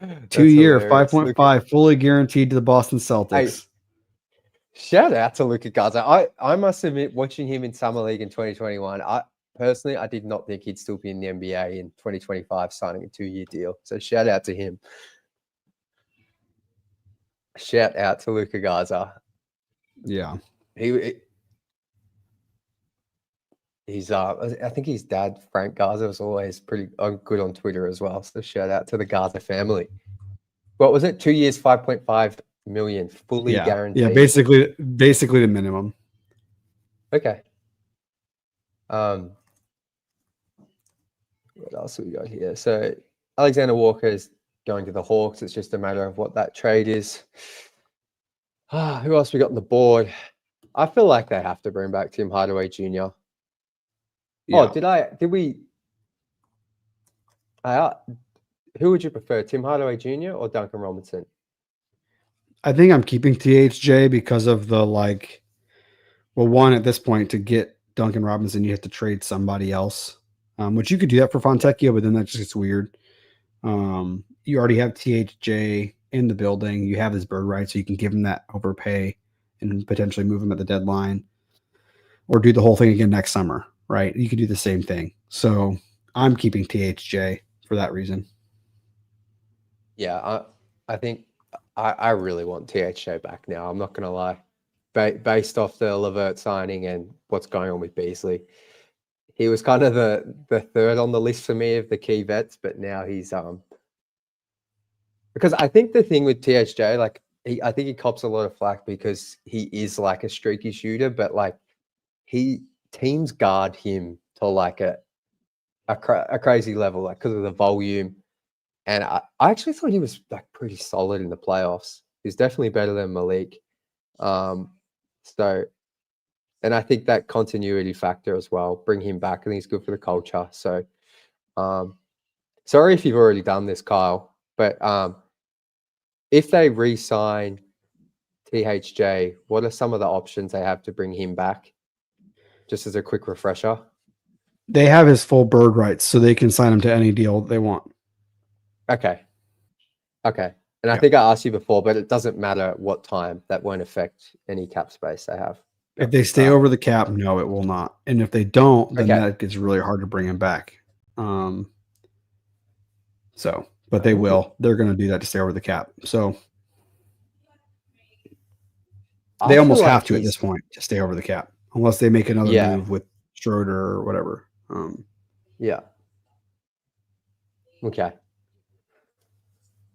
2-year, Hilarious. 5.5, fully guaranteed to the Boston Hey, Celtics. shout out to Luka Garza. I must admit, watching him in Summer League in 2021, I did not think he'd still be in the NBA in 2025, signing a 2-year deal. So shout out to him. Shout out to Luka Garza. Yeah. He's I think his dad, Frank Garza, was always pretty good on Twitter as well. So shout out to the Garza family. What was it? 2 years, 5.5 million, fully guaranteed. Yeah, basically the minimum. Okay. What else have we got here? So Alexander Walker is going to the Hawks. It's just a matter of what that trade is. Who else we got on the board? I feel like they have to bring back Tim Hardaway Jr. Yeah. Oh, who would you prefer, Tim Hardaway Jr. or Duncan Robinson? I think I'm keeping THJ because of the one, at this point, to get Duncan Robinson, you have to trade somebody else, which you could do that for Fontecchio, but then that just gets weird. You already have THJ in the building. You have his bird right, so you can give him that overpay and potentially move him at the deadline or do the whole thing again next summer, right? You could do the same thing. So I'm keeping THJ for that reason. Yeah, I think I really want THJ back now. I'm not going to lie. Based off the Levert signing and what's going on with Beasley, he was kind of the third on the list for me of the key vets, but now he's because I think the thing with THJ, I think he cops a lot of flack because he is like a streaky shooter, but teams guard him to like a crazy level, like because of the volume. And I actually thought he was like pretty solid in the playoffs. He's definitely better than Malik. And I think that continuity factor as well, bring him back. I think he's good for the culture. So, sorry if you've already done this, Kyle, but if they re-sign THJ, what are some of the options they have to bring him back? Just as a quick refresher. They have his full bird rights, so they can sign him to any deal they want. Okay. And I think I asked you before, but it doesn't matter at what time. That won't affect any cap space they have. If they stay over the cap, no, it will not. And if they don't, then that gets really hard to bring him back. But they will. They're going to do that to stay over the cap. So they almost have to at this point to stay over the cap, unless they make another move with Schroder or whatever. Yeah. Okay.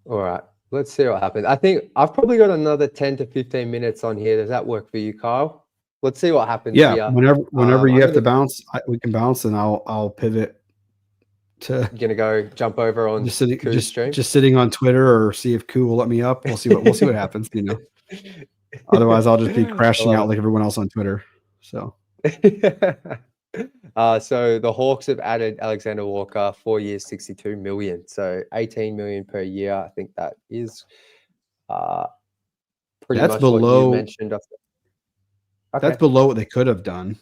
All right. Let's see what happens. I think I've probably got another 10 to 15 minutes on here. Does that work for you, Kyle? Let's see what happens. Yeah. Whenever you have to bounce, we can bounce, and I'll pivot to. You're gonna go jump over on just sitting on Twitter or see if Koo will let me up. We'll see what happens. Otherwise, I'll just be crashing out like everyone else on Twitter. So. So the Hawks have added Alexander Walker, 4 years, 62 million. So 18 million per year. I think that is pretty much below, what you mentioned. Okay. That's below what they could have done,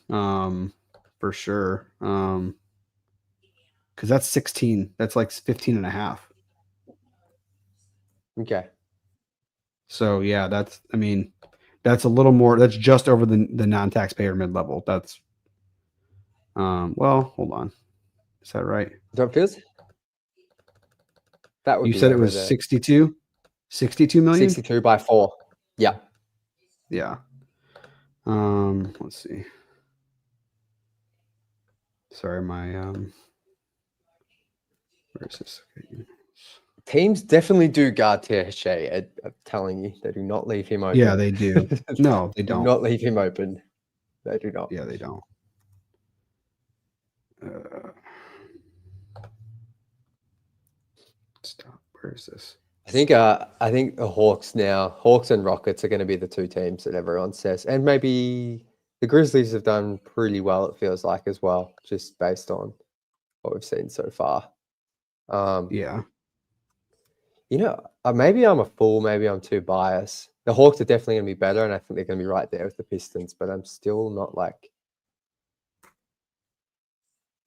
for sure. Because that's 16. That's like 15 and a half. Okay. So yeah, that's a little more. That's just over the non-taxpayer mid-level. That's well, hold on. Is that right? That would you said it was 62 million? 62 by 4. Yeah. Yeah. Let's see. Sorry, my where is this? Teams definitely do guard THJ. I'm telling you, they do not leave him open. Yeah, they do. No, they don't. Do not leave him open. They do not. Yeah, they don't. Stop. Where is this? I think the Hawks and Rockets are going to be the two teams that everyone says, and maybe the Grizzlies have done pretty well. It feels like as well, just based on what we've seen so far. Yeah. Maybe I'm a fool. Maybe I'm too biased. The Hawks are definitely going to be better, and I think they're going to be right there with the Pistons. But I'm still not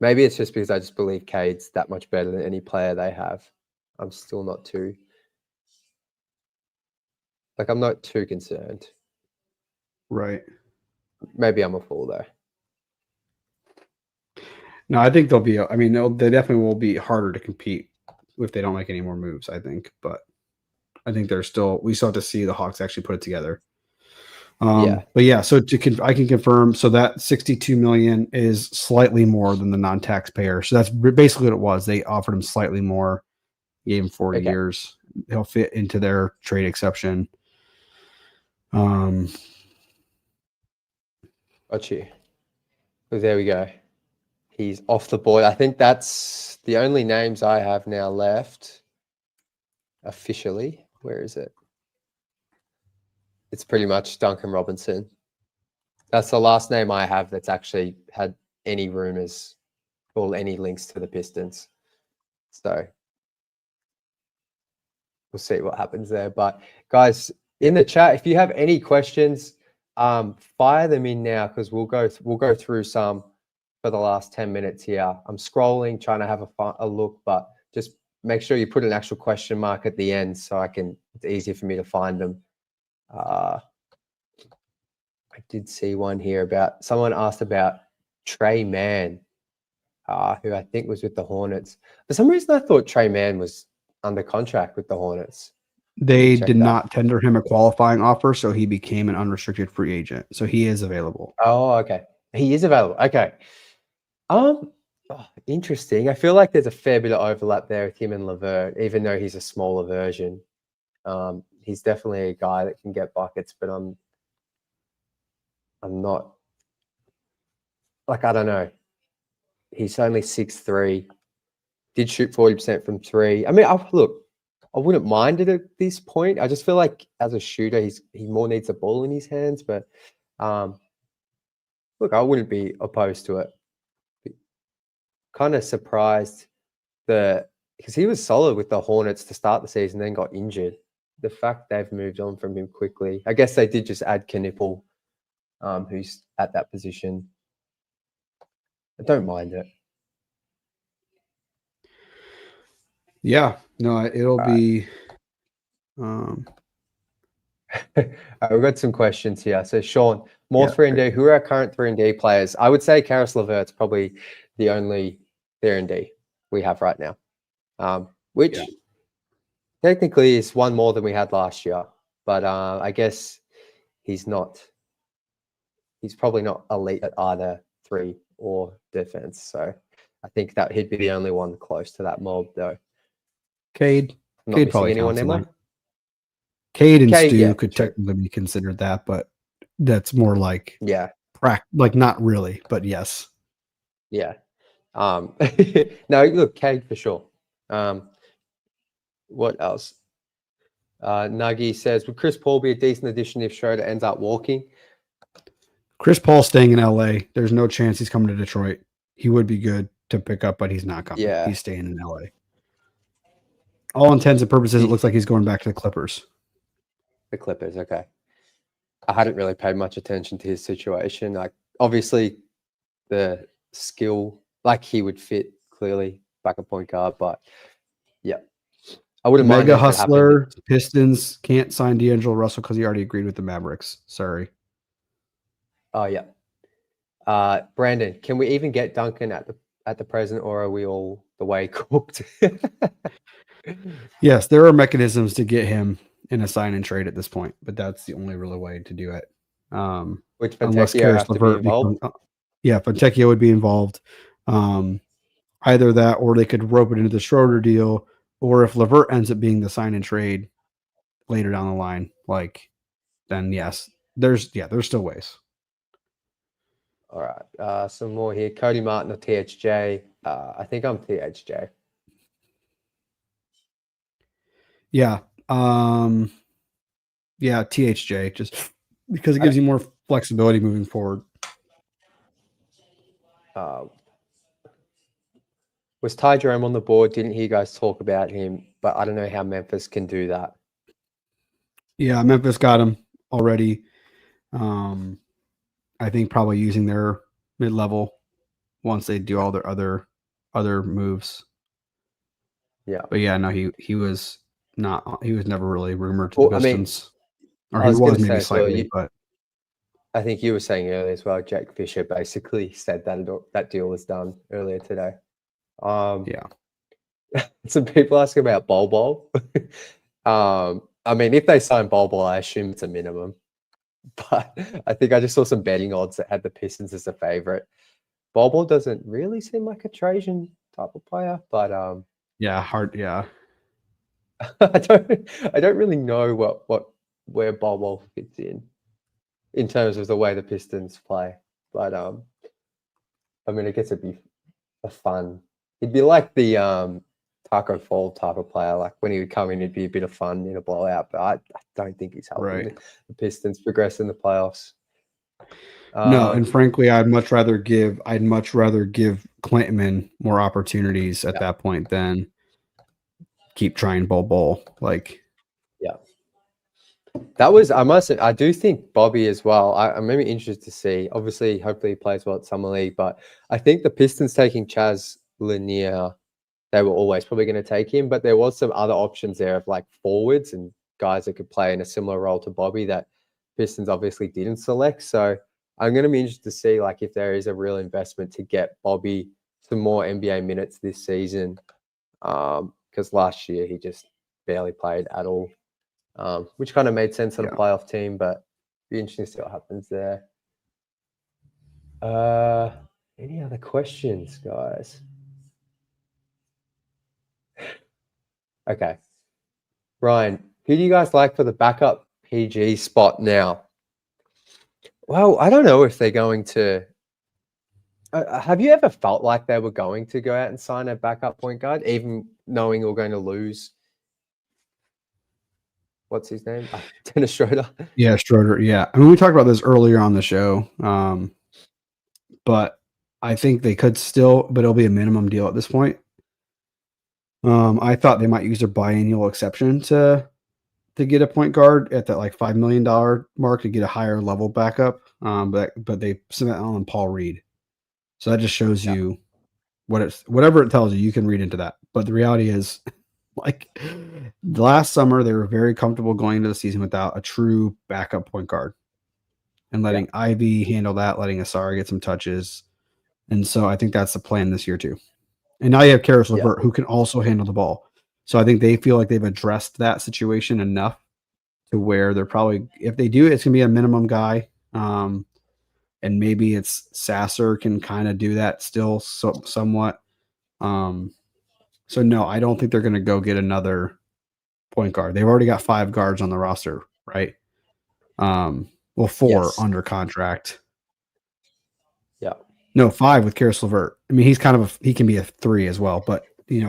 Maybe it's just because I just believe Cade's that much better than any player they have. I'm still not too... Like, I'm not too concerned. Right. Maybe I'm a fool, though. No, I think they'll be. I mean, they definitely will be harder to compete if they don't make any more moves. I think, but I think we still have to see the Hawks actually put it together. But yeah, so I can confirm. So that $62 million is slightly more than the non-taxpayer. So that's basically what it was. They offered him slightly more, gave him 40 years. He'll fit into their trade exception. Got you. So there we go. He's off the board. I think that's the only names I have now left officially. Where is it? It's pretty much Duncan Robinson. That's the last name I have that's actually had any rumors or any links to the Pistons. So we'll see what happens there. But guys, in the chat, if you have any questions, fire them in now, because we'll go through some for the last 10 minutes here. I'm scrolling, trying to have a look, but just make sure you put an actual question mark at the end so it's easier for me to find them. I did see one here someone asked about Trey Mann, who I think was with the Hornets. For some reason, I thought Trey Mann was under contract with the Hornets. They did not tender him a qualifying offer, so he became an unrestricted free agent. So he is available. Oh, okay. He is available. Okay. Interesting. I feel like there's a fair bit of overlap there with him and LeVert, even though he's a smaller version. He's definitely a guy that can get buckets, but I'm not, like, I don't know. He's only 6'3", did shoot 40% from three. I mean, look, I wouldn't mind it at this point. I just feel like as a shooter, he more needs the ball in his hands. But look, I wouldn't be opposed to it. Kind of surprised because he was solid with the Hornets to start the season, then got injured. The fact they've moved on from him quickly. I guess they did just add Knipple, who's at that position. I don't mind it. Yeah, no, it'll be. We've got some questions here. So, Sean, more 3-and-D. Who are our current 3-and-D players? I would say Karis LeVert's probably the only 3-and-D we have right now, which technically is one more than we had last year. But I guess he's probably not elite at either 3 or defense. So I think that he'd be the only one close to that mold, though. Cade probably anyone, am I? Cade and Stu could technically be considered that, but that's more like like not really, but yes. Yeah. No, look, Cade for sure. What else? Nuggy says, would Chris Paul be a decent addition if Schroder ends up walking? Chris Paul's staying in LA. There's no chance he's coming to Detroit. He would be good to pick up, but he's not coming. Yeah. He's staying in LA. All intents and purposes, it looks like he's going back to the Clippers. The Clippers, okay. I hadn't really paid much attention to his situation. Like, obviously, the skill, like he would fit clearly back at point guard, but yeah, I wouldn't mind. Mega hustler. Pistons can't sign D'Angelo Russell because he already agreed with the Mavericks. Sorry. Oh yeah. Brandon, can we even get Duncan at the present, or are we all the way cooked? Yes, there are mechanisms to get him in a sign and trade at this point, but that's the only real way to do it. Which Fontecchio have to be involved? Fontecchio would be involved. Either that, or they could rope it into the Schroder deal, or if LeVert ends up being the sign and trade later down the line, then yes, there's still ways. All right, some more here. Cody Martin or THJ? I think I'm THJ. Yeah. THJ, just because it gives you more flexibility moving forward. Was Ty Jerome on the board? Didn't hear you guys talk about him, but I don't know how Memphis can do that. Yeah, Memphis got him already. I think probably using their mid-level once they do all their other moves. Yeah. But yeah, no, he was never really rumored to Well, the I mean, Pistons. Or I he was going was to say maybe as well, slightly, but I think you were saying earlier as well, Jake Fisher basically said that deal was done earlier today. yeah. Some people ask about Bol Bol. I mean, if they sign Bol Bol, I assume it's a minimum. But I think I just saw some betting odds that had the Pistons as a favorite. Bol Bol doesn't really seem like a Trajan type of player, but Yeah, hard. Yeah. I don't really know where Bol Bol fits in terms of the way the Pistons play. But I mean, I guess it'd be a fun. It'd be like the Taco Fall type of player. Like when he would come in, it'd be a bit of fun in a blowout. But I don't think he's helping Right. the Pistons progress in the playoffs. No, and frankly, I'd much rather give Clinton more opportunities at that point than keep trying Bol. Like, yeah. That was, I do think Bobby as well. I'm maybe interested to see. Obviously, hopefully he plays well at Summer League, but I think the Pistons taking Chaz Lanier, they were always probably going to take him, but there was some other options there of like forwards and guys that could play in a similar role to Bobby that Pistons obviously didn't select. So I'm going to be interested to see like if there is a real investment to get Bobby some more NBA minutes this season, because last year he just barely played at all. Which kind of made sense on a playoff team, but be interesting to see what happens there. Any other questions, guys? Okay. Ryan, who do you guys like for the backup PG spot now? Well, I don't know if they're going to. Have you ever felt like they were going to go out and sign a backup point guard, even knowing you're going to lose? What's his name? Dennis Schroder. Yeah, Schroder. Yeah. I mean, we talked about this earlier on the show. But I think they could still, but it'll be a minimum deal at this point. I thought they might use their biannual exception to get a point guard at that like $5 million mark to get a higher level backup. But they sent that on Paul Reed. So that just shows you whatever it tells you, you can read into that. But the reality is, like last summer, they were very comfortable going into the season without a true backup point guard and letting Ivy handle that, letting Asari get some touches. And so I think that's the plan this year too. And now you have Karis LeVert, who can also handle the ball. So I think they feel like they've addressed that situation enough to where they're probably, if they do, it's going to be a minimum guy. And maybe it's Sasser can kind of do that still somewhat. So no, I don't think they're going to go get another point guard. They've already got 5 guards on the roster, right? Well, 4 under contract. Yeah. No, 5 with Karis LeVert. I mean, he's kind of he can be a 3 as well, but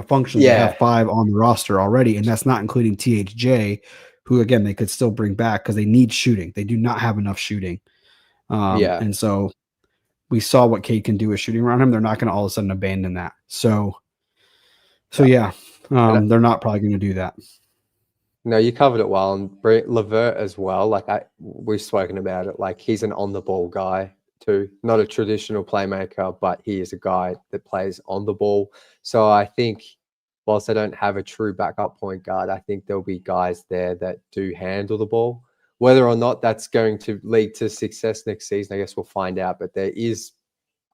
functionally they have 5 on the roster already, and that's not including THJ, who again they could still bring back because they need shooting. They do not have enough shooting. And so we saw what Cade can do with shooting around him. They're not going to all of a sudden abandon that. So they're not probably going to do that. No, you covered it well, and LeVert as well. Like we've spoken about it. Like he's an on the ball guy too, not a traditional playmaker, but he is a guy that plays on the ball. So I think whilst they don't have a true backup point guard, I think there'll be guys there that do handle the ball. Whether or not that's going to lead to success next season, I guess we'll find out. But there is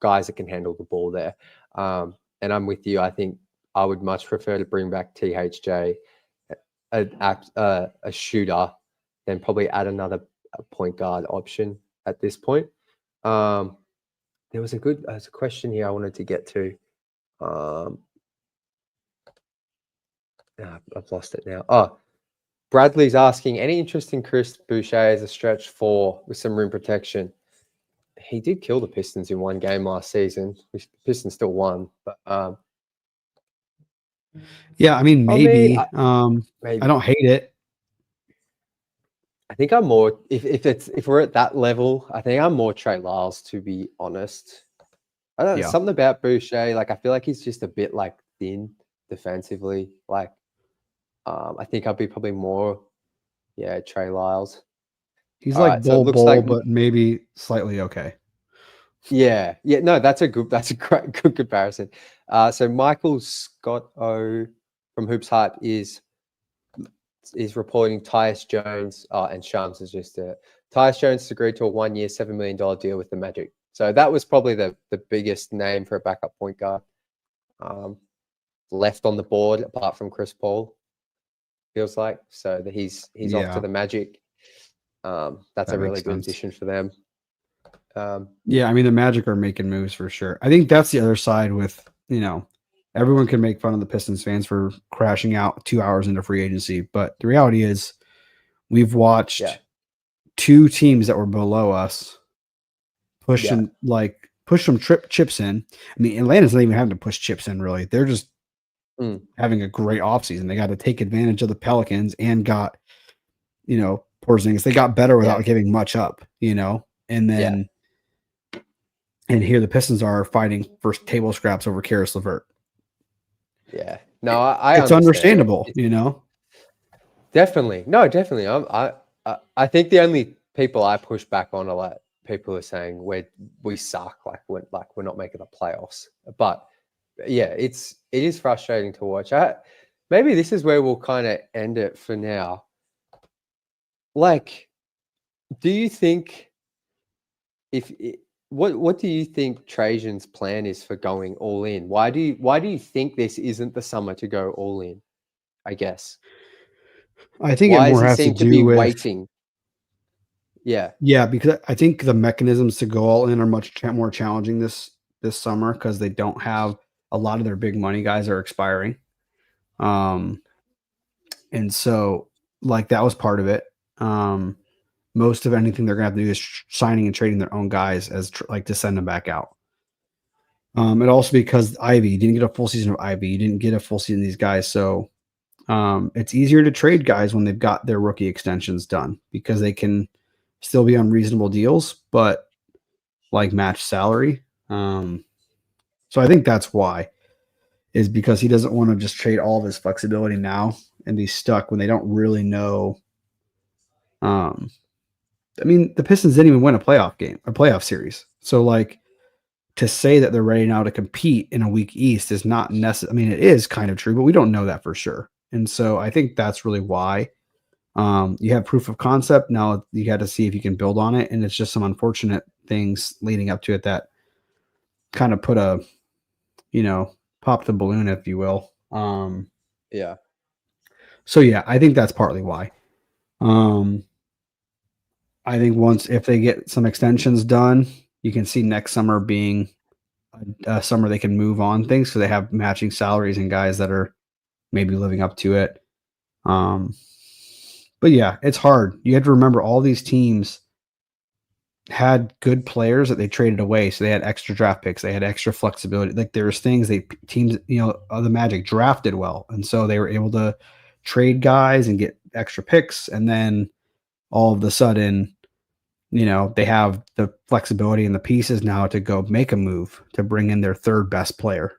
guys that can handle the ball there. And I'm with you. I think I would much prefer to bring back THJ, a shooter, than probably add another point guard option at this point. There was a question here I wanted to get to. I've lost it now. Oh, Bradley's asking, any interest in Chris Boucher as a stretch 4 with some rim protection? He did kill the Pistons in one game last season. The Pistons still won, but yeah, I mean, maybe. Maybe. I don't hate it. I think I'm more if we're at that level, I think I'm more Trey Lyles, to be honest. I don't know, something about Boucher, like I feel like he's just a bit like thin defensively. Like I think I'd be probably more Trey Lyles. He's like bull, but maybe slightly okay. Yeah. No, that's a great good comparison. So Michael Scott O from Hoops Hype is reporting Tyus Jones and Shams is just Tyus Jones agreed to a 1-year, $7 million deal with the Magic. So that was probably the biggest name for a backup point guard left on the board, apart from Chris Paul, feels like. So that he's off to the Magic. That's a really good addition for them. Yeah, I mean, the Magic are making moves for sure. I think that's the other side with, everyone can make fun of the Pistons fans for crashing out 2 hours into free agency, but the reality is we've watched two teams that were below us push some chips in. I mean, Atlanta's not even having to push chips in, really. They're just having a great offseason. They got to take advantage of the Pelicans and got, Porzingis. They got better without giving much up, and then and here the Pistons are fighting for table scraps over Karis LeVert. Yeah. No, it's understandable, Definitely. No, definitely. I think the only people I push back on are like people are saying we suck, like we're not making the playoffs. But yeah, it is frustrating to watch. Maybe this is where we'll kind of end it for now. Like, do you think what do you think Trajan's plan is for going all in? Why do you think this isn't the summer to go all in? I guess. I think it more has to do with waiting. Yeah, because I think the mechanisms to go all in are much more challenging this summer because they don't have a lot of their big money guys are expiring. And so like that was part of it. Most of anything they're going to have to do is signing and trading their own guys as to send them back out. And also because Ivy, you didn't get a full season of Ivy. You didn't get a full season of these guys. So it's easier to trade guys when they've got their rookie extensions done because they can still be on reasonable deals, but like match salary. So I think that's why, is because he doesn't want to just trade all of his flexibility now and be stuck when they don't really know. I mean, the Pistons didn't even win a playoff series. So like to say that they're ready now to compete in a weak East is not necessary. I mean, it is kind of true, but we don't know that for sure. And so I think that's really why you have proof of concept. Now you got to see if you can build on it. And it's just some unfortunate things leading up to it that kind of put pop the balloon, if you will. So yeah, I think that's partly why. I think if they get some extensions done, you can see next summer being a summer they can move on things because they have matching salaries and guys that are maybe living up to it. But yeah, it's hard. You have to remember all these teams had good players that they traded away. So they had extra draft picks. They had extra flexibility. Like there's things teams, the Magic drafted well. And so they were able to trade guys and get extra picks. And then all of a sudden, they have the flexibility and the pieces now to go make a move to bring in their third best player.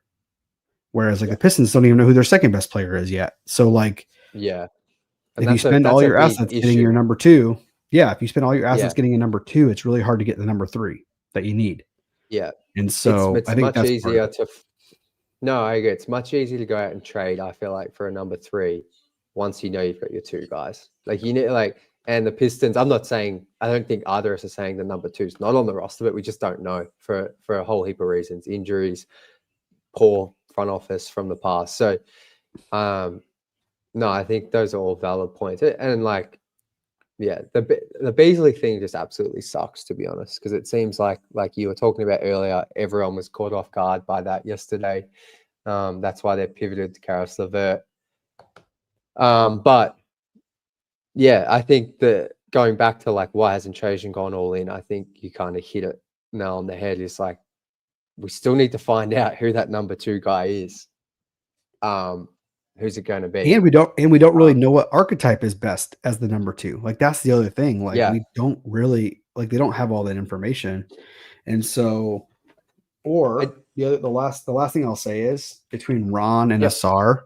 Whereas the Pistons don't even know who their second best player is yet. So like, if you spend all your assets getting your number two, if you spend all your assets getting a number two, it's really hard to get the number three that you need. Yeah. And so it's I think much that's easier I agree. It's much easier to go out and trade, I feel like, for a number three once you've got your two guys. And the Pistons, I don't think either of us are saying the number two's not on the roster, but we just don't know for a whole heap of reasons, injuries, poor front office from the past. So, no, I think those are all valid points. And the Beasley thing just absolutely sucks, to be honest, because it seems like you were talking about earlier, everyone was caught off guard by that yesterday. That's why they pivoted to Karis LeVert. But yeah, I think that going back to why hasn't Trajan gone all in, I think you kind of hit it nail on the head. It's like we still need to find out who that number two guy is. Who's it going to be? And we don't really know what archetype is best as the number two. Like that's the other thing. We don't really they don't have all that information. And so the last thing I'll say is between Ron and Asar,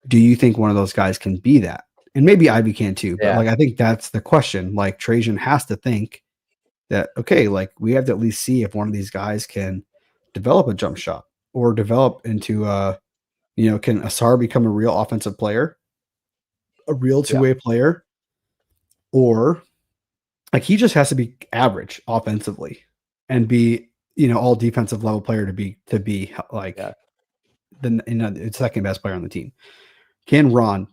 do you think one of those guys can be that? And maybe Ivy can too, but I think that's the question. Like Trajan has to think that, okay, like we have to at least see if one of these guys can develop a jump shot or develop into can Asar become a real offensive player, a real two-way player, or like he just has to be average offensively and be, all defensive level player to be like the second best player on the team. Can Ron,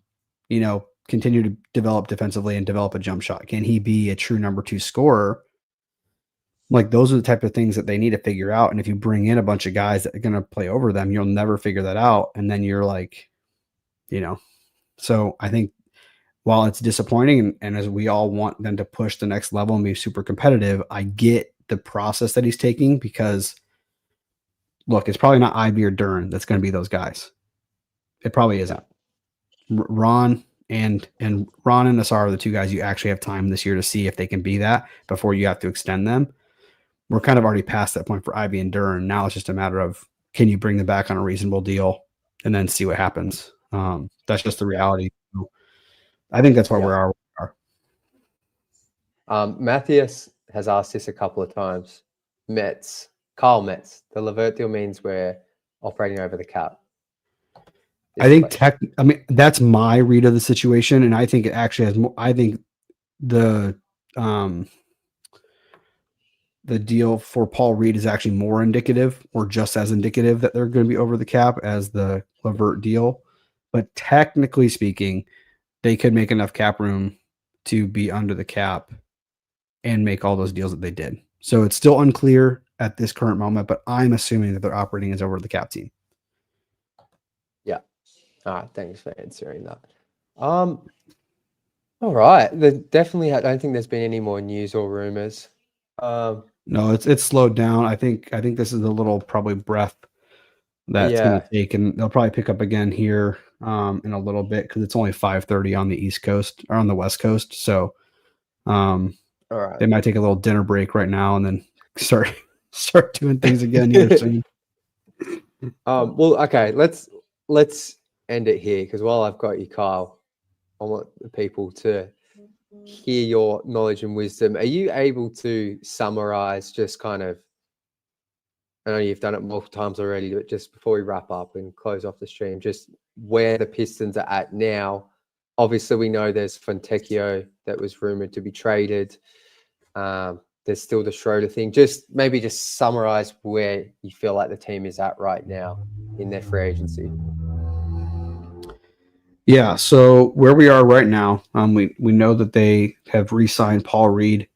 continue to develop defensively and develop a jump shot? Can he be a true number 2 scorer? Like those are the type of things that they need to figure out. And if you bring in a bunch of guys that are going to play over them, you'll never figure that out. And then you're like, so I think while it's disappointing and as we all want them to push the next level and be super competitive, I get the process that he's taking because look, it's probably not Ivy or Duran that's going to be those guys. It probably isn't. Ron and Asar are the 2 guys you actually have time this year to see if they can be that before you have to extend them. We're kind of already past that point for Ivy and Duran. Now it's just a matter of, can you bring them back on a reasonable deal and then see what happens? That's just the reality. I think that's where we are. Matthias has asked this a couple of times. Kyle Metz, the Levert deal means we're operating over the cap. I think that's my read of the situation, and I think it actually has more. I think the deal for Paul Reed is actually more indicative, or just as indicative, that they're going to be over the cap as the Levert deal. But technically speaking, they could make enough cap room to be under the cap and make all those deals that they did. So it's still unclear at this current moment, but I'm assuming that they're operating as over the cap team. Yeah. All right. Thanks for answering that. All right. I don't think there's been any more news or rumors. No, it's slowed down. I think this is a little probably breath that's going to take, and they'll probably pick up again here in a little bit because it's only 5:30 on the East Coast or on the West Coast. So all right. They might take a little dinner break right now and then start doing things again here soon. Well, okay, let's end it here because while I've got you, Kyle, I want the people to hear your knowledge and wisdom. Are you able to summarize just kind of, I know you've done it multiple times already, but just before we wrap up and close off the stream, just where the Pistons are at now? Obviously, we know there's Fontecchio that was rumored to be traded. There's still the Schroder thing. Just summarize where you feel like the team is at right now in their free agency. Yeah, so where we are right now, we know that they have re-signed Paul Reed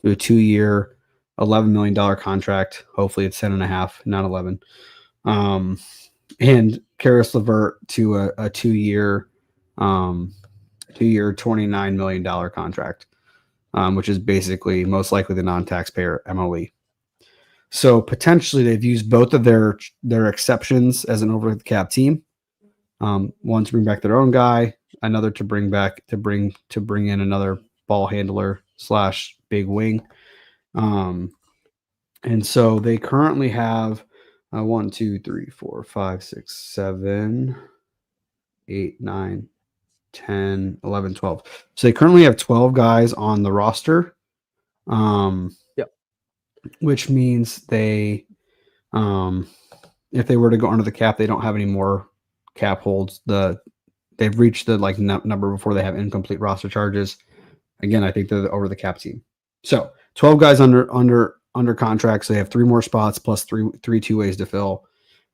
to a 2-year, $11 million contract. Hopefully it's 10.5, not 11. And Caris LeVert to a 2-year, $29 million contract, which is basically most likely the non-taxpayer MOE. So potentially they've used both of their exceptions as an over the cap team. One to bring back their own guy, another to bring in another ball handler / big wing. And so they currently have 1, 2, 3, 4, 5, 6, 7, 8, 9, 10, 11, 12. So they currently have 12 guys on the roster. Which means they, if they were to go under the cap, they don't have any more cap holds. They've reached the number before they have incomplete roster charges. Again, I think they're over the cap team. So 12 guys under contract. So they have 3 more spots plus three 2 ways to fill.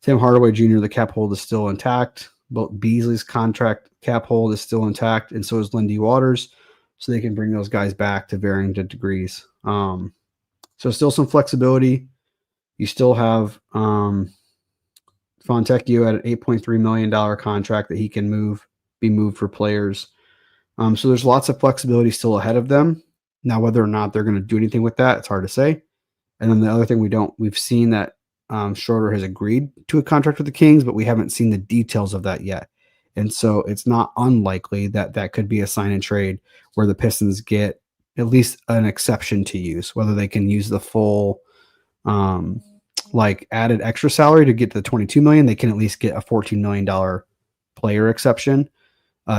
Tim Hardaway Jr., the cap hold is still intact. But Beasley's contract cap hold is still intact, and so is Lindy Waters. So they can bring those guys back to varying degrees. So still some flexibility. You still have Fontecchio at an $8.3 million contract that he can be moved for players. So there's lots of flexibility still ahead of them. Now, whether or not they're going to do anything with that, it's hard to say. And then the other thing we've seen that Schroder has agreed to a contract with the Kings, but we haven't seen the details of that yet. And so it's not unlikely that could be a sign and trade where the Pistons get at least an exception to use, whether they can use the full added extra salary to get to the $22 million. They can at least get a $14 million player exception,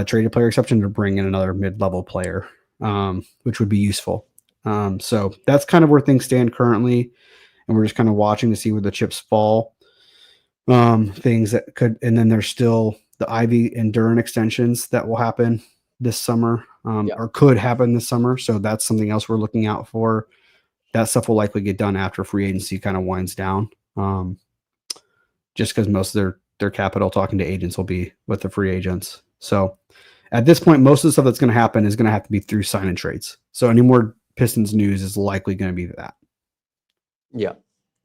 traded player exception to bring in another mid-level player, which would be useful. So that's kind of where things stand currently, and we're just kind of watching to see where the chips fall. Things that could, and then there's still the Ivy and Duran extensions that will happen this summer, or could happen this summer. So that's something else we're looking out for. That stuff will likely get done after free agency kind of winds down. Just because most of their capital talking to agents will be with the free agents. So at this point, most of the stuff that's going to happen is going to have to be through sign and trades. So any more Pistons news is likely going to be that. Yeah,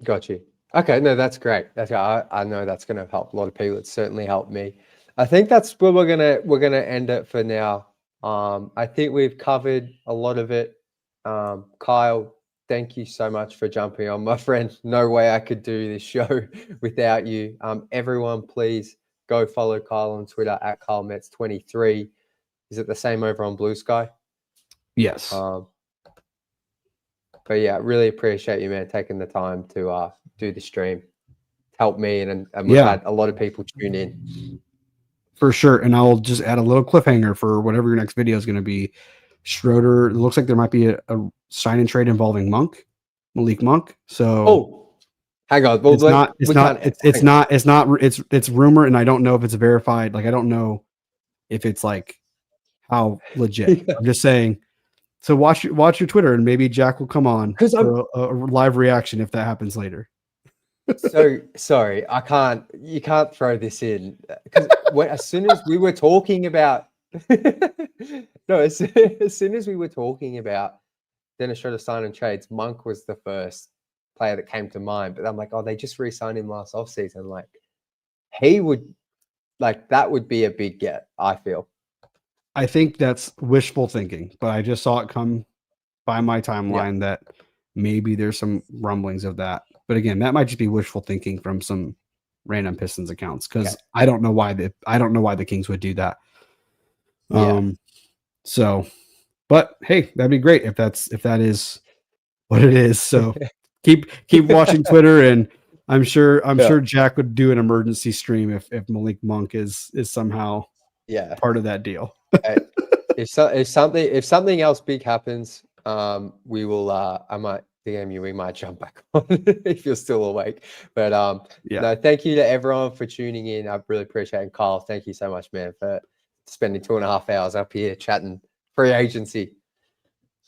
got you. Okay, no, that's great. I know that's going to help a lot of people. It's certainly helped me. I think that's where we're gonna end it for now. I think we've covered a lot of it. Kyle, thank you so much for jumping on, my friend. No way I could do this show without you. Everyone, please go follow Kyle on Twitter at Kyle Metz 23. Is it the same over on Blue Sky? Yes. But yeah, really appreciate you, man, taking the time to do the stream. Help me, and we've had a lot of people tune in. For sure. And I'll just add a little cliffhanger for whatever your next video is going to be. Schroder, it looks like there might be a sign and trade involving Malik Monk. So hang on. Well, it's rumor, and I don't know if it's verified. Like, I don't know if it's like how legit. I'm just saying. So watch your Twitter, and maybe Jack will come on for a live reaction if that happens later. So sorry, you can't throw this in, because as soon as we were talking about as soon as we were talking about Dennis Schroder sign and trades, Monk was the first player that came to mind. But I'm like, they just re-signed him last offseason. Like, that would be a big get, I feel. I think that's wishful thinking, but I just saw it come by my timeline that maybe there's some rumblings of that. But again, that might just be wishful thinking from some random Pistons accounts, because I don't know why the Kings would do that. So, but hey, that'd be great if that is what it is. So keep watching Twitter, and I'm sure Jack would do an emergency stream if Malik Monk is somehow part of that deal. If something else big happens, we will. I might DM you. We might jump back on if you're still awake. But no, thank you to everyone for tuning in. I really appreciate it. Kyle, thank you so much, man, for spending 2.5 hours up here chatting free agency.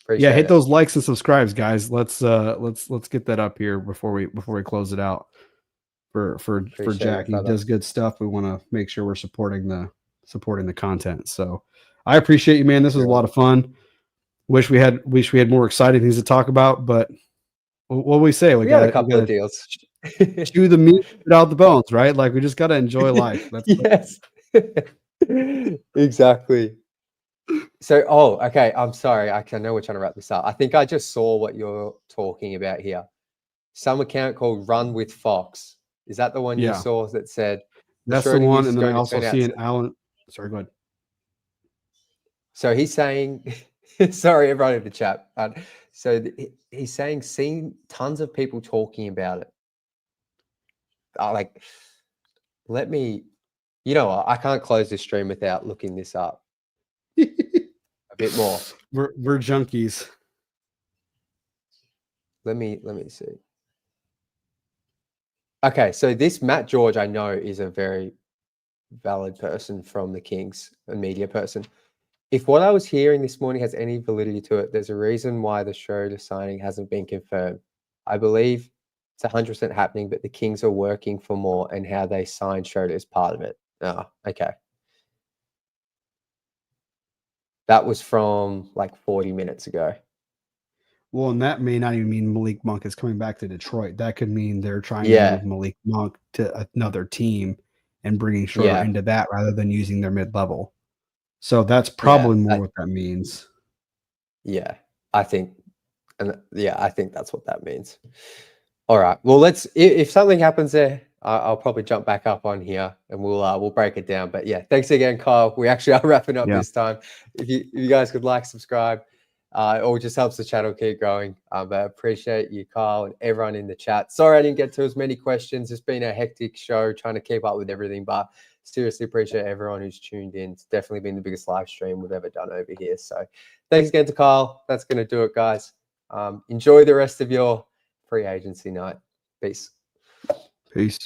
Appreciate hit those likes and subscribes, guys. Let's get that up here before we close it out. For Jack, he does good stuff. We want to make sure we're supporting the content. So I appreciate you, man. This was a lot of fun. Wish we had more exciting things to talk about, but what we say, we got a couple of deals. Chew the meat out the bones, right? Like, we just got to enjoy life. Yes, exactly. So, okay. I'm sorry. I know we're trying to wrap this up. I think I just saw what you're talking about here. Some account called Run with Fox. Is that the one you saw that said? That's the one. And then I also see an Allen. Sorry, go ahead. So he's saying, sorry, everyone in the chat. So he's saying, seen tons of people talking about it. Let me, I can't close this stream without looking this up a bit more. We're junkies. Let me see. Okay, so this Matt George, I know, is a very valid person from the Kings, a media person. If what I was hearing this morning has any validity to it, there's a reason why the Schroder signing hasn't been confirmed. I believe it's 100% happening, but the Kings are working for more, and how they signed Schroder is part of it. Okay. That was from like 40 minutes ago. Well, and that may not even mean Malik Monk is coming back to Detroit. That could mean they're trying to move Malik Monk to another team and bringing Schroder into that rather than using their mid-level. So that's probably more what that means. Yeah, I think that's what that means. All right. Well, if something happens there, I'll probably jump back up on here and we'll break it down. But yeah, thanks again, Kyle. We actually are wrapping up this time. If you guys could like, subscribe, or just helps the channel keep growing. But I appreciate you, Kyle, and everyone in the chat. Sorry I didn't get to as many questions. It's been a hectic show trying to keep up with everything, but seriously appreciate everyone who's tuned in. It's definitely been the biggest live stream we've ever done over here. So thanks again to Kyle. That's going to do it, guys. Enjoy the rest of your free agency night. Peace. Peace.